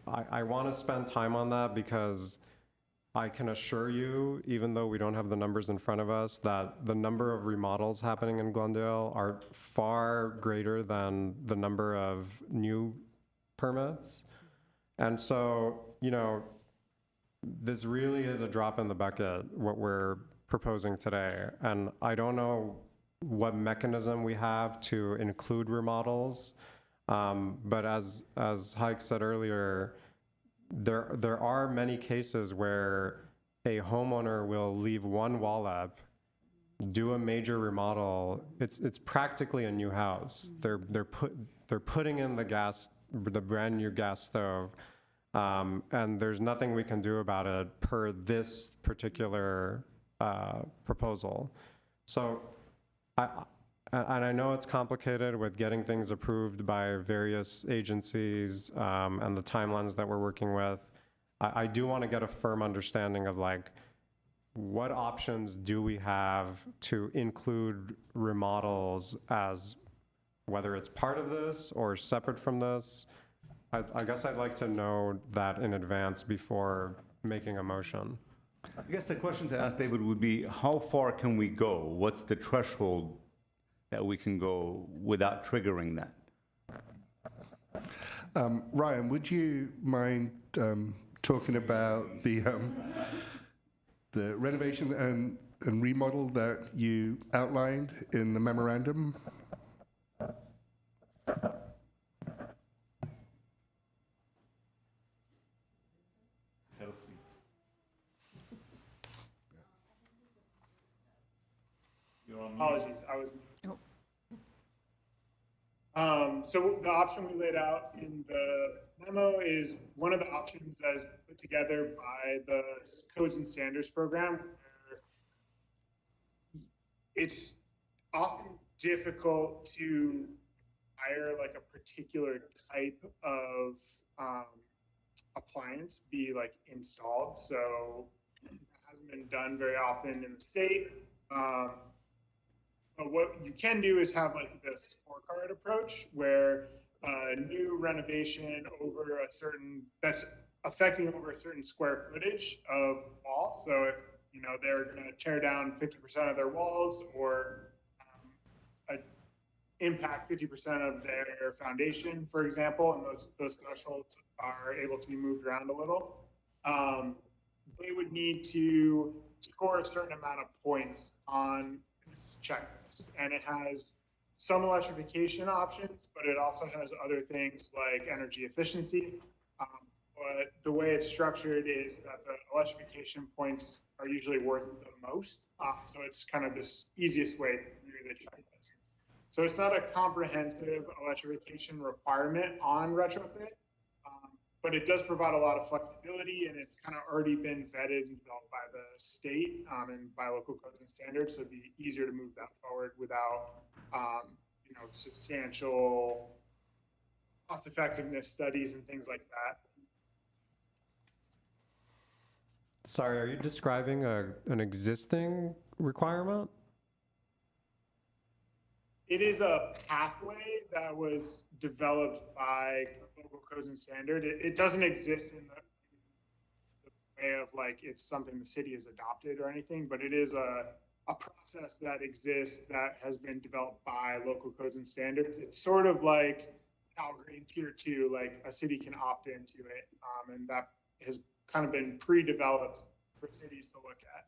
want to spend time on that because I can assure you, even though we don't have the numbers in front of us, that the number of remodels happening in Glendale are far greater than the number of new permits. And so, you know, this really is a drop in the bucket, what we're proposing today. And I don't know what mechanism we have to include remodels. But as Heike said earlier, there are many cases where a homeowner will leave one wall up, do a major remodel. It's practically a new house. They're putting in the brand new gas stove. And there's nothing we can do about it per this particular proposal. So, and I know it's complicated with getting things approved by various agencies and the timelines that we're working with. I do want to get a firm understanding of like, what options do we have to include remodels as whether it's part of this or separate from this. I guess I'd like to know that in advance before making a motion. I guess the question to ask David would be, how far can we go? What's the threshold that we can go without triggering that? Ryan, would you mind talking about the renovation and remodel that you outlined in the memorandum? Apologies, I was. So the option we laid out in the memo is one of the options that is put together by the Codes and Standards program. Where it's often difficult to hire like a particular type of appliance be like installed. So it hasn't been done very often in the state. But what you can do is have like this scorecard approach where new renovation over a certain, that's affecting over a certain square footage of wall. So if, you know, they're going to tear down 50% of their walls or impact 50% of their foundation, for example, and those thresholds are able to be moved around a little, they would need to score a certain amount of points on this checklist. And it has some electrification options, but it also has other things like energy efficiency. But the way it's structured is that the electrification points are usually worth the most. So it's kind of this easiest way through the checklist. So it's not a comprehensive electrification requirement on retrofit, but it does provide a lot of flexibility, and it's kind of already been vetted and developed by the state and by local codes and standards, so it'd be easier to move that forward without, substantial cost effectiveness studies and things like that. Sorry, are you describing an existing requirement? It is a pathway that was developed by local codes and standard. It doesn't exist in the way of like it's something the city has adopted or anything, but it is a process that exists that has been developed by local codes and standards. It's sort of like Cal Green Tier 2, like a city can opt into it, and that has kind of been pre-developed for cities to look at.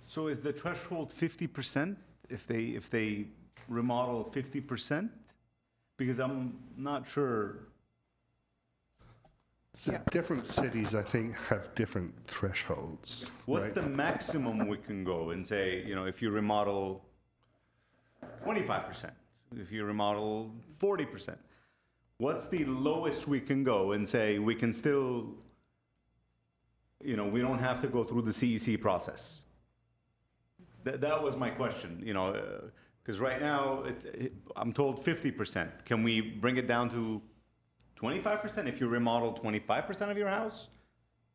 So is the threshold 50% if they remodel 50%? Because I'm not sure. So different cities, I think, have different thresholds. What's right? the maximum we can go and say, if you remodel 25%, if you remodel 40%, what's the lowest we can go and say we can still, we don't have to go through the CEC process? That was my question, because right now I'm told 50%. Can we bring it down to 25%? If you remodel 25% of your house,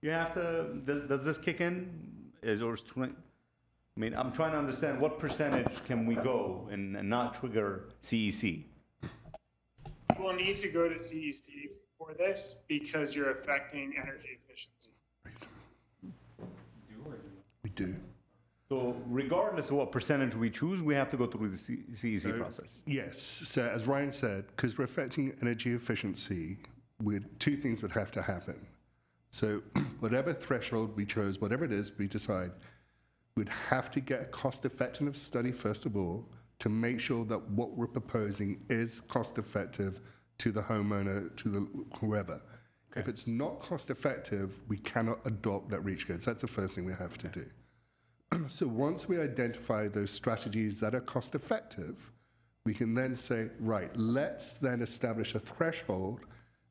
you have to, does this kick in? I'm trying to understand what percentage can we go and not trigger CEC? You will need to go to CEC for this because you're affecting energy efficiency. We do. So regardless of what percentage we choose, we have to go through the CEC process. Yes. So as Ryan said, because we're affecting energy efficiency, two things would have to happen. So whatever threshold we chose, whatever it is we decide, we'd have to get a cost-effectiveness study, first of all, to make sure that what we're proposing is cost-effective to the homeowner, to the whoever. Okay. If it's not cost-effective, we cannot adopt that REACH code. So that's the first thing we have to do. So once we identify those strategies that are cost-effective, we can then say, right, let's then establish a threshold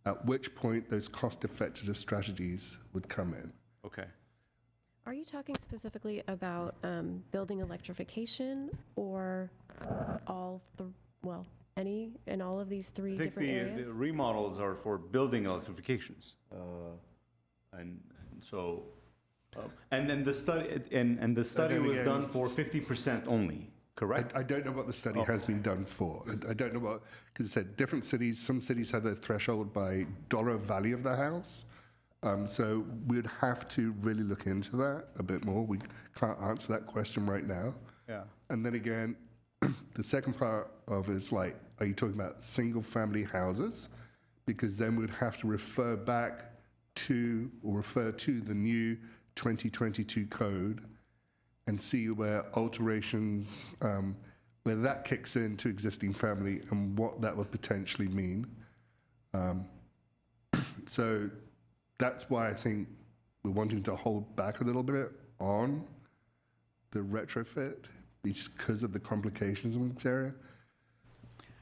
at which point those cost-effective strategies would come in. Okay. Are you talking specifically about building electrification or any and all of these three different areas? I think the remodels are for building electrifications. And so, and then the study, and the study was done for 50% only, correct? I don't know what the study has been done for. I don't know what, because it said different cities, some cities have their threshold by dollar value of the house. So we'd have to really look into that a bit more. We can't answer that question right now. Yeah. And then again, the second part of it is like, are you talking about single family houses? Because then we'd have to refer back to or refer to the new 2022 code and see where alterations, where that kicks into existing family and what that would potentially mean. So that's why I think we're wanting to hold back a little bit on the retrofit because of the complications in this area.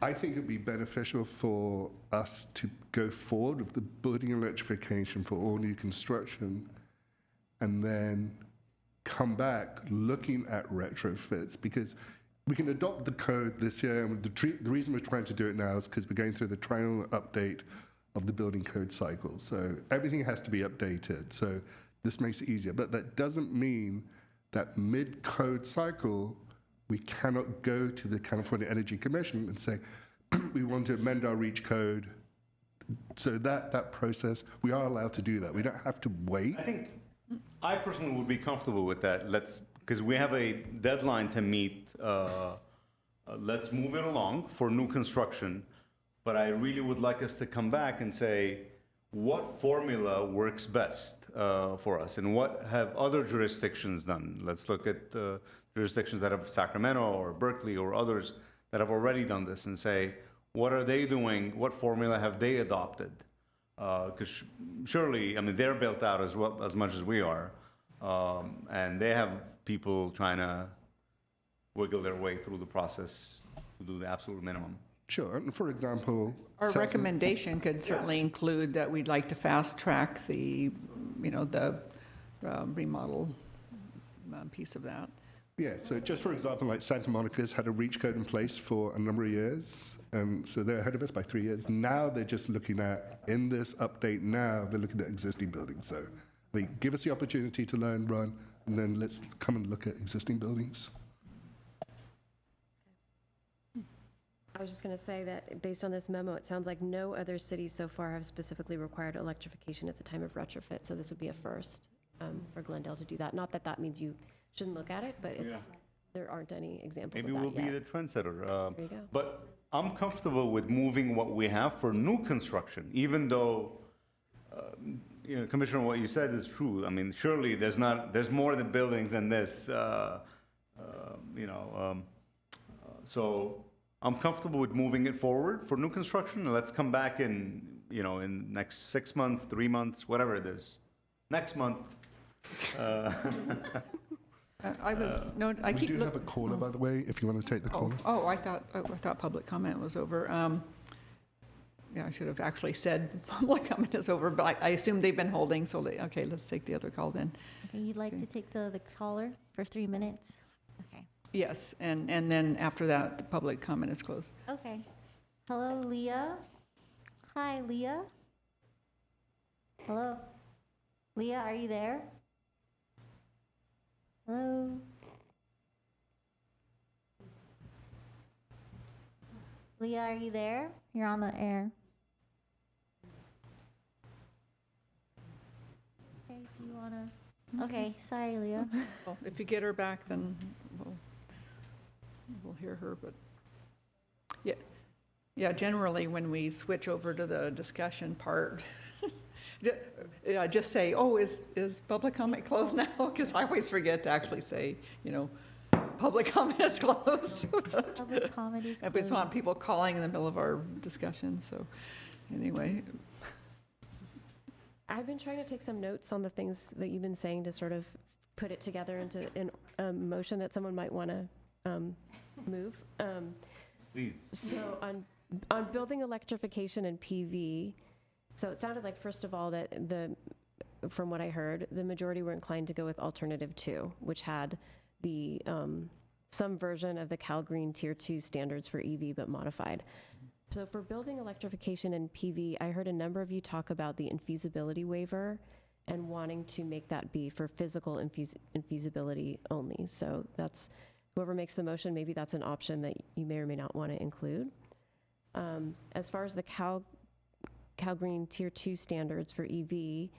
I think it'd be beneficial for us to go forward with the building electrification for all new construction and then come back looking at retrofits, because we can adopt the code this year. And the reason we're trying to do it now is because we're going through the triennial update of the building code cycle. So everything has to be updated. So this makes it easier. But that doesn't mean that mid-code cycle, we cannot go to the California Energy Commission and say, we want to amend our REACH code. So that process, we are allowed to do that. We don't have to wait. I personally would be comfortable with that. Because we have a deadline to meet. Let's move it along for new construction. But I really would like us to come back and say, what formula works best for us? And what have other jurisdictions done? Let's look at jurisdictions that have Sacramento or Berkeley or others that have already done this and say, what are they doing? What formula have they adopted? Because surely, they're built out as much as we are. And they have people trying to wiggle their way through the process to do the absolute minimum. Sure. And for example, Our recommendation could certainly include that we'd like to fast track the, the remodel piece of that. Yeah, so just for example, like Santa Monica's had a REACH code in place for a number of years, so they're ahead of us by 3 years. Now they're just looking at, in this update now, they're looking at existing buildings. So they give us the opportunity to learn, run, and then let's come and look at existing buildings. I was just going to say that based on this memo, it sounds like no other cities so far have specifically required electrification at the time of retrofit. So this would be a first for Glendale to do that. Not that that means you shouldn't look at it, but there aren't any examples Maybe of we'll that yet. be the trendsetter. There you go. But I'm comfortable with moving what we have for new construction, even though, Commissioner, what you said is true. I mean, surely there's more than buildings than this, so I'm comfortable with moving it forward for new construction. And let's come back in next 6 months, 3 months, whatever it is, next month. We do have a caller, by the way, if you want to take the call. I thought public comment was over. I should have actually said public comment is over, but I assume they've been holding, so okay, let's take the other call then. Okay, you'd like to take the caller for 3 minutes? Okay. Yes, and then after that, the public comment is closed. Okay. Hello, Leah? Hi, Leah? Hello? Leah, are you there? Hello? Leah, are you there? You're on the air. Okay, do you want to? Okay, sorry, Leah. Well, if you get her back, then we'll hear her, but yeah, generally when we switch over to the discussion part, just say, is public comment closed now? Because I always forget to actually say, public comment is closed. Public comment is I closed. just want people calling in the middle of our discussion, so anyway. I've been trying to take some notes on the things that you've been saying to sort of put it together into a motion that someone might want to move. Please. So on building electrification and PV, so it sounded like, first of all, that from what I heard, the majority were inclined to go with alternative 2, which had the some version of the Cal Green Tier 2 standards for EV, but modified. So for building electrification and PV, I heard a number of you talk about the infeasibility waiver and wanting to make that be for physical infeasibility only. So that's, whoever makes the motion, maybe that's an option that you may or may not want to include. As far as the Cal Green Tier 2 standards for EV, it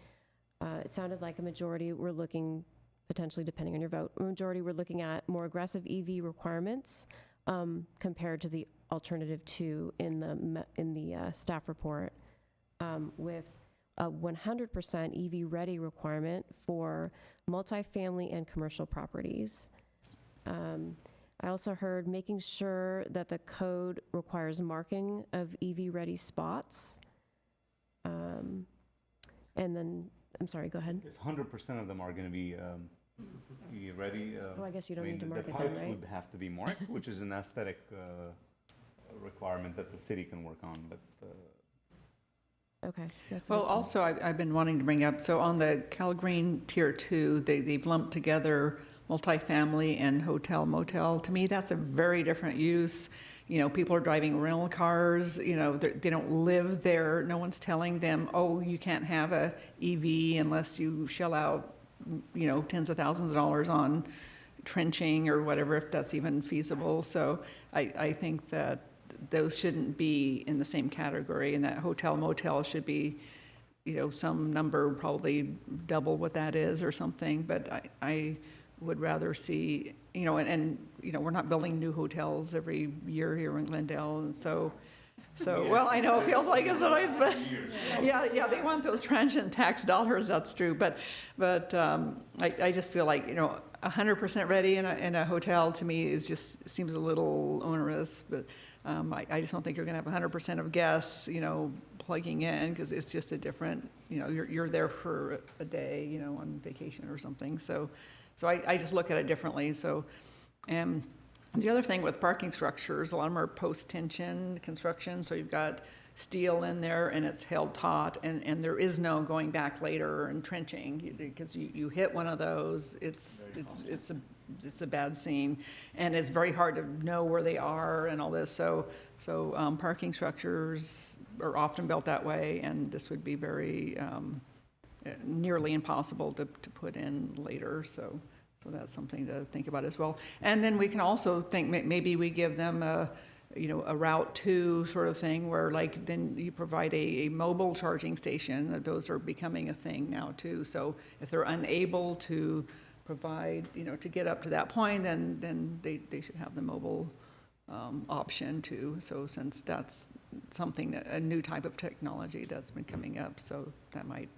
sounded like a majority were looking, potentially depending on your vote, a majority were looking at more aggressive EV requirements compared to the alternative 2 in the staff report, with a 100% EV ready requirement for multifamily and commercial properties. I also heard making sure that the code requires marking of EV ready spots. And then, I'm sorry, go ahead. If 100% of them are going to be ready, Well, I guess you don't need to mark the it then, pipes right? would have to be marked, which is an aesthetic requirement that the city can work on, but. Okay. That's Well, okay. also, I've been wanting to bring up, so on the Cal Green Tier 2, they've lumped together multifamily and hotel motel. To me, that's a very different use. People are driving rental cars, they don't live there. No one's telling them, you can't have a EV unless you shell out, tens of thousands of dollars on trenching or whatever, if that's even feasible. So I think that those shouldn't be in the same category, and that hotel motel should be, some number, probably double what that is or something. But I would rather see, and we're not building new hotels every year here in Glendale, and so well, I know it feels like it's nice, but yeah, they want those transient tax dollars. That's true, but I just feel like 100% ready in a hotel to me seems a little onerous, but I just don't think you're going to have 100% of guests plugging in, because it's just a different, you're there for a day, on vacation or something. So I just look at it differently. So, and The other thing with parking structures, a lot of them are post-tension construction, so you've got steel in there and it's held taut, and there is no going back later and trenching, because you hit one of those, it's a bad scene, and it's very hard to know where they are and all this. So parking structures are often built that way, and this would be very nearly impossible to put in later. So that's something to think about as well. And then we can also think maybe we give them a Route 2 sort of thing, where like then you provide a mobile charging station. Those are becoming a thing now too. So if they're unable to provide, to get up to that point, then they should have the mobile option too. So since that's something that a new type of technology that's been coming up, so that might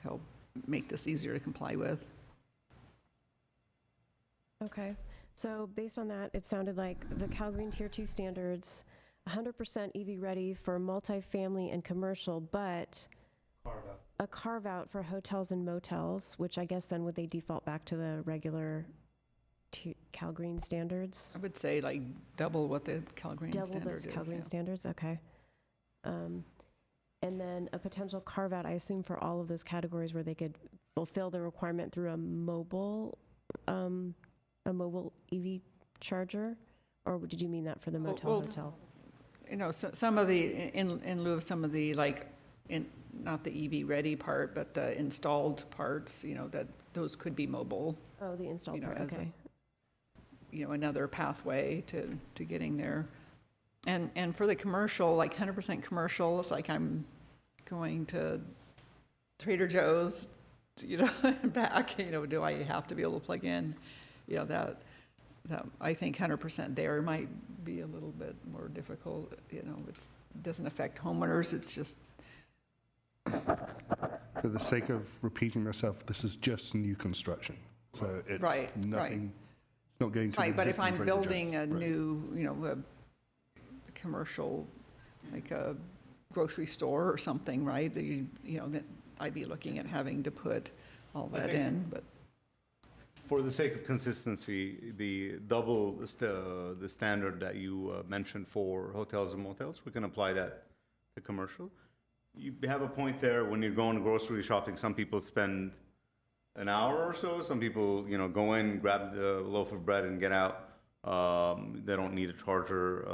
help make this easier to comply with. Okay, so based on that, it sounded like the CalGreen Tier 2 standards, 100% EV ready for multifamily and commercial, but a carve-out for hotels and motels, which I guess then would they default back to the regular CalGreen standards? I would say like double what the CalGreen Double standard those is. CalGreen Yeah. standards, okay. And then a potential carve-out, I assume, for all of those categories where they could fulfill the requirement through a mobile EV charger? Or did you mean that for the motel, hotel? So some of the, in lieu of some of the, not the EV ready part, but the installed parts, that those could be mobile. Oh, the installed part, as okay. Another pathway to getting there. And for the commercial, like 100% commercial, it's like I'm going to Trader Joe's, and back, do I have to be able to plug in? That I think 100% there might be a little bit more difficult. It doesn't affect homeowners. It's just. For the sake of repeating myself, this is just new construction. So it's nothing, right. It's not going to Right, but if I'm Trader building Joe's. a new, a commercial, like a grocery store or something, right? That I'd be looking at having to put all that in, but. For the sake of consistency, the the standard that you mentioned for hotels and motels, we can apply that to commercial. You have a point there when you're going grocery shopping. Some people spend an hour or so. Some people, go in, grab the loaf of bread and get out. They don't need a charger.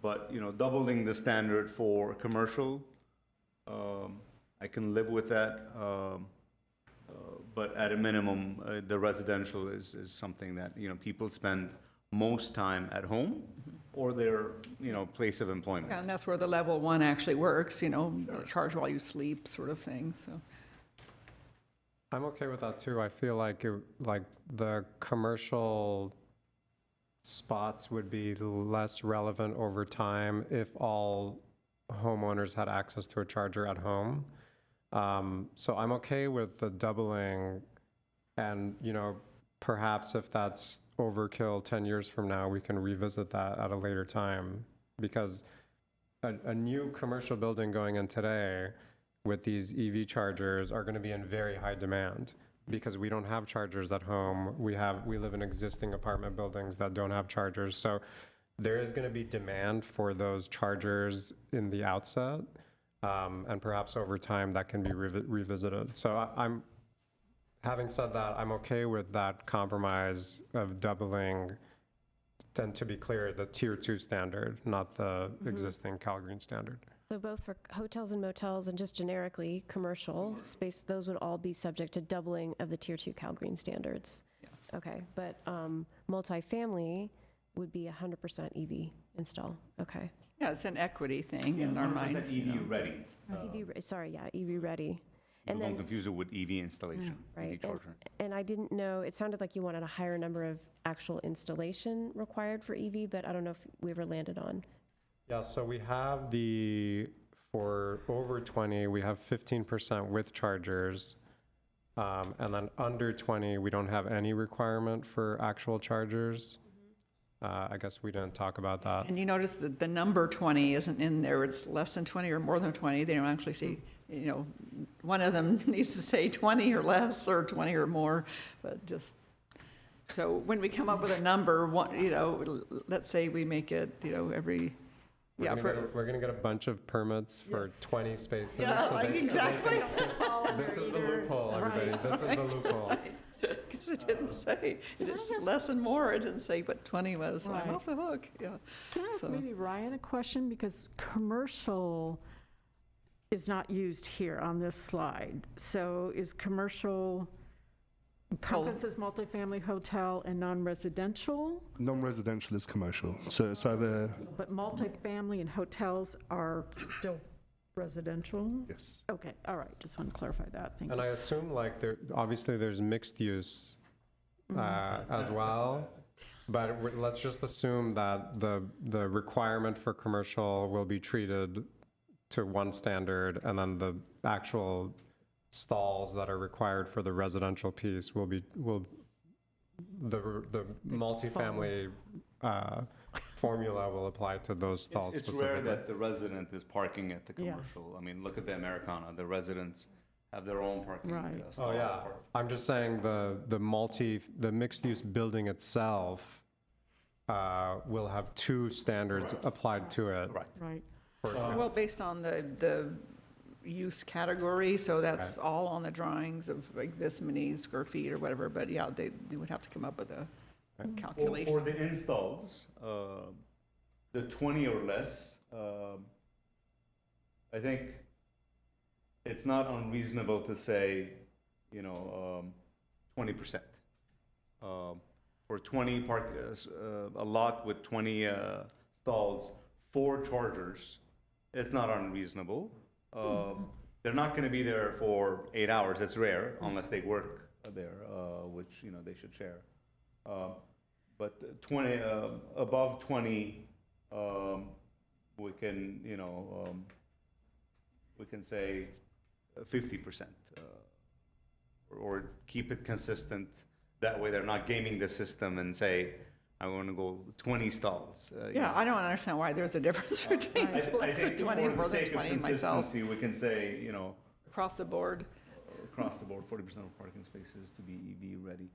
But, doubling the standard for commercial, I can live with that. But at a minimum, the residential is something that, people spend most time at home or their, place of employment. Yeah, and that's where the level 1 actually works, charge while you sleep sort of thing, so. I'm okay with that too. I feel like the commercial spots would be less relevant over time if all homeowners had access to a charger at home. So I'm okay with the doubling, and perhaps if that's overkill 10 years from now, we can revisit that at a later time, because a new commercial building going in today with these EV chargers are going to be in very high demand, because we don't have chargers at home. We live in existing apartment buildings that don't have chargers. So there is going to be demand for those chargers in the outset. And perhaps over time that can be revisited. So having said that, I'm okay with that compromise of doubling, and to be clear, the Tier 2 standard, not the existing CalGreen standard. So both for hotels and motels and just generically commercial space, those would all be subject to doubling of the Tier 2 CalGreen standards? Yeah. Okay, but multifamily would be 100% EV install, okay. Yeah, it's an equity thing in our minds. EV ready. EV ready. And Don't then, confuse it with EV installation, right, EV charger. and I didn't know, it sounded like you wanted a higher number of actual installation required for EV, but I don't know if we ever landed on. Yeah, so we have for over 20, we have 15% with chargers. And then under 20, we don't have any requirement for actual chargers. I guess we didn't talk about that. And you notice that the number 20 isn't in there. It's less than 20 or more than 20. They don't actually say, one of them needs to say 20 or less or 20 or more, but just So when we come up with a number, let's say we make it, every, We're gonna get a bunch of permits for 20 spaces. Yeah, so they- exactly. This is the loophole, everybody. This is the loophole. Because it didn't say, it is less and more, it didn't say what 20 was, so I'm Right. off the hook, yeah. Can I ask So- maybe Ryan a question? Because commercial is not used here on this slide. So is commercial encompasses multifamily, hotel, and non-residential? Non-residential is commercial, so it's either, But multifamily and hotels are still residential? yes. Okay, all right, just want to clarify that, thank And you. I assume like obviously there's mixed use as well. But let's just assume that the requirement for commercial will be treated to one standard, and then the actual stalls that are required for the residential piece will the multifamily formula will apply to those stalls It's rare specifically. that the resident is parking at the Yeah. commercial. I mean, look at the Americana, the residents have their own parking Right. stalls. Oh, yeah. I'm just saying the mixed-use building itself will have two standards applied to it. Right. Right. Well, based on the use category, so that's all on the drawings of like this many square feet or whatever, but yeah, they would have to come up with a calculation. For the installs, the 20 or less, I think it's not unreasonable to say, 20%. For 20 a lot with 20 stalls, 4 chargers, it's not unreasonable. They're not going to be there for 8 hours. It's rare unless they work there, which they should share. But 20 above 20, we can we can say 50%, or keep it consistent. That way, they're not gaming the system and say, I want to go 20 stalls. Yeah, I don't understand why there's a difference between I less than think 20 and more than 20 myself. Consistency, we can say, Across the board. across the board, 40% of parking spaces to be EV ready.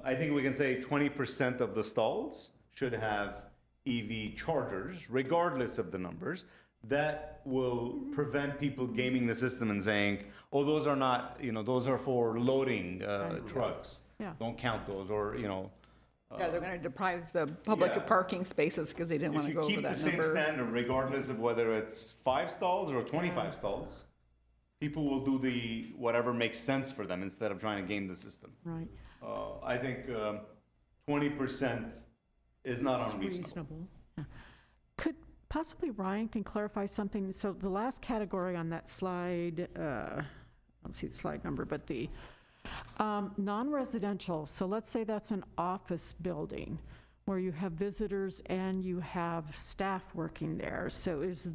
I think we can say 20% of the stalls should have EV chargers, regardless of the numbers. That will prevent people gaming the system and saying, oh, those are not, those are for loading trucks. Yeah. Don't count those, or, Yeah, they're going to deprive the public of yeah. parking spaces because they didn't want to go over If you keep that the same number. standard, regardless of whether it's 5 stalls or 25 stalls, people will do whatever makes sense for them instead of trying to game the system. Right. I think 20% is not It's unreasonable. Yeah. Could possibly Ryan can clarify something? So the last category on that slide, I don't see the slide number, but the non-residential, so let's say that's an office building where you have visitors and you have staff working there. So is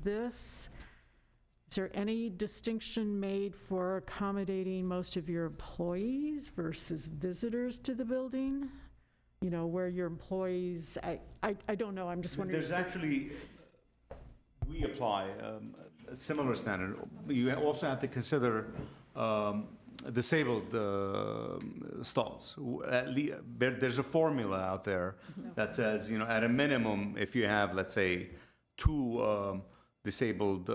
there any distinction made for accommodating most of your employees versus visitors to the building? Where your employees, I don't know, I'm just wondering. There's actually, we apply a similar standard. You also have to consider disabled stalls. There's a formula out there that says, at a minimum, if you have, let's say, 2 disabled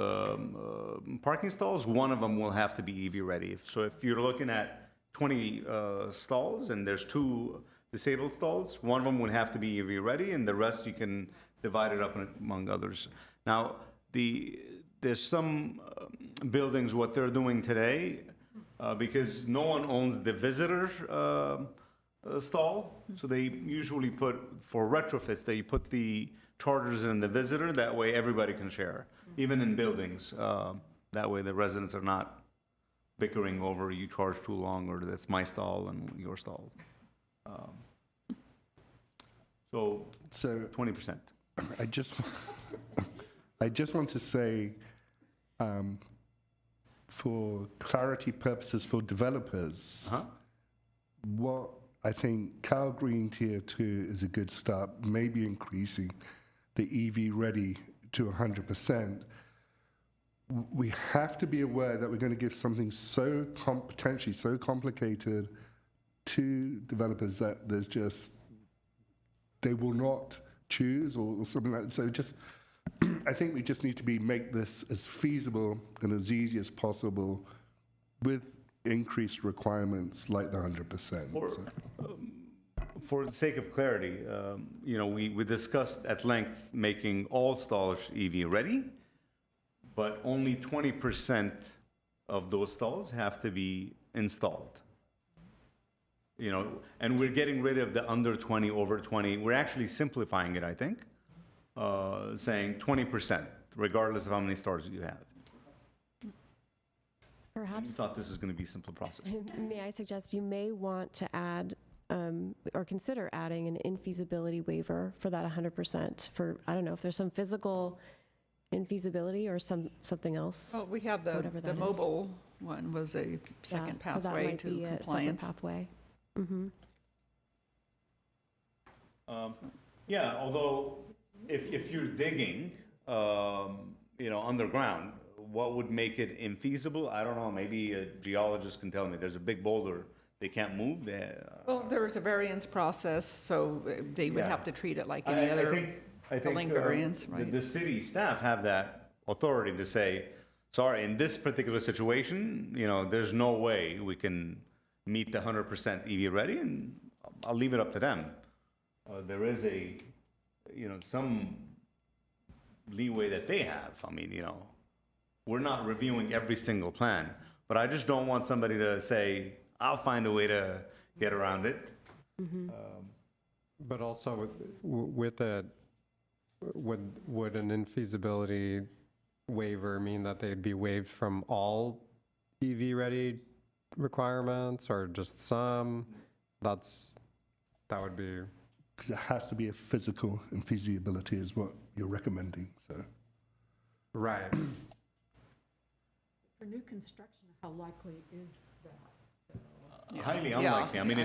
parking stalls, one of them will have to be EV ready. So if you're looking at 20 stalls and there's 2 disabled stalls, one of them would have to be EV ready, and the rest you can divide it up among others. Now, there's some buildings, what they're doing today, because no one owns the visitor stall, so they usually for retrofits, they put the chargers in the visitor, that way everybody can share, even in buildings. That way the residents are not bickering over you charge too long, or that's my stall and your stall. So 20%. I just want to say, for clarity purposes for developers, what I think Kyle Green Tier 2 is a good start, maybe increasing the EV ready to 100%. We have to be aware that we're going to give something potentially so complicated to developers that there's just, they will not choose or something like that. So just, I think we just need to make this as feasible and as easy as possible with increased requirements like the 100%. For the sake of clarity, we discussed at length making all stalls EV ready, but only 20% of those stalls have to be installed. And we're getting rid of the under 20, over 20. We're actually simplifying it, I think, saying 20%, regardless of how many stores you have. Perhaps. You thought this was going to be a simple process. May I suggest you may want to add or consider adding an infeasibility waiver for that 100% for, I don't know, if there's some physical infeasibility or something else. Well, we have the mobile one was a second so that pathway might to be a compliance. separate pathway. Mm-hmm. Although if you're digging, underground, what would make it infeasible? I don't know. Maybe a geologist can tell me. There's a big boulder they can't move. Well, there is a variance process, so they would have to treat it like any other building variance, right? The city staff have that authority to say, sorry, in this particular situation, there's no way we can meet the 100% EV ready, and I'll leave it up to them. There is some leeway that they have. I mean, we're not reviewing every single plan, but I just don't want somebody to say, I'll find a way to get around it. Mm-hmm. But also with it, would an infeasibility waiver mean that they'd be waived from all EV-ready requirements or just some? That would be... Because it has to be a physical infeasibility is what you're recommending, so. Right. For new construction, how likely is that? Highly unlikely. I mean,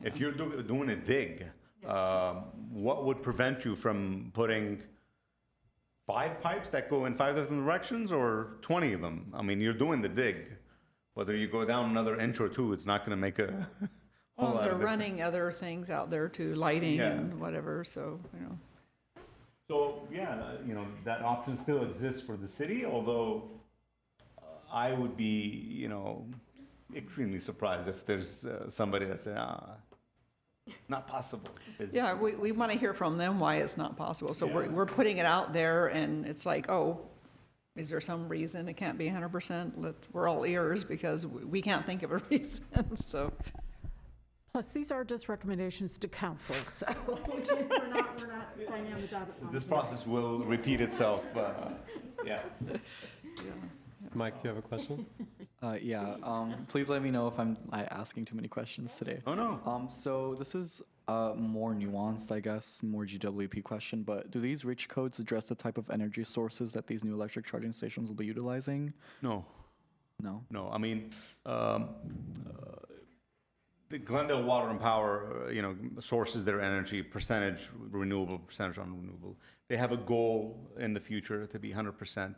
if you're doing a dig, what would prevent you from putting 5 pipes that go in 5 different directions or 20 of them? I mean, you're doing the dig. Whether you go down another inch or 2, it's not going to make a whole lot of They're difference. running other things out there too, lighting and whatever, so, So, that option still exists for the city, although I would be, extremely surprised if there's somebody that says, not possible. yeah, we want to hear from them why it's not possible. So we're putting it out there, and it's like, oh, is there some reason it can't be 100%? We're all ears because we can't think of a reason, so. Plus, these are just recommendations to council, so we're not signing on the dotted line. This process will repeat itself, Mike, do you have a question? Please let me know if I'm asking too many questions today. Oh, no. So this is more nuanced, I guess, more GWP question, but do these REACH codes address the type of energy sources that these new electric charging stations will be utilizing? No. No? No, I mean, the Glendale Water and Power, sources their energy, percentage renewable, percentage unrenewable. They have a goal in the future to be 100%.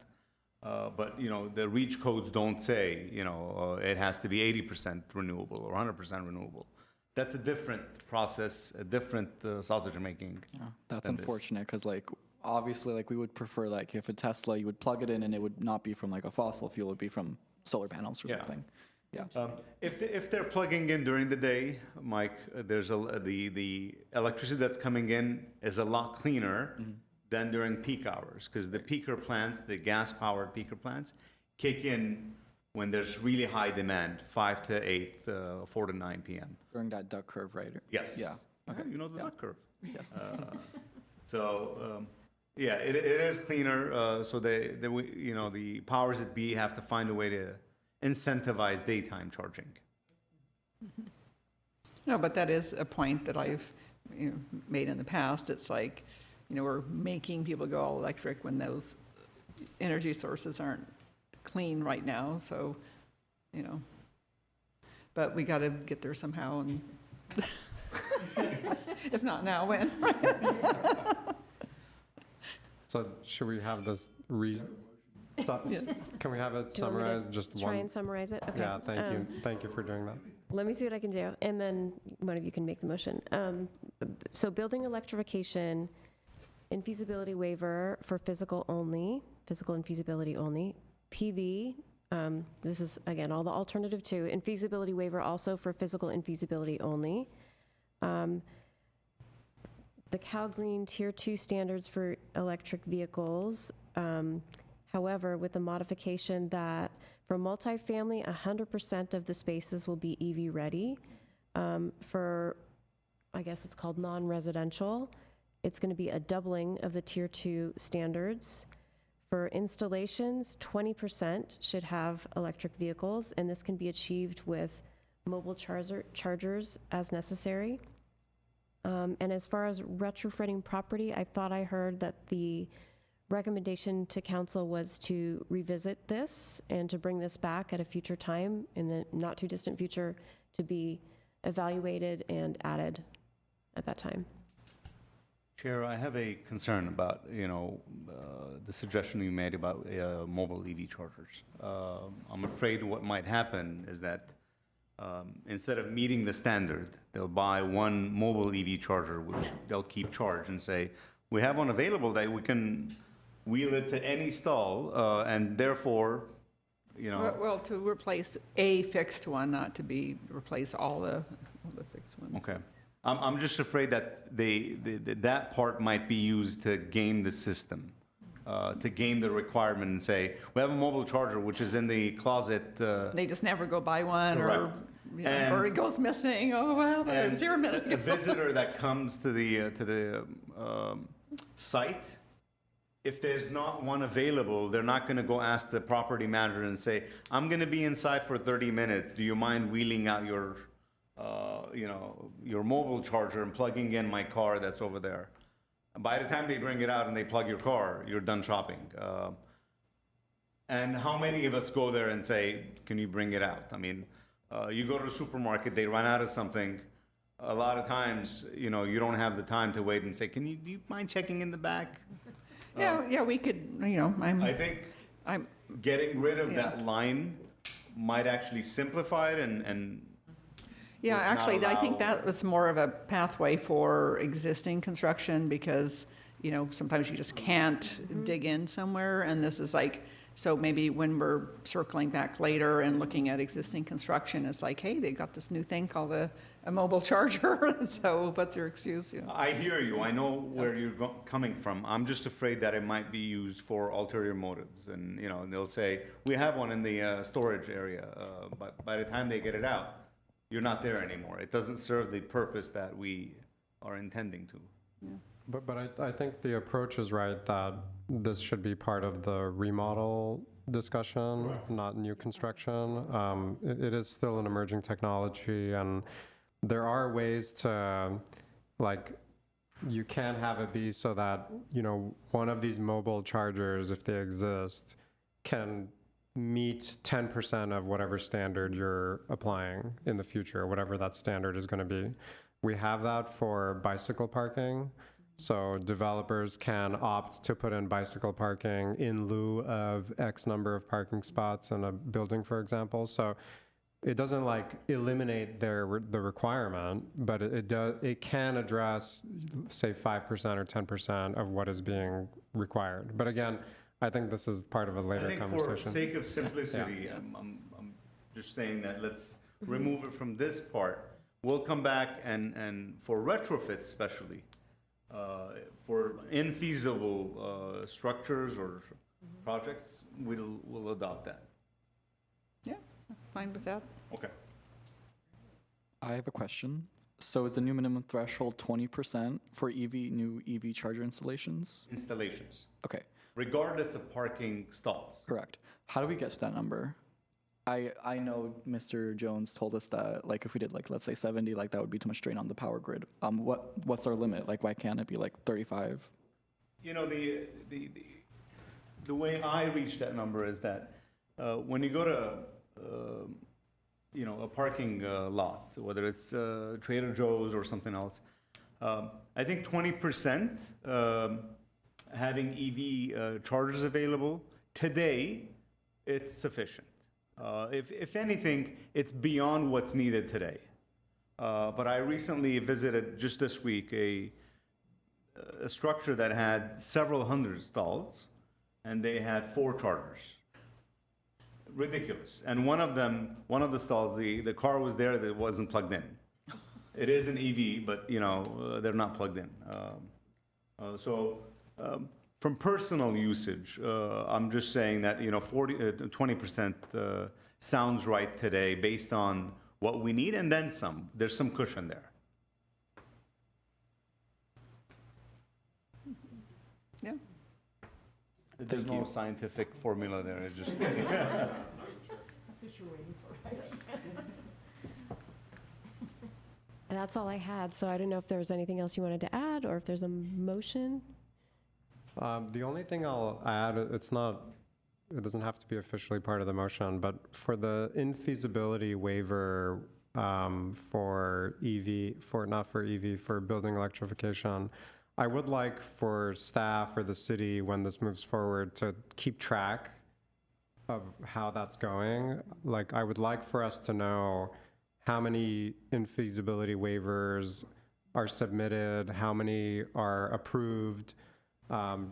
But, the REACH codes don't say, it has to be 80% renewable or 100% renewable. That's a different process, a different sausage making. Yeah, that's unfortunate because, obviously, we would prefer, if a Tesla, you would plug it in and it would not be from, a fossil fuel, it would be from solar panels or something. Yeah. If they're plugging in during the day, Mike, there's the electricity that's coming in is a lot cleaner than during peak hours, because the peaker plants, the gas-powered peaker plants, kick in when there's really high demand, 5 to 8, 4 to 9 p.m. During that duck curve, right? Yes. Yeah. Okay. You know the duck curve. Yes. It is cleaner. So the powers that be have to find a way to incentivize daytime charging. No, but that is a point that I've made in the past. It's like, we're making people go all electric when those energy sources aren't clean right now. So, but we got to get there somehow. And if not now, when? So should we have this Can we have it Do you want me to summarized, just Try one? and summarize it? Okay. Yeah, thank you. Thank you for doing that. Let me see what I can do, and then one of you can make the motion. So building electrification, infeasibility waiver for physical and feasibility only. PV, this is, again, all the alternative to. Infeasibility waiver also for physical infeasibility only. The Cal Green Tier 2 standards for electric vehicles, however, with the modification that for multifamily, 100% of the spaces will be EV ready. For, I guess it's called non-residential, it's going to be a doubling of the Tier 2 standards. For installations, 20% should have electric vehicles, and this can be achieved with mobile chargers as necessary. And as far as retrofitting property, I thought I heard that the recommendation to council was to revisit this and to bring this back at a future time in the not too distant future to be evaluated and added at that time. Chair, I have a concern about, the suggestion you made about mobile EV chargers. I'm afraid what might happen is that instead of meeting the standard, they'll buy one mobile EV charger, which they'll keep charged and say, we have one available that we can wheel it to any stall, and therefore, Well, to replace a fixed one, not to replace all the fixed ones. Okay. I'm just afraid that that part might be used to game the system, to game the requirement and say, we have a mobile charger which is in the closet. They just never go buy one, or, Correct. or it goes missing. Oh, well, it was here a minute The ago. visitor that comes to the site, if there's not one available, they're not going to go ask the property manager and say, I'm going to be inside for 30 minutes. Do you mind wheeling out your mobile charger and plugging in my car that's over there? By the time they bring it out and they plug your car, you're done shopping. And how many of us go there and say, can you bring it out? I mean, you go to a supermarket, they run out of something. A lot of times, you don't have the time to wait and say, do you mind checking in the back? Yeah, we could, I think getting rid of that line might actually simplify it and Yeah, would not actually, I think allow- that was more of a pathway for existing construction because, sometimes you just can't dig in somewhere. And this is like, so maybe when we're circling back later and looking at existing construction, it's like, hey, they got this new thing called a mobile charger. So what's your excuse? I hear you. I know where you're coming from. I'm just afraid that it might be used for ulterior motives. And, and they'll say, we have one in the storage area. But by the time they get it out, you're not there anymore. It doesn't serve the purpose that we are intending to. But I think the approach is right, that this should be part of the remodel discussion, not new construction. It is still an emerging technology, and there are ways to, you can have it be so that, one of these mobile chargers, if they exist, can meet 10% of whatever standard you're applying in the future, whatever that standard is going to be. We have that for bicycle parking. So developers can opt to put in bicycle parking in lieu of X number of parking spots in a building, for example. So it doesn't eliminate the requirement, but it can address, say, 5% or 10% of what is being required. But again, I think this is part of a later I think conversation. for sake of simplicity, I'm just saying that let's remove it from this part. We'll come back and for retrofits especially, for infeasible structures or projects, we'll adopt that. Yeah, fine with that. Okay. I have a question. So is the new minimum threshold 20% for new EV charger installations? Installations, Okay, regardless of parking stalls. correct. How do we get to that number? I know Mr. Jones told us that if we did let's say 70, that would be too much strain on the power grid. What's our limit? Why can't it be 35? The way I reach that number is that when you go to a parking lot, whether it's Trader Joe's or something else, I think 20% having EV chargers available today, it's sufficient. If anything, it's beyond what's needed today. But I recently visited, just this week, a structure that had several hundred stalls, and they had 4 chargers. Ridiculous. And one of the stalls, the car was there that wasn't plugged in. It is an EV, but they're not plugged in. From personal usage, I'm just saying that 20% sounds right today based on what we need, and then some. There's some cushion there. Yeah. There's no scientific formula there. It's just. That's what you're waiting for, right? And that's all I had, so I don't know if there was anything else you wanted to add, or if there's a motion. The only thing I'll add, it doesn't have to be officially part of the motion, but for the infeasibility waiver for building electrification, I would like for staff or the city, when this moves forward, to keep track of how that's going. Like, I would like for us to know how many infeasibility waivers are submitted, how many are approved,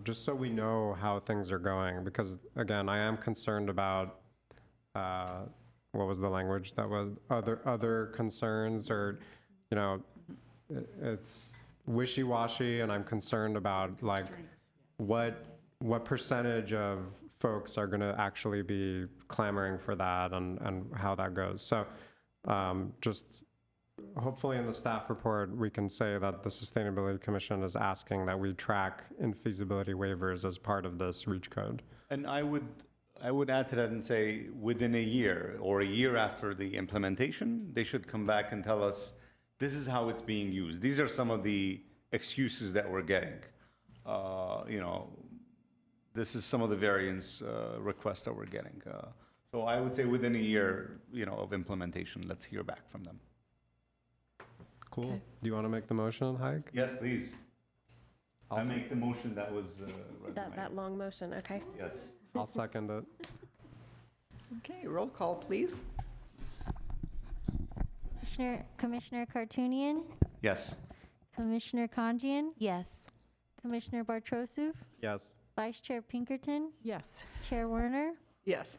just so we know how things are going. Because again, I am concerned about, what was the language that was, other concerns, or, it's wishy-washy, and I'm concerned about like what percentage of folks are gonna actually be clamoring for that, and how that goes. So just hopefully in the staff report, we can say that the Sustainability Commission is asking that we track infeasibility waivers as part of this REACH code. And I would add to that and say within a year or a year after the implementation, they should come back and tell us this is how it's being used. These are some of the excuses that we're getting. This is some of the variance requests that we're getting. So I would say within a year, of implementation, let's hear back from them. Cool. Okay. Do you want to make the motion, Haig? Yes, please. I make the motion that was That long motion, okay. Yes. I'll second it. Okay, roll call, please. Commissioner Kartunian? Yes. Commissioner Kanjian? Yes. Commissioner Bartrosuf? Yes. Vice Chair Pinkerton? Yes. Chair Werner? Yes.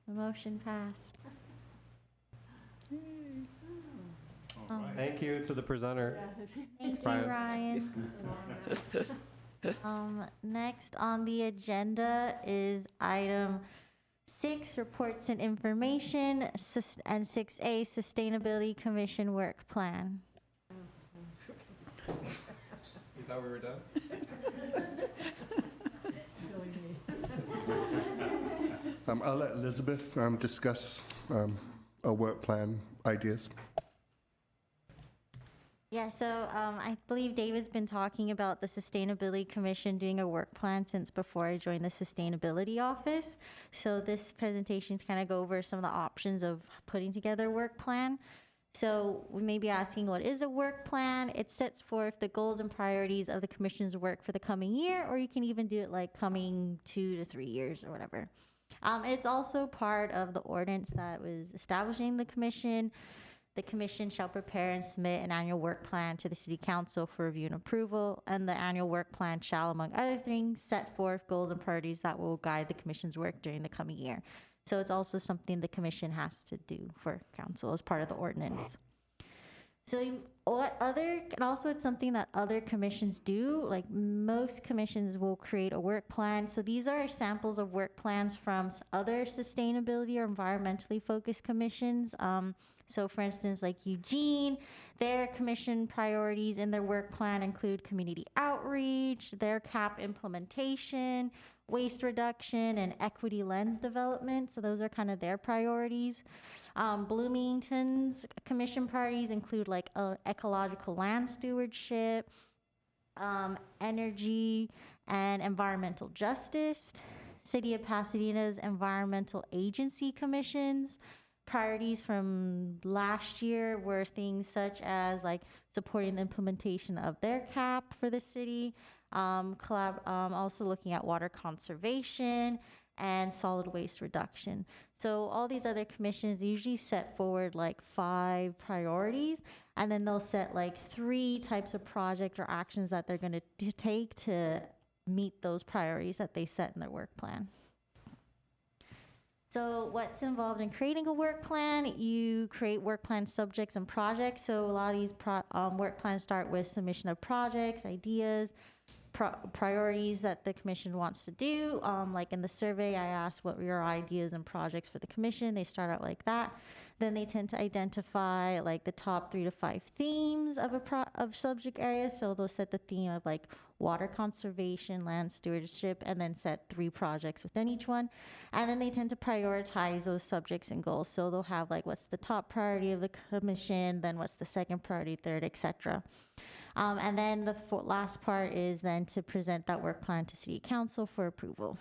The motion passed. Thank you to the presenter. Thank you, Ryan. Next on the agenda is item 6, reports and information, and 6A, Sustainability Commission Work Plan. You thought we were done? I'll let Elizabeth discuss our work plan ideas. Yeah, so I believe David's been talking about the Sustainability Commission doing a work plan since before I joined the Sustainability Office. So this presentation is kind of go over some of the options of putting together a work plan. So we may be asking, what is a work plan? It sets forth the goals and priorities of the Commission's work for the coming year, or you can even do it like coming 2 to 3 years or whatever. It's also part of the ordinance that was establishing the Commission. The Commission shall prepare and submit an annual work plan to the City Council for review and approval, and the annual work plan shall, among other things, set forth goals and priorities that will guide the Commission's work during the coming year. So it's also something the Commission has to do for Council as part of the ordinance. So and also it's something that other commissions do, like most commissions will create a work plan. So these are samples of work plans from other sustainability or environmentally focused commissions. So for instance, like Eugene, their commission priorities in their work plan include community outreach, their CAP implementation, waste reduction, and equity lens development. So those are kind of their priorities. Bloomington's commission priorities include like ecological land stewardship, energy and environmental justice. City of Pasadena's environmental agency commissions. Priorities from last year were things such as like supporting the implementation of their CAP for the city, also looking at water conservation and solid waste reduction. So all these other commissions usually set forward like 5 priorities, and then they'll set like 3 types of project or actions that they're going to take to meet those priorities that they set in their work plan. So what's involved in creating a work plan? You create work plan subjects and projects. So a lot of these work plans start with submission of projects, ideas, priorities that the commission wants to do. Like in the survey, I asked what were your ideas and projects for the commission. They start out like that. Then they tend to identify like the top 3 to 5 themes of of subject areas. So they'll set the theme of like water conservation, land stewardship, and then set 3 projects within each one. And then they tend to prioritize those subjects and goals. So they'll have like what's the top priority of the commission, then what's the second priority, third, etc. And then the last part is then to present that work plan to City Council for approval.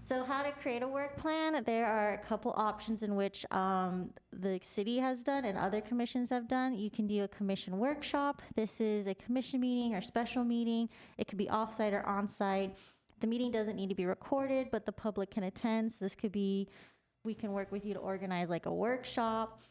So how to create a work plan? There are a couple options in which the city has done and other commissions have done. You can do a commission workshop. This is a commission meeting or special meeting. It could be offsite or onsite. The meeting doesn't need to be recorded, but the public can attend. So this could be, we can work with you to organize like a workshop.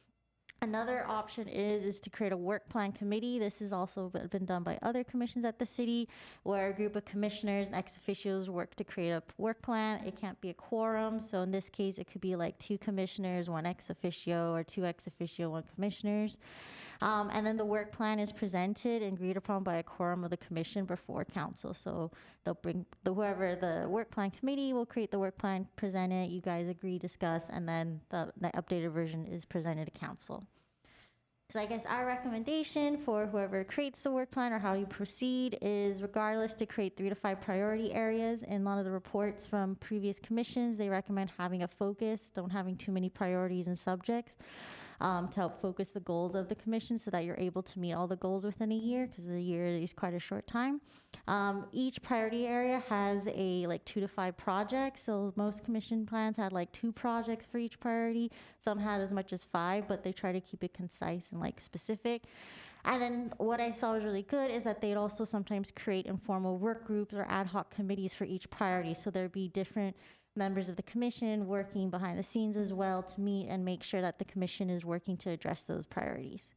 Another option is to create a work plan committee. This has also been done by other commissions at the city, where a group of commissioners and ex officios work to create a work plan. It can't be a quorum, so in this case, it could be like 2 commissioners, 1 ex officio, or 2 ex officio, 1 commissioners. And then the work plan is presented and agreed upon by a quorum of the commission before council. So they'll bring whoever the work plan committee will create the work plan, present it, you guys agree, discuss, and then the updated version is presented to council. So I guess our recommendation for whoever creates the work plan or how you proceed is, regardless, to create 3 to 5 priority areas. In a lot of the reports from previous commissions, they recommend having a focus, don't having too many priorities and subjects, to help focus the goals of the commission so that you're able to meet all the goals within a year, because a year is quite a short time. Each priority area has like 2 to 5 projects. So most commission plans had like 2 projects for each priority. Some had as much as 5, but they try to keep it concise and like specific. And then what I saw was really good is that they'd also sometimes create informal work groups or ad hoc committees for each priority. So there'd be different members of the commission working behind the scenes as well to meet and make sure that the commission is working to address those priorities.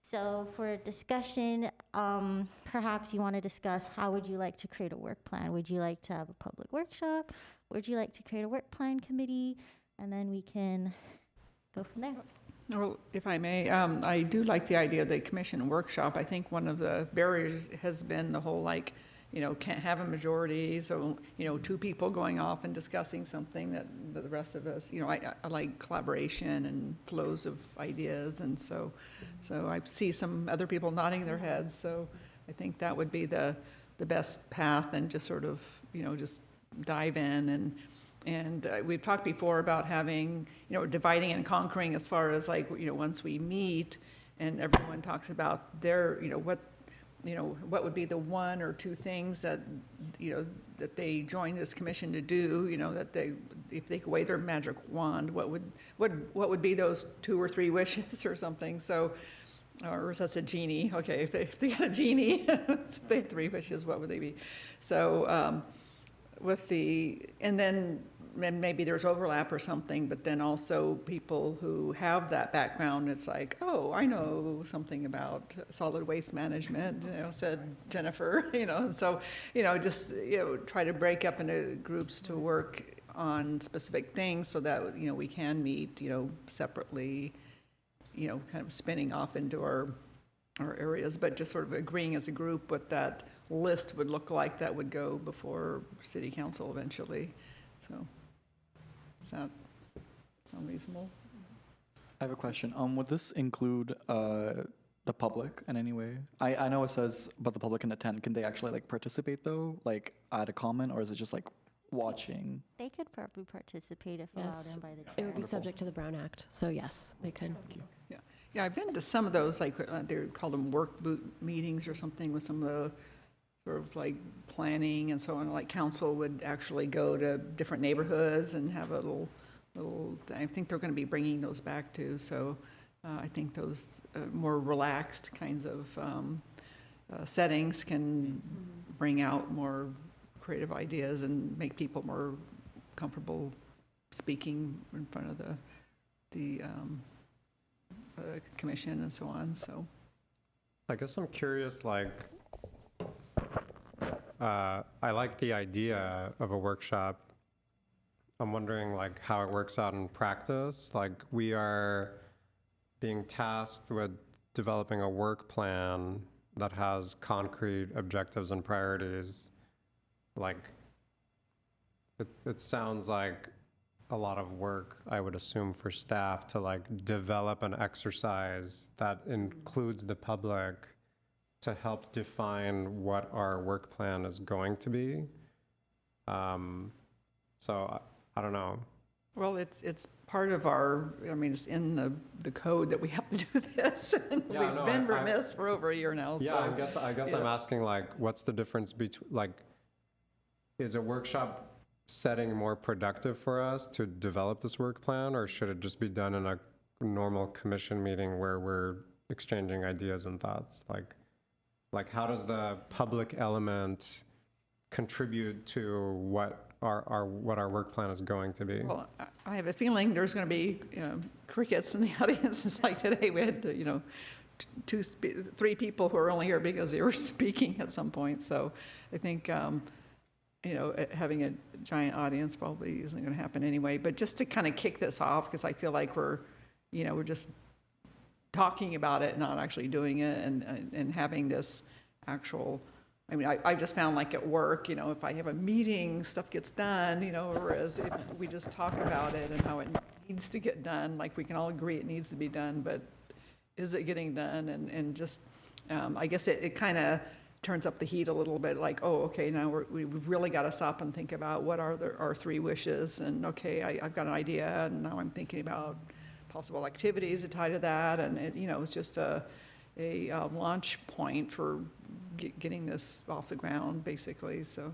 So for discussion, perhaps you want to discuss how would you like to create a work plan? Would you like to have a public workshop? Would you like to create a work plan committee? And then we can go from there. Well, if I may, I do like the idea of the commission workshop. I think one of the barriers has been the whole can't have a majority, so, 2 people going off and discussing something that the rest of us, I like collaboration and flows of ideas, and so I see some other people nodding their heads, so I think that would be the best path, and just sort of, just dive in, and we've talked before about having, dividing and conquering as far as once we meet and everyone talks about their, what would be the 1 or 2 things that, that they join this commission to do, that they, if they could wave their magic wand, what would be those 2 or 3 wishes or something? So, or that's a genie. Okay, if they got a genie, if they had 3 wishes, what would they be? So, and then maybe there's overlap or something, but then also people who have that background, it's like, oh, I know something about solid waste management, said Jennifer, so, just, try to break up into groups to work on specific things so that, we can meet, separately, kind of spinning off into our areas, but just sort of agreeing as a group what that list would look like that would go before City Council eventually, so. Does that sound reasonable? I have a question. Would this include the public in any way? I know it says, but the public can attend. Can they actually participate though? Add a comment, or is it just watching? They could probably participate if allowed in by the chair. It would be subject to the Brown Act, so yes, they could. Thank you. Yeah, I've been to some of those, they called them work boot meetings or something, with some of the sort of planning and so on, council would actually go to different neighborhoods and have a little, I think they're going to be bringing those back too. So I think those more relaxed kinds of settings can bring out more creative ideas and make people more comfortable speaking in front of the commission and so on, so. I guess I'm curious, like, I like the idea of a workshop. I'm wondering, like, how it works out in practice. Like, we are being tasked with developing a work plan that has concrete objectives and priorities. Like, it sounds like a lot of work, I would assume, for staff to like develop an exercise that includes the public to help define what our work plan is going to be. So I don't know. Well, it's part of our, I mean, it's in the code that we have to do this, and we've been remiss for over a year now, so. Yeah, I guess I'm asking, like, what's the difference between, like, is a workshop setting more productive for us to develop this work plan, or should it just be done in a normal commission meeting where we're exchanging ideas and thoughts? Like how does the public element contribute to what our work plan is going to be? Well, I have a feeling there's going to be crickets in the audience. It's like today we had, 3 people who are only here because they were speaking at some point. So I think, having a giant audience probably isn't going to happen anyway. But just to kind of kick this off, because I feel like we're just talking about it, not actually doing it, and having this actual. I mean, I just found, like, at work, if I have a meeting, stuff gets done, whereas if we just talk about it and how it needs to get done, like, we can all agree it needs to be done, but is it getting done? And just, I guess it kind of turns up the heat a little bit, like, oh, okay, now we've really got to stop and think about what are our 3 wishes, and okay, I've got an idea, and now I'm thinking about possible activities tied to that, and it's just a launch point for getting this off the ground, basically, so.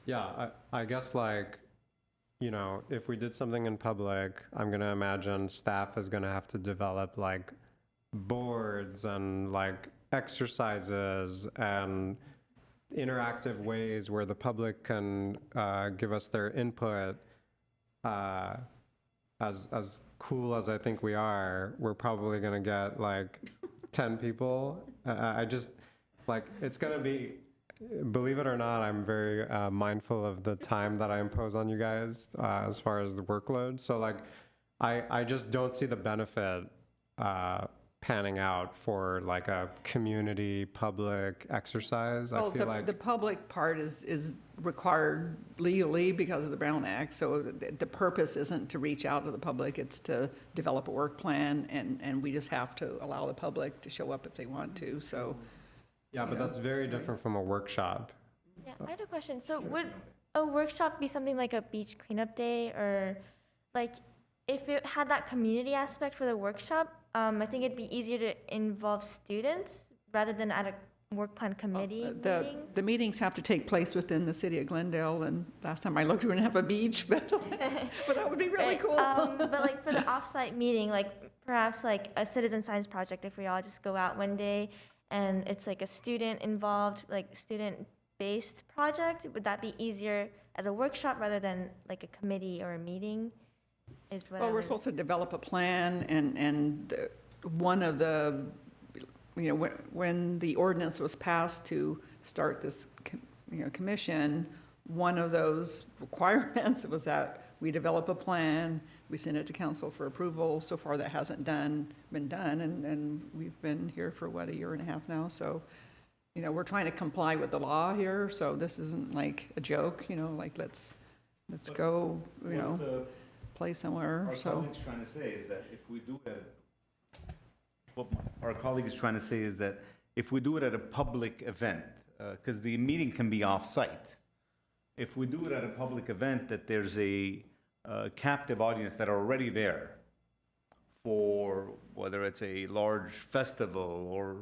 Yeah, I guess, like, if we did something in public, I'm going to imagine staff is going to have to develop, like, boards and, like, exercises and interactive ways where the public can give us their input. As cool as I think we are, we're probably going to get, like, 10 people. I just, like, it's going to be, believe it or not, I'm very mindful of the time that I impose on you guys as far as the workload. So, like, I just don't see the benefit panning out for, like, a community public exercise. Well, I feel like the public part is required legally because of the Brown Act, so the purpose isn't to reach out to the public, it's to develop a work plan, and we just have to allow the public to show up if they want to, so. Yeah, but that's very different from a workshop. Yeah, I had a question. So would a workshop be something like a beach cleanup day, or like if it had that community aspect for the workshop, I think it'd be easier to involve students rather than at a work plan committee meeting? The meetings have to take place within the city of Glendale, and last time I looked, we didn't have a beach, but that would be really cool. But like for the offsite meeting, like perhaps like a citizen science project, if we all just go out one day and it's like a student involved, like student-based project, would that be easier as a workshop rather than like a committee or a meeting? Well, we're supposed to develop a plan, and one of the, when the ordinance was passed to start this, commission, one of those requirements was that we develop a plan, we send it to council for approval. So far, that hasn't been done, and we've been here for, what, 1.5 years now, so, we're trying to comply with the law here, so this isn't like a joke, like, let's go, play somewhere, Our so. colleague's trying to say is that if we do it, what our colleague is trying to say is that if we do it at a public event, because the meeting can be off-site, if we do it at a public event, that there's a captive audience that are already there for whether it's a large festival or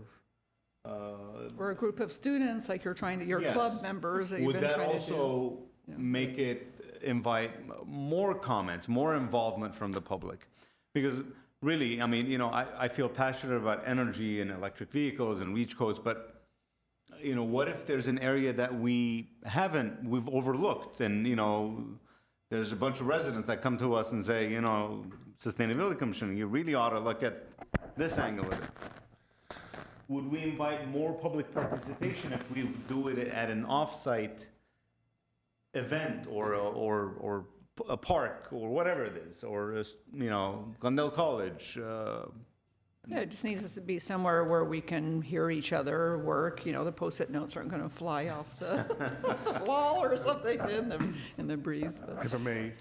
Or a group of students, like your Yes. club members that you've Would been that trying to do. also make it invite more comments, more involvement from the public? Because really, I mean, I feel passionate about energy and electric vehicles and REACH codes, but what if there's an area that we've overlooked, and, there's a bunch of residents that come to us and say, Sustainability Commission, you really ought to look at this angle of it. Would we invite more public participation if we do it at an off-site event or a park or whatever it is, or, Glendale College? Yeah, it just needs to be somewhere where we can hear each other work. The Post-it notes aren't going to fly off the wall or something in the breeze. But. If I may,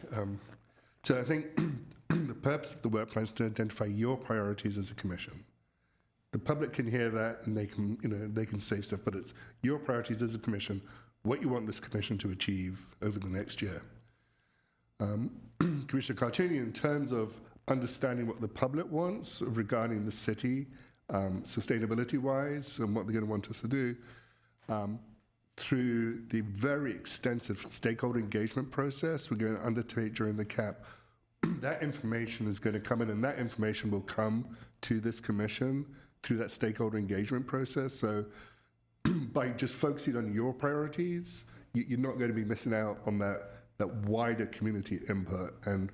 so I think the purpose of the work plan is to identify your priorities as a commission. The public can hear that and they can say stuff, but it's your priorities as a commission, what you want this commission to achieve over the next year. Commissioner Cartooni, in terms of understanding what the public wants regarding the city, sustainability-wise, and what they're going to want us to do, through the very extensive stakeholder engagement process we're going to undertake during the CAP, that information is going to come in, and that information will come to this commission through that stakeholder engagement process. So by just focusing on your priorities, you're not going to be missing out on that wider community input. And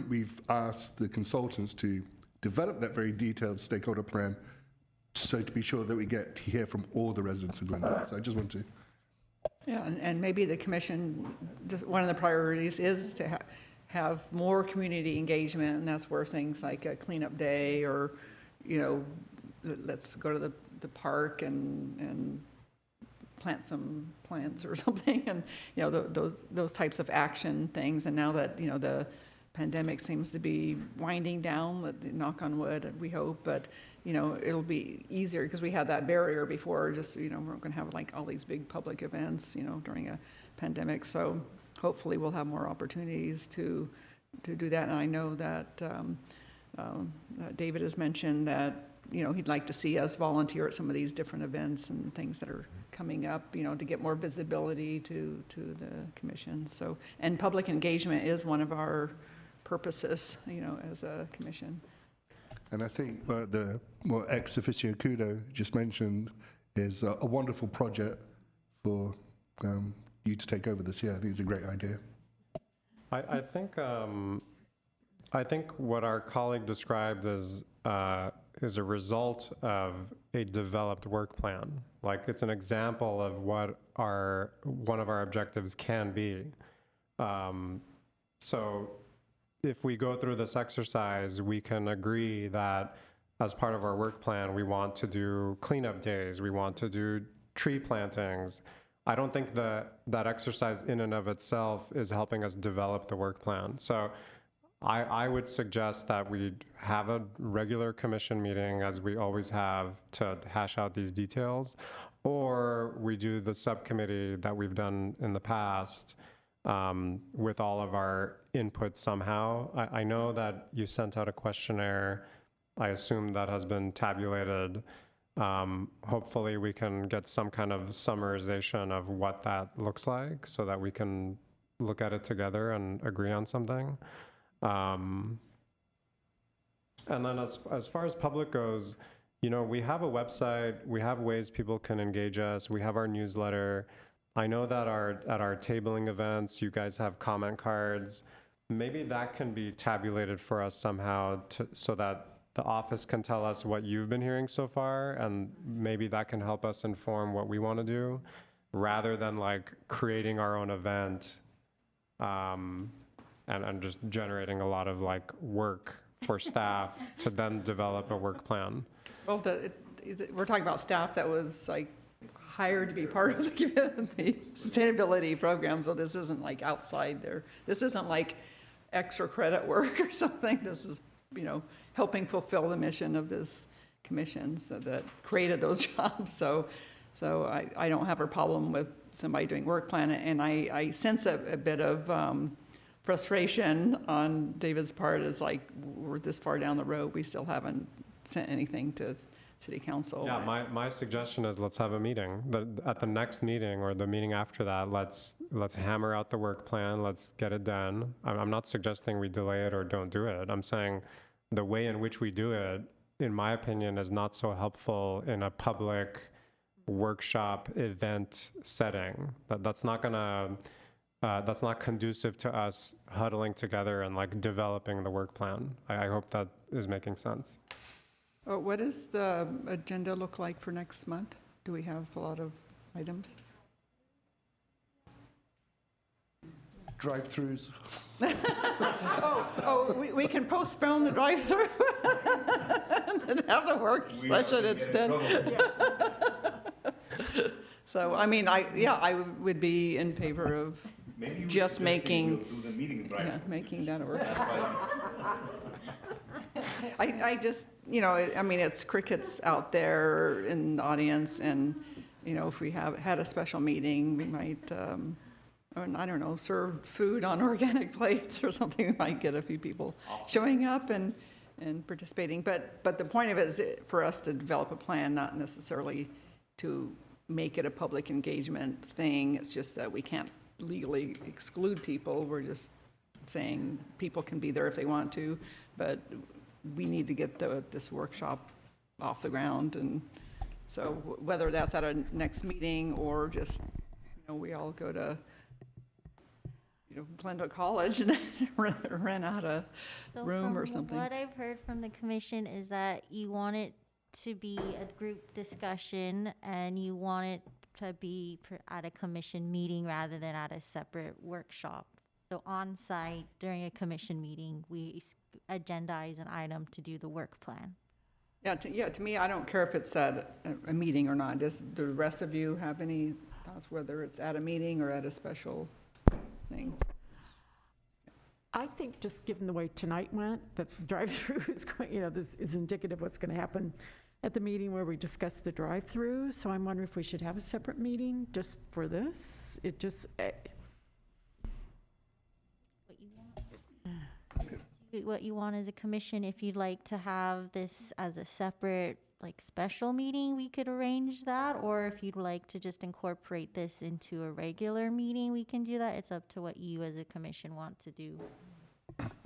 we've asked the consultants to develop that very detailed stakeholder plan, so to be sure that we get to hear from all the residents of Glendale. So I just want to. Yeah, and maybe the commission, one of the priorities is to have more community engagement, and that's where things like a cleanup day or, let's go to the park and plant some plants or something, and, those types of action things. And now that, the pandemic seems to be winding down, knock on wood, we hope, but, it'll be easier because we had that barrier before, just, we're going to have like all these big public events, during a pandemic. So hopefully we'll have more opportunities to do that. And I know that David has mentioned that, he'd like to see us volunteer at some of these different events and things that are coming up, to get more visibility to the commission. So, and public engagement is one of our purposes, as a commission. And I think what ex officio Kudo just mentioned is a wonderful project for you to take over this year. I think it's a great idea. I think what our colleague described is a result of a developed work plan. Like, it's an example of what one of our objectives can be. So if we go through this exercise, we can agree that as part of our work plan, we want to do cleanup days, we want to do tree plantings. I don't think that exercise in and of itself is helping us develop the work plan. So I would suggest that we have a regular commission meeting, as we always have, to hash out these details, or we do the subcommittee that we've done in the past with all of our input somehow. I know that you sent out a questionnaire. I assume that has been tabulated. Hopefully we can get some kind of summarization of what that looks like so that we can look at it together and agree on something. And then as far as public goes, we have a website, we have ways people can engage us, we have our newsletter. I know that at our tabling events, you guys have comment cards. Maybe that can be tabulated for us somehow so that the office can tell us what you've been hearing so far, and maybe that can help us inform what we want to do, rather than like creating our own event and just generating a lot of like work for staff to then develop a work plan. Well, we're talking about staff that was like hired to be part of the sustainability program, so this isn't like outside there. This isn't like extra credit work or something. This is, helping fulfill the mission of this commission that created those jobs. So I don't have a problem with somebody doing work plan, and I sense a bit of frustration on David's part. Is like, we're this far down the road, we still haven't sent anything to City Council. Yeah, my suggestion is let's have a meeting. At the next meeting or the meeting after that, let's hammer out the work plan. Let's get it done. I'm not suggesting we delay it or don't do it. I'm saying the way in which we do it, in my opinion, is not so helpful in a public workshop event setting. That's not conducive to us huddling together and like developing the work plan. I hope that is making sense. What does the agenda look like for next month? Do we have a lot of items? Drive-throughs. We can postpone the drive-through and have the work session instead. So, I mean, I would be in favor of just making that a work. I just, I mean, it's crickets out there in the audience, and, if we had a special meeting, we might, I don't know, serve food on organic plates or something. We might get a few people showing up and participating. But the point of it is for us to develop a plan, not necessarily to make it a public engagement thing. It's just that we can't legally exclude people. We're just saying people can be there if they want to, but we need to get this workshop off the ground. And so whether that's at a next meeting or just, we all go to Glendale College and rent out a room or something. What I've heard from the commission is that you want it to be a group discussion and you want it to be at a commission meeting rather than at a separate workshop. So on site during a commission meeting, we agendize an item to do the work plan. Yeah, to me, I don't care if it's at a meeting or not. Does the rest of you have any thoughts whether it's at a meeting or at a special thing? I think just given the way tonight went, that the drive-through is going, this is indicative of what's going to happen at the meeting where we discuss the drive-through. So I'm wondering if we should have a separate meeting just for this. What you want as a commission, if you'd like to have this as a separate special meeting, we could arrange that, or if you'd like to just incorporate this into a regular meeting, we can do that. It's up to what you as a commission want to do.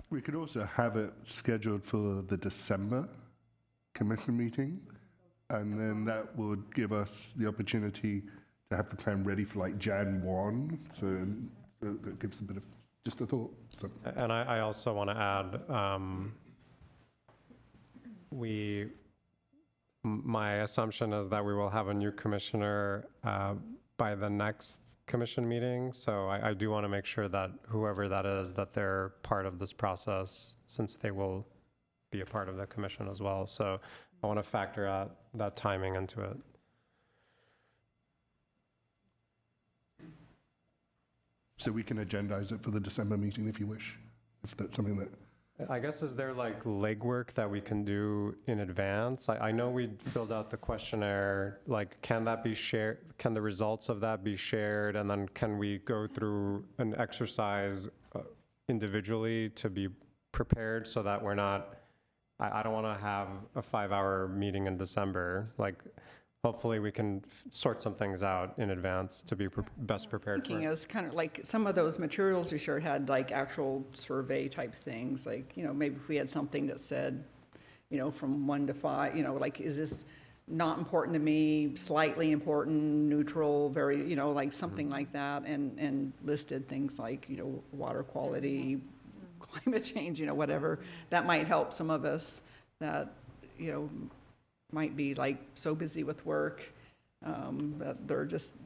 We could also have it scheduled for the December commission meeting, and then that would give us the opportunity to have the plan ready for Jan 1, so that gives a bit of just a thought. So. And I also want to add, my assumption is that we will have a new commissioner by the next commission meeting. So I do want to make sure that whoever that is, that they're part of this process, since they will be a part of the commission as well. So I want to factor out that timing into it. So we can agendize it for the December meeting if you wish, if that's something that... I guess, is there legwork that we can do in advance? I know we filled out the questionnaire, can that be shared? Can the results of that be shared? And then can we go through an exercise individually to be prepared so that we're not, I don't want to have a 5-hour meeting in December. Hopefully we can sort some things out in advance to be best prepared for it. Thinking is kind of some of those materials you shared had actual survey type things, maybe if we had something that said, from 1 to 5, is this not important to me, slightly important, neutral, very, something like that, and listed things like, water quality, climate change, whatever. That might help some of us that, might be so busy with work that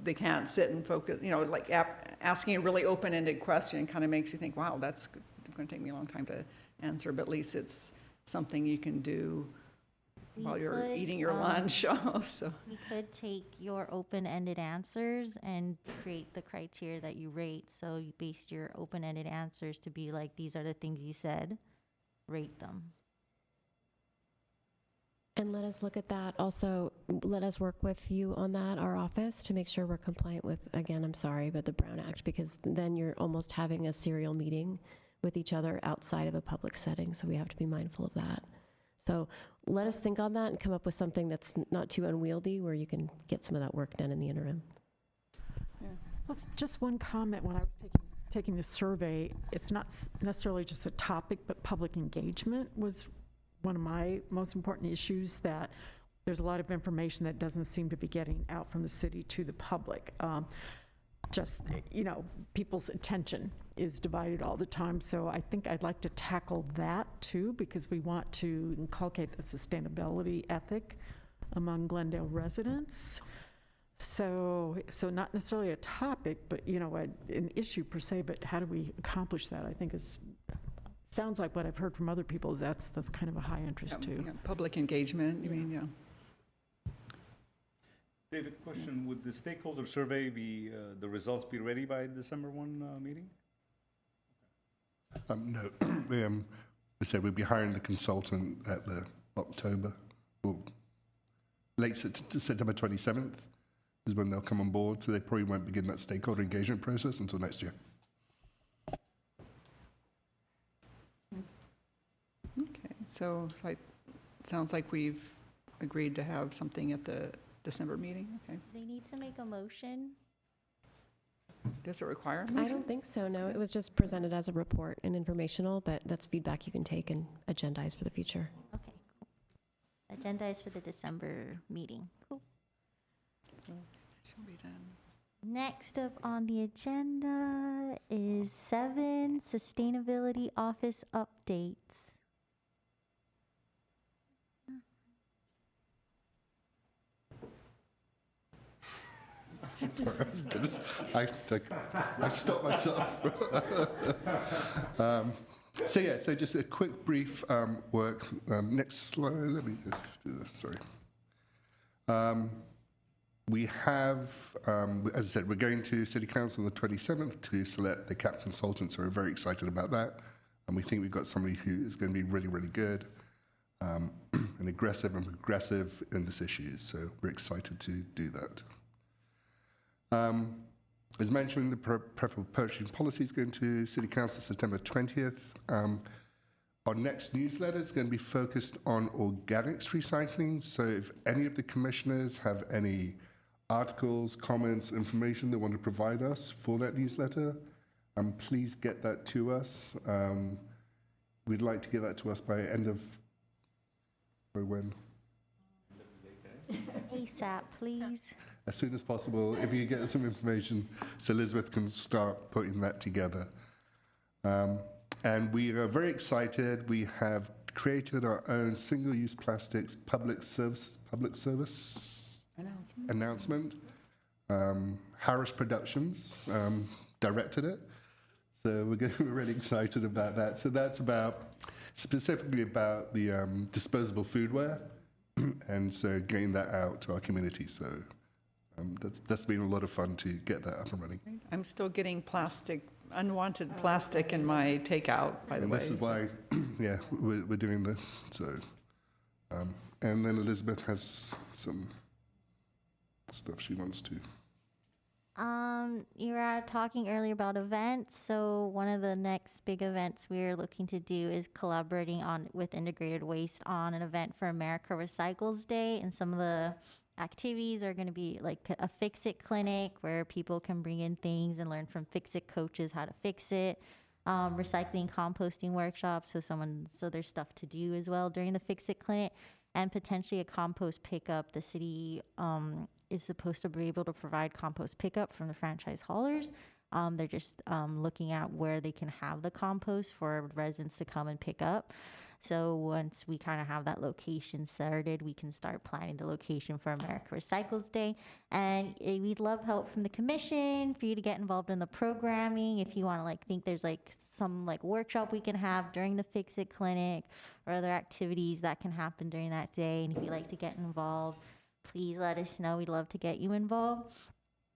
they can't sit and focus, asking a really open-ended question kind of makes you think, wow, that's going to take me a long time to answer, but at least it's something you can do while you're eating your lunch. So we could take your open-ended answers and create the criteria that you rate. So you base your open-ended answers to be these are the things you said, rate them. And let us look at that. Also, let us work with you on that, our office, to make sure we're compliant with, again, I'm sorry, but the Brown Act, because then you're almost having a serial meeting with each other outside of a public setting. So we have to be mindful of that. So let us think on that and come up with something that's not too unwieldy, where you can get some of that work done in the interim. Yeah. Well, just one comment. When I was taking the survey, it's not necessarily just a topic, but public engagement was one of my most important issues, that there's a lot of information that doesn't seem to be getting out from the city to the public. Just, people's attention is divided all the time. So I think I'd like to tackle that too, because we want to inculcate the sustainability ethic among Glendale residents. So not necessarily a topic, but, an issue per se, but how do we accomplish that? I think sounds like what I've heard from other people, that's kind of a high interest too. Yeah, public engagement, you mean, yeah. David, question, would the stakeholder survey be, the results be ready by December 1 meeting? No, we said we'd be hiring the consultant at the October, or late September 27th is when they'll come on board, so they probably won't begin that stakeholder engagement process until next year. Okay, so it sounds like we've agreed to have something at the December meeting, okay. They need to make a motion. Does it require a I motion? don't think so, no. It was just presented as a report and informational, but that's feedback you can take and agendize for the future. Okay, cool. Agenda is for the December meeting. Cool. Shall be done. Next up on the agenda is 7 sustainability office updates. I stopped myself. So just a quick brief work. Next slide, let me just do this, sorry. We have, as I said, we're going to City Council on the 27th to select the CAP consultants, so we're very excited about that. And we think we've got somebody who is going to be really, really good and aggressive and progressive in this issue. So we're excited to do that. As mentioned, the preferable purchasing policy is going to City Council September 20th. Our next newsletter is going to be focused on organics recycling. So if any of the commissioners have any articles, comments, information they want to provide us for that newsletter, please get that to us. We'd like to get that to us by when? ASAP, please. As soon as possible, if you get some information, so Elizabeth can start putting that together. And we are very excited. We have created our own single-use plastics public service announcement. Harris Productions directed it. So we're really excited about that. So that's specifically about the disposable foodware, and so getting that out to our community. So that's been a lot of fun to get that up and running. I'm still getting unwanted plastic in my takeout, by the way. This is why, yeah, we're doing this. So, and then Elizabeth has some stuff she wants to. You were talking earlier about events. So one of the next big events we're looking to do is collaborating with Integrated Waste on an event for America Recycles Day, and some of the activities are going to be like a fix-it clinic where people can bring in things and learn from fix-it coaches how to fix it. Recycling, composting workshops, so there's stuff to do as well during the fix-it clinic, and potentially a compost pickup. The city is supposed to be able to provide compost pickup from the franchise haulers. They're just looking at where they can have the compost for residents to come and pick up. So once we kind of have that location started, we can start planning the location for America Recycles Day. And we'd love help from the commission for you to get involved in the programming. If you want to think there's some workshop we can have during the Fix It Clinic, or other activities that can happen during that day. And if you'd like to get involved, please let us know. We'd love to get you involved.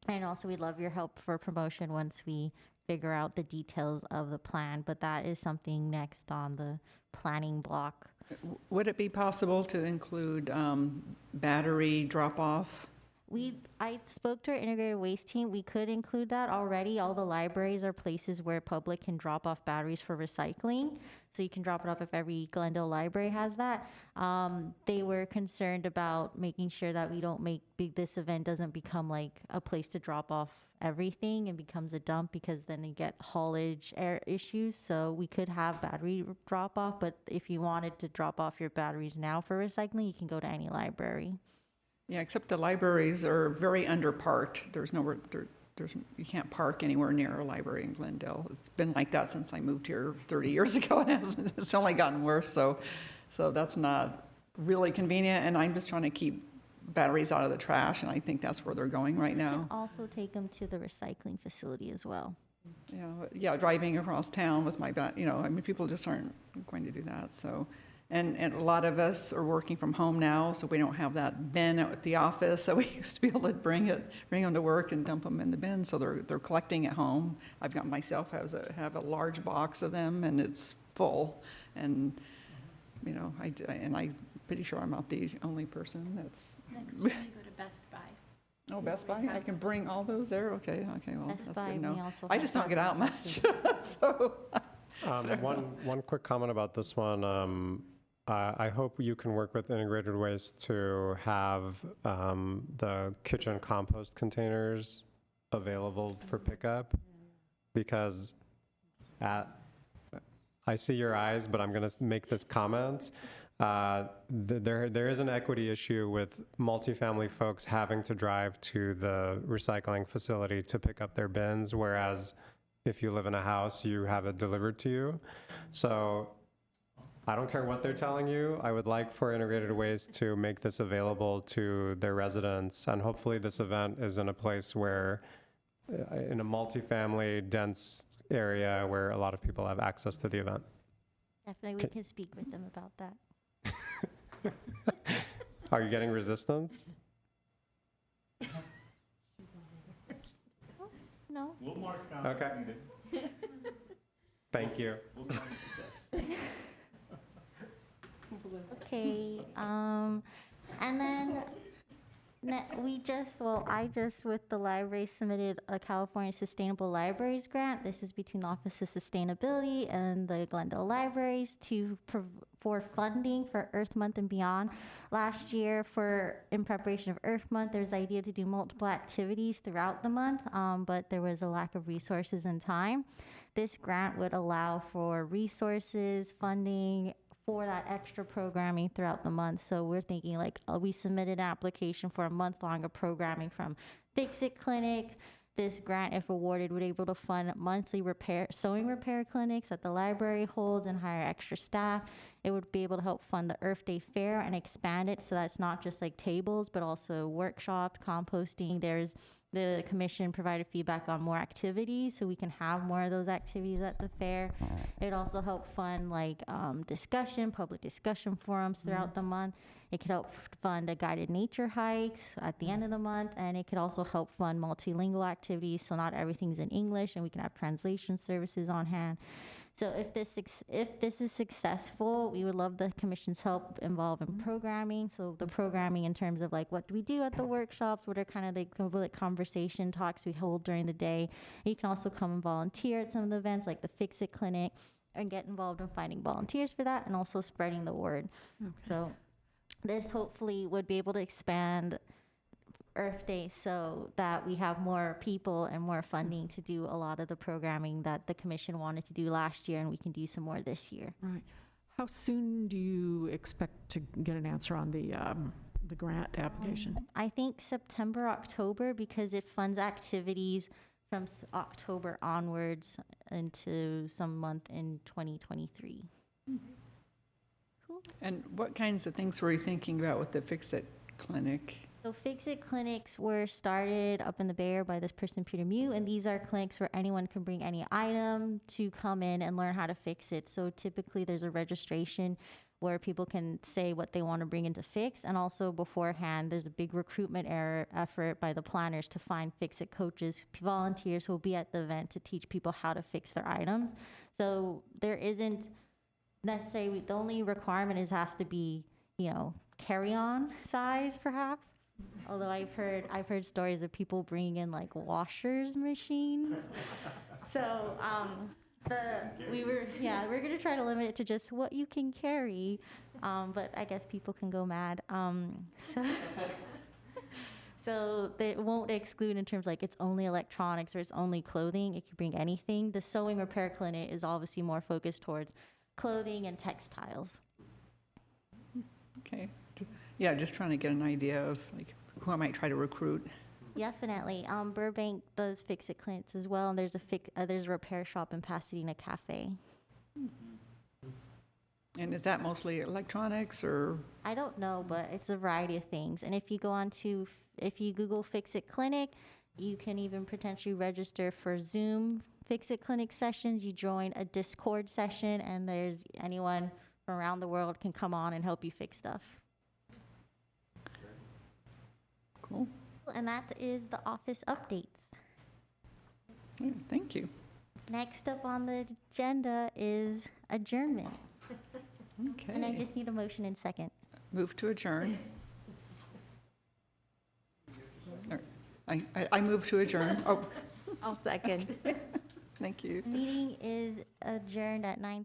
And also we'd love your help for promotion once we figure out the details of the plan. But that is something next on the planning block. Would it be possible to include battery drop-off? I spoke to our integrated waste team. We could include that already. All the libraries are places where public can drop off batteries for recycling. so you can drop it off if every Glendale library has that. They were concerned about making sure that we don't make this event doesn't become like a place to drop off everything and becomes a dump, because then you get haulage air issues. So we could have battery drop off, but if you wanted to drop off your batteries now for recycling, you can go to any library. Yeah, except the libraries are very underparked. There's nowhere, you can't park anywhere near a library in Glendale. It's been like that since I moved here 30 years ago, and it's only gotten worse. So that's not really convenient, and I'm just trying to keep batteries out of the trash, and I think that's where they're going right You now. can also take them to the recycling facility as well. Yeah, driving across town with my people just aren't going to do that. So, and a lot of us are working from home now, so we don't have that bin at the office. So we used to be able to bring them to work and dump them in the bin. So they're collecting at home. I've got myself have a large box of them, and it's full. And I'm pretty sure I'm not the only person that's. Next time you go to Best Buy. Oh, Best Buy? I can bring all those there? Okay, well, Best that's Buy, good to we know. also I have just don't get out much, so. One quick comment about this one. I hope you can work with Integrated Waste to have the kitchen compost containers available for pickup, because I see your eyes, but I'm going to make this comment. There is an equity issue with multifamily folks having to drive to the recycling facility to pick up their bins, whereas if you live in a house, you have it delivered to you. So I don't care what they're telling you. I would like for Integrated Waste to make this available to their residents, and hopefully this event is in a place where, in a multifamily dense area where a lot of people have access to the event. Definitely, we can speak with them about that. Are you getting resistance? No. We'll mark down. Okay. Thank you. Okay, and then I just with the library submitted a California Sustainable Libraries grant. This is between the Office of Sustainability and the Glendale Libraries for funding for Earth Month and beyond. Last year, in preparation of Earth Month, there's the idea to do multiple activities throughout the month, but there was a lack of resources and time. This grant would allow for resources, funding, for that extra programming throughout the month. So we're thinking we submitted an application for a month long of programming from Fix-It Clinic. This grant, if awarded, would be able to fund monthly sewing repair clinics that the library holds and hire extra staff. It would be able to help fund the Earth Day Fair and expand it so that's not just like tables, but also workshops, composting. The commission provided feedback on more activities, so we can have more of those activities at the fair. It also help fund public discussion forums throughout the month. It could help fund a guided nature hikes at the end of the month, and it could also help fund multilingual activities, so not everything's in English, and we can have translation services on hand. So if this is successful, we would love the commission's help involved in programming. So the programming in terms of what do we do at the workshops, what are kind of the conversation talks we hold during the day. And you can also come and volunteer at some of the events like the Fix-It Clinic and get involved in finding volunteers for that and also spreading the word. Okay. So this hopefully would be able to expand Earth Day so that we have more people and more funding to do a lot of the programming that the commission wanted to do last year, and we can do some more this year. Right. How soon do you expect to get an answer on the grant application? I think September, October, because it funds activities from October onwards into some month in 2023. Cool. And what kinds of things were you thinking about with the Fix-It Clinic? So Fix-It clinics were started up in the Bay Area by this person, Peter Mew, and these are clinics where anyone can bring any item to come in and learn how to fix it. So typically there's a registration where people can say what they want to bring in to fix, and also beforehand there's a big recruitment effort by the planners to find Fix-It coaches, volunteers who will be at the event to teach people how to fix their items. So there isn't necessarily, the only requirement has to be, carry-on size perhaps. Although I've heard stories of people bringing in washers machines. So We're gonna try to limit it to just what you can carry, but I guess people can go mad. So they won't exclude in terms like it's only electronics or it's only clothing. It could bring anything. The sewing repair clinic is obviously more focused towards clothing and textiles. Okay. Yeah, just trying to get an idea of like who I might try to recruit. Definitely. Burbank does fix-it clinics as well, and there's a repair shop in Pasadena Cafe. And is that mostly electronics or? I don't know, but it's a variety of things. And if you Google Fix-It Clinic, you can even potentially register for Zoom Fix-It Clinic sessions. You join a Discord session, and there's anyone from around the world can come on and help you fix stuff. Cool. And that is the office updates. Thank you. Next up on the agenda is adjournment. Okay. And I just need a motion in second. Move to adjourn. I move to adjourn. Oh, I'll second. thank you. Meeting is adjourned at 9:20.